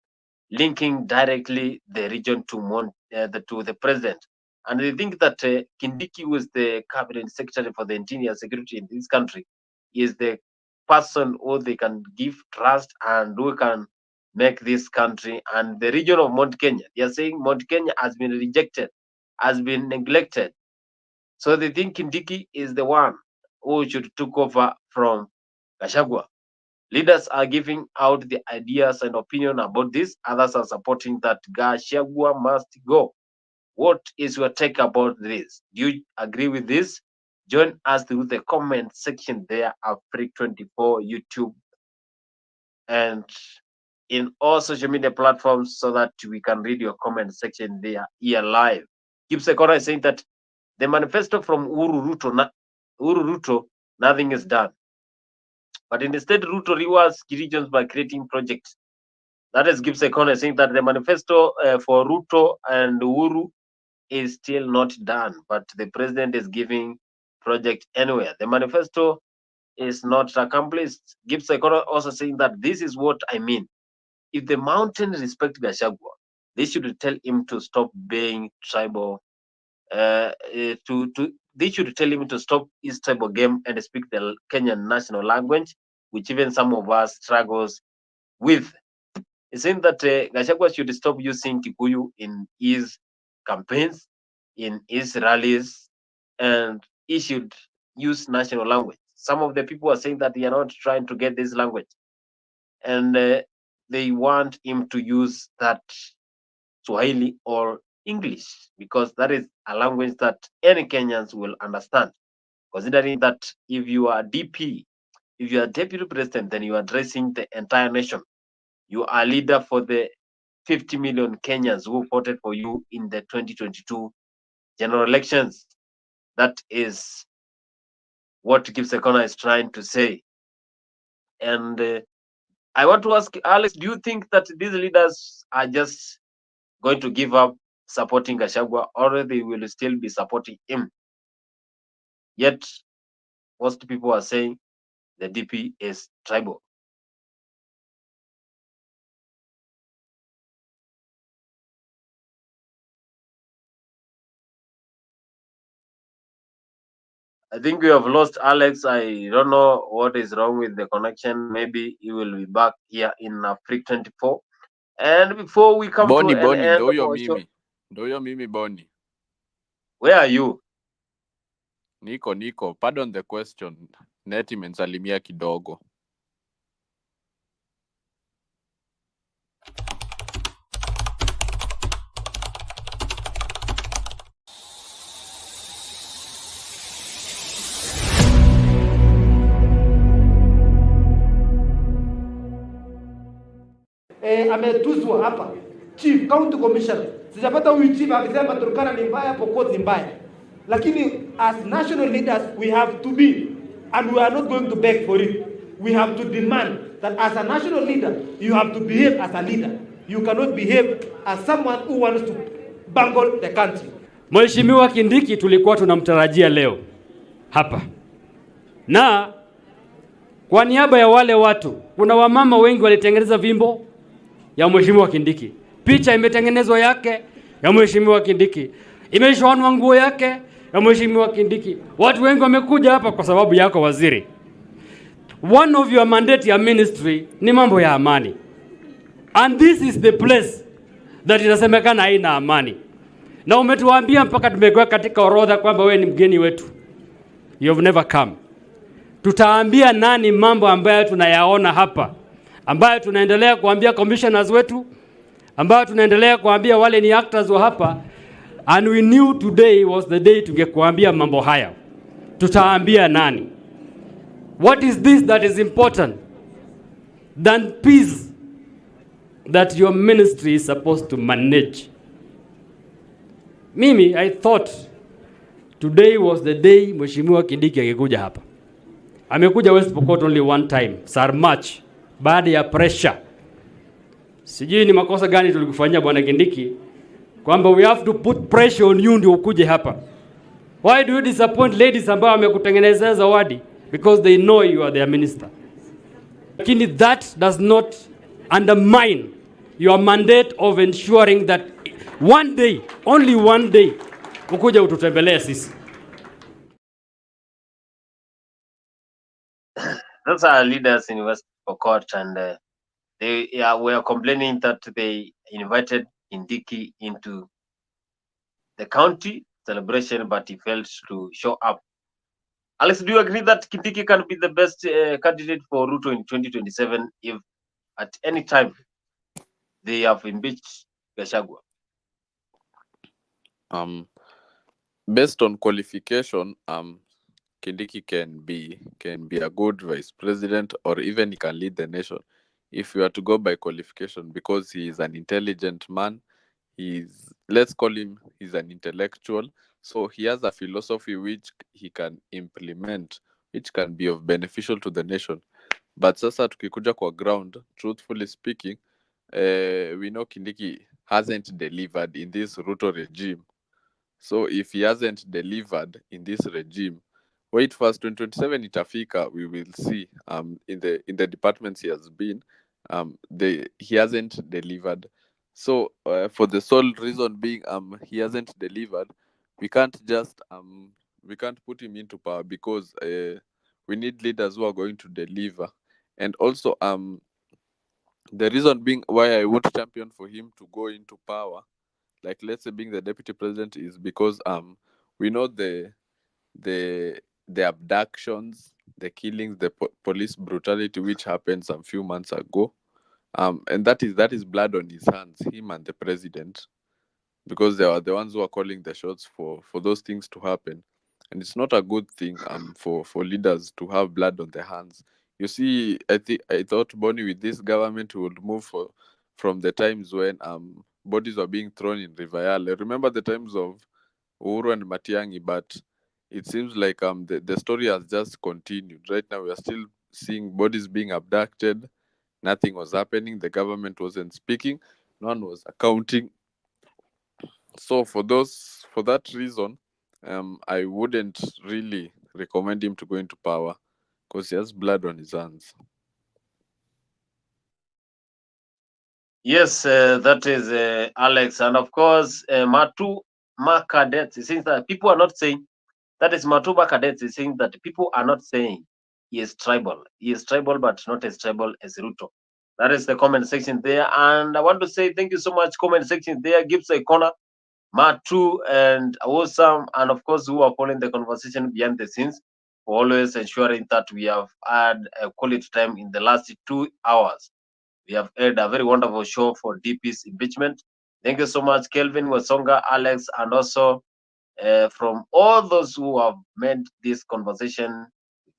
linking directly the region to the president. And they think that Kindiki, who is the cabinet secretary for the interior security in this country, is the person who they can give trust and who can make this country and the region of Mount Kenya. They are saying Mount Kenya has been rejected, has been neglected. So they think Kindiki is the one who should take over from Gachagua. Leaders are giving out the ideas and opinion about this. Others are supporting that Gachagua must go. What is your take about this? Do you agree with this? Join us through the comment section there at Freak24 YouTube and in all social media platforms so that we can read your comment section there here live. Keep Sekora is saying that the manifesto from Uhuru Ruto, nothing is done. But instead, Ruto rewards regions by creating projects. That is Gibbs Ekone saying that the manifesto for Ruto and Uhuru is still not done, but the president is giving project anywhere. The manifesto is not accomplished. Gibbs Ekone also saying that this is what I mean. If the mountain respect Gachagua, they should tell him to stop being tribal. They should tell him to stop his tribal game and speak the Kenyan national language, which even some of us struggles with. It's saying that Gachagua should stop using Kikuyu in his campaigns, in his rallies, and he should use national language. Some of the people are saying that they are not trying to get this language, and they want him to use that Swahili or English because that is a language that any Kenyans will understand. Considering that if you are DP, if you are deputy president, then you are addressing the entire nation. You are leader for the 50 million Kenyans who voted for you in the 2022 general elections. That is what Gibbs Ekona is trying to say. And I want to ask Alex, do you think that these leaders are just going to give up supporting Gachagua or they will still be supporting him? Yet, most people are saying the DP is tribal. I think we have lost Alex. I don't know what is wrong with the connection. Maybe he will be back here in Freak 24. And before we come Boni, to an end ndo of huyo our show, mimi. Ndo huyo mimi Boni. where are you? Niko. Pardon the question. Net imensalimia kidogo. Ametuzwa hapa chief county commissioner. Sijapata huyu chief akisema Turkana ni mbaya, Pokot ni mbaya. Lakini as national leaders we have to be, and we are not going to beg for it. We have to demand that as a national leader you have to behave as a leader. You cannot behave as someone who wants to bungle the country. Mheshimiwa Kindiki tulikuwa tunamtarajia leo hapa. Na kwa niaba ya wale watu, kuna wamama wengi walitengeneza vimbo, ya Mheshimiwa Kindiki, picha imetengenezwa yake ya Mheshimiwa Kindiki, imeshonwa nguo yake ya Mheshimiwa Kindiki. Watu wengi wamekuja hapa kwa sababu yako waziri. One of your mandate ya ministry ni mambo ya amani, and this is the place that inasemekana haina amani, na umetuambia mpaka tumekuwa katika orodha kwamba wewe ni mgeni wetu, you have never come. Tutaambia nani mambo ambayo tunayaona hapa, ambayo tunaendelea kuambia commissioners wetu, ambayo tunaendelea kuambia wale ni actors wa hapa, and we knew today was the day tungekuambia mambo haya. Tutaambia nani? What is this that is important than peace that your ministry is supposed to manage? Mimi, I thought today was the day Mheshimiwa Kindiki angekuja hapa. Amekuja West Pokot only one time, Sarmach, baada ya pressure. Sijui ni makosa gani tulikufanyia Bwana Kindiki, kwamba we have to put pressure on you ndio ukuje hapa. Why do you disappoint ladies ambao wamekutengenezea zawadi? Because they know you are their minister. Lakini that does not undermine your mandate of ensuring that one day, only one day, ukuja ututembelee sisi. Those are leaders in West Pokot, and they were complaining that they invited Kindiki into the county celebration, but he failed to show up. Alex, do you agree that Kindiki can be the best candidate for Ruto in 2027 if at any time they have impeached Gachagua? Based on qualification, Kindiki can be a good vice president, or even he can lead the nation if we are to go by qualification, because he is an intelligent man. Let's call him, he's an intellectual, so he has a philosophy which he can implement, which can be of beneficial to the nation. But sasa tukikuja kwa ground, truthfully speaking, we know Kindiki hasn't delivered in this Ruto regime. So if he hasn't delivered in this regime, wait first, 2027 itafika, we will see. In the departments he has been, he hasn't delivered. So for the sole reason being, he hasn't delivered, we can't just we can't put him into power, because we need leaders who are going to deliver. And also the reason being why I would champion for him to go into power, like let's say being the deputy president, is because we know the abductions, the killings, the police brutality which happened some few months ago, and that is blood on his hands, him and the president, because they are the ones who are calling the shots for those things to happen. And it's not a good thing for leaders to have blood on their hands. You see, I thought Bonnie, with this government, would move from the times when bodies were being thrown in River Yale. I remember the times of Uhuru and Matiang'i, but it seems like the story has just continued. Right now, we are still seeing bodies being abducted. Nothing was happening. The government wasn't speaking. No one was accounting. So for that reason, I wouldn't really recommend him to go into power, because he has blood on his hands. Yes, that is Alex, and of course Matu Makadets is saying that people are not saying that is Matu Makadets is saying that people are not saying he is tribal. He is tribal, but not as tribal as Ruto. That is the comment section there, and I want to say thank you so much. Comment section there gives a corner. Matu and Awesome, and of course who are following the conversation behind the scenes, for always ensuring that we have had a quality time in the last 2 hours. We have had a very wonderful show for DP's impeachment. Thank you so much, Kelvin, Wasonga, Alex, and also from all those who have made this conversation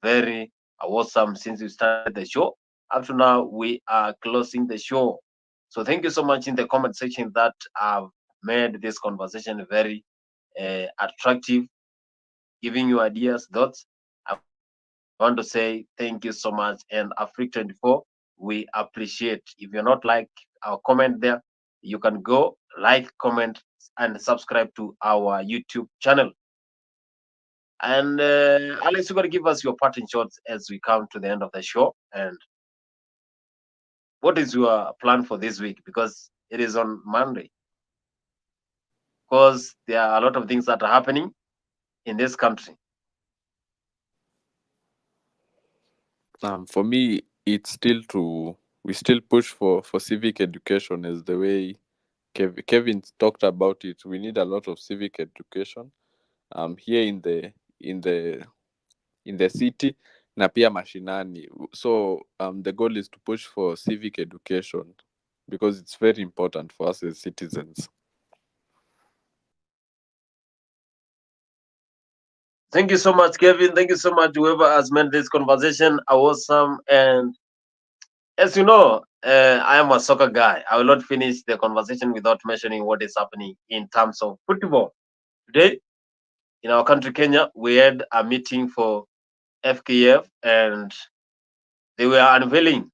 very awesome since we started the show. Up to now, we are closing the show. So thank you so much in the comment section that have made this conversation very attractive, giving you ideas, thoughts. I want to say thank you so much. And Africa24, we appreciate. If you're not like our comment there, you can go like, comment, and subscribe to our YouTube channel. And Alex, you're going to give us your parting shots as we come to the end of the show. And what is your plan for this week? Because it is on Monday. Because there are a lot of things that are happening in this country. For me, it's still we still push for civic education as the way Kevin talked about it. We need a lot of civic education here in the city na pia mashinani. So the goal is to push for civic education because it's very important for us as citizens. Thank you so much, Kevin. Thank you so much, whoever has made this conversation awesome. And as you know, I am a soccer guy. I will not finish the conversation without mentioning what is happening in terms of football. Today, in our country, Kenya, we had a meeting for FKF, and they were unveiling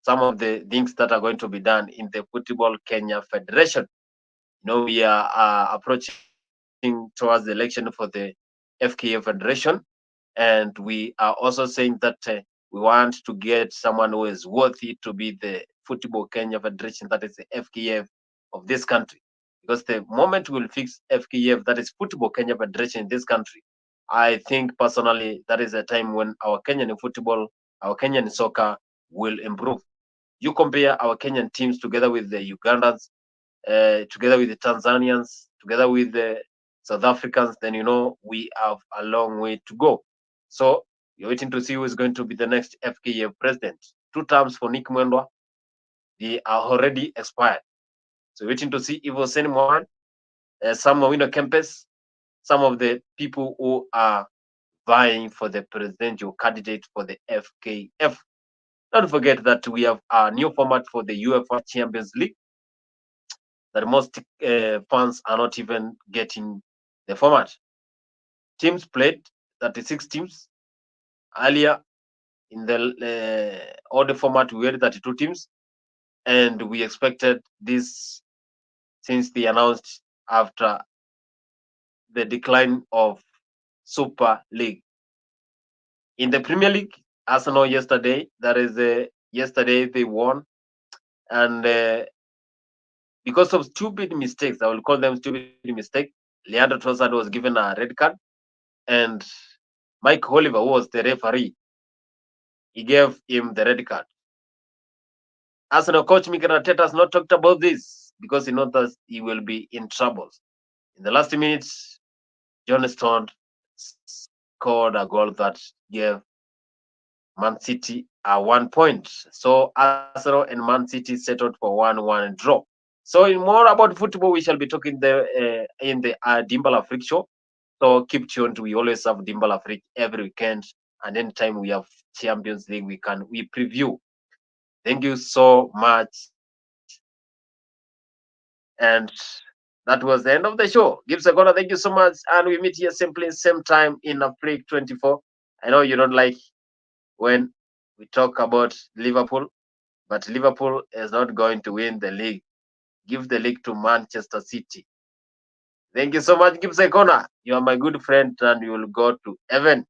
some of the things that are going to be done in the Football Kenya Federation. You know, we are approaching towards the election for the FKF Federation, and we are also saying that we want to get someone who is worthy to be the Football Kenya Federation, that is the FKF of this country. Because the moment we'll fix FKF, that is Football Kenya Federation in this country, I think personally that is a time when our Kenyan football, our Kenyan soccer will improve. You compare our Kenyan teams together with the Ugandans, together with the Tanzanians, together with the South Africans, then you know we have a long way to go. So you're waiting to see who is going to be the next FKF president. 2 terms for Nick Mwendwa, they are already expired. So waiting to see if Hussein Mohamed, Samuel Wino Kempes, some of the people who are vying for the presidential candidate for the FKF. Don't forget that we have a new format for the UEFA Champions League that most fans are not even getting the format. Teams played 36 teams. Earlier in the older format, we had 32 teams, and we expected this since they announced after the decline of Super League. In the Premier League, Arsenal yesterday, yesterday they won, and because of stupid mistakes, I will call them stupid mistakes, Leandro Trossard was given a red card, and Mike Oliver, who was the referee, he gave him the red card. Arsenal coach Mikel Arteta has not talked about this because he knows that he will be in trouble. In the last minutes, John Stone scored a goal that gave Man City a 1 point. So Arsenal and Man City settled for 1-1 draw. So in more about football, we shall be talking there in the Dimbala Freak Show. So keep tuned. We always have Dimbala Freak every weekend, and anytime we have Champions League, we preview. Thank you so much. And that was the end of the show. Gibbs Agona, thank you so much. And we meet here simply same time in Afrique 24. I know you don't like when we talk about Liverpool, but Liverpool is not going to win the league. Give the league to Manchester City. Thank you so much, Gibbs Agona. You are my good friend, and you will go to heaven.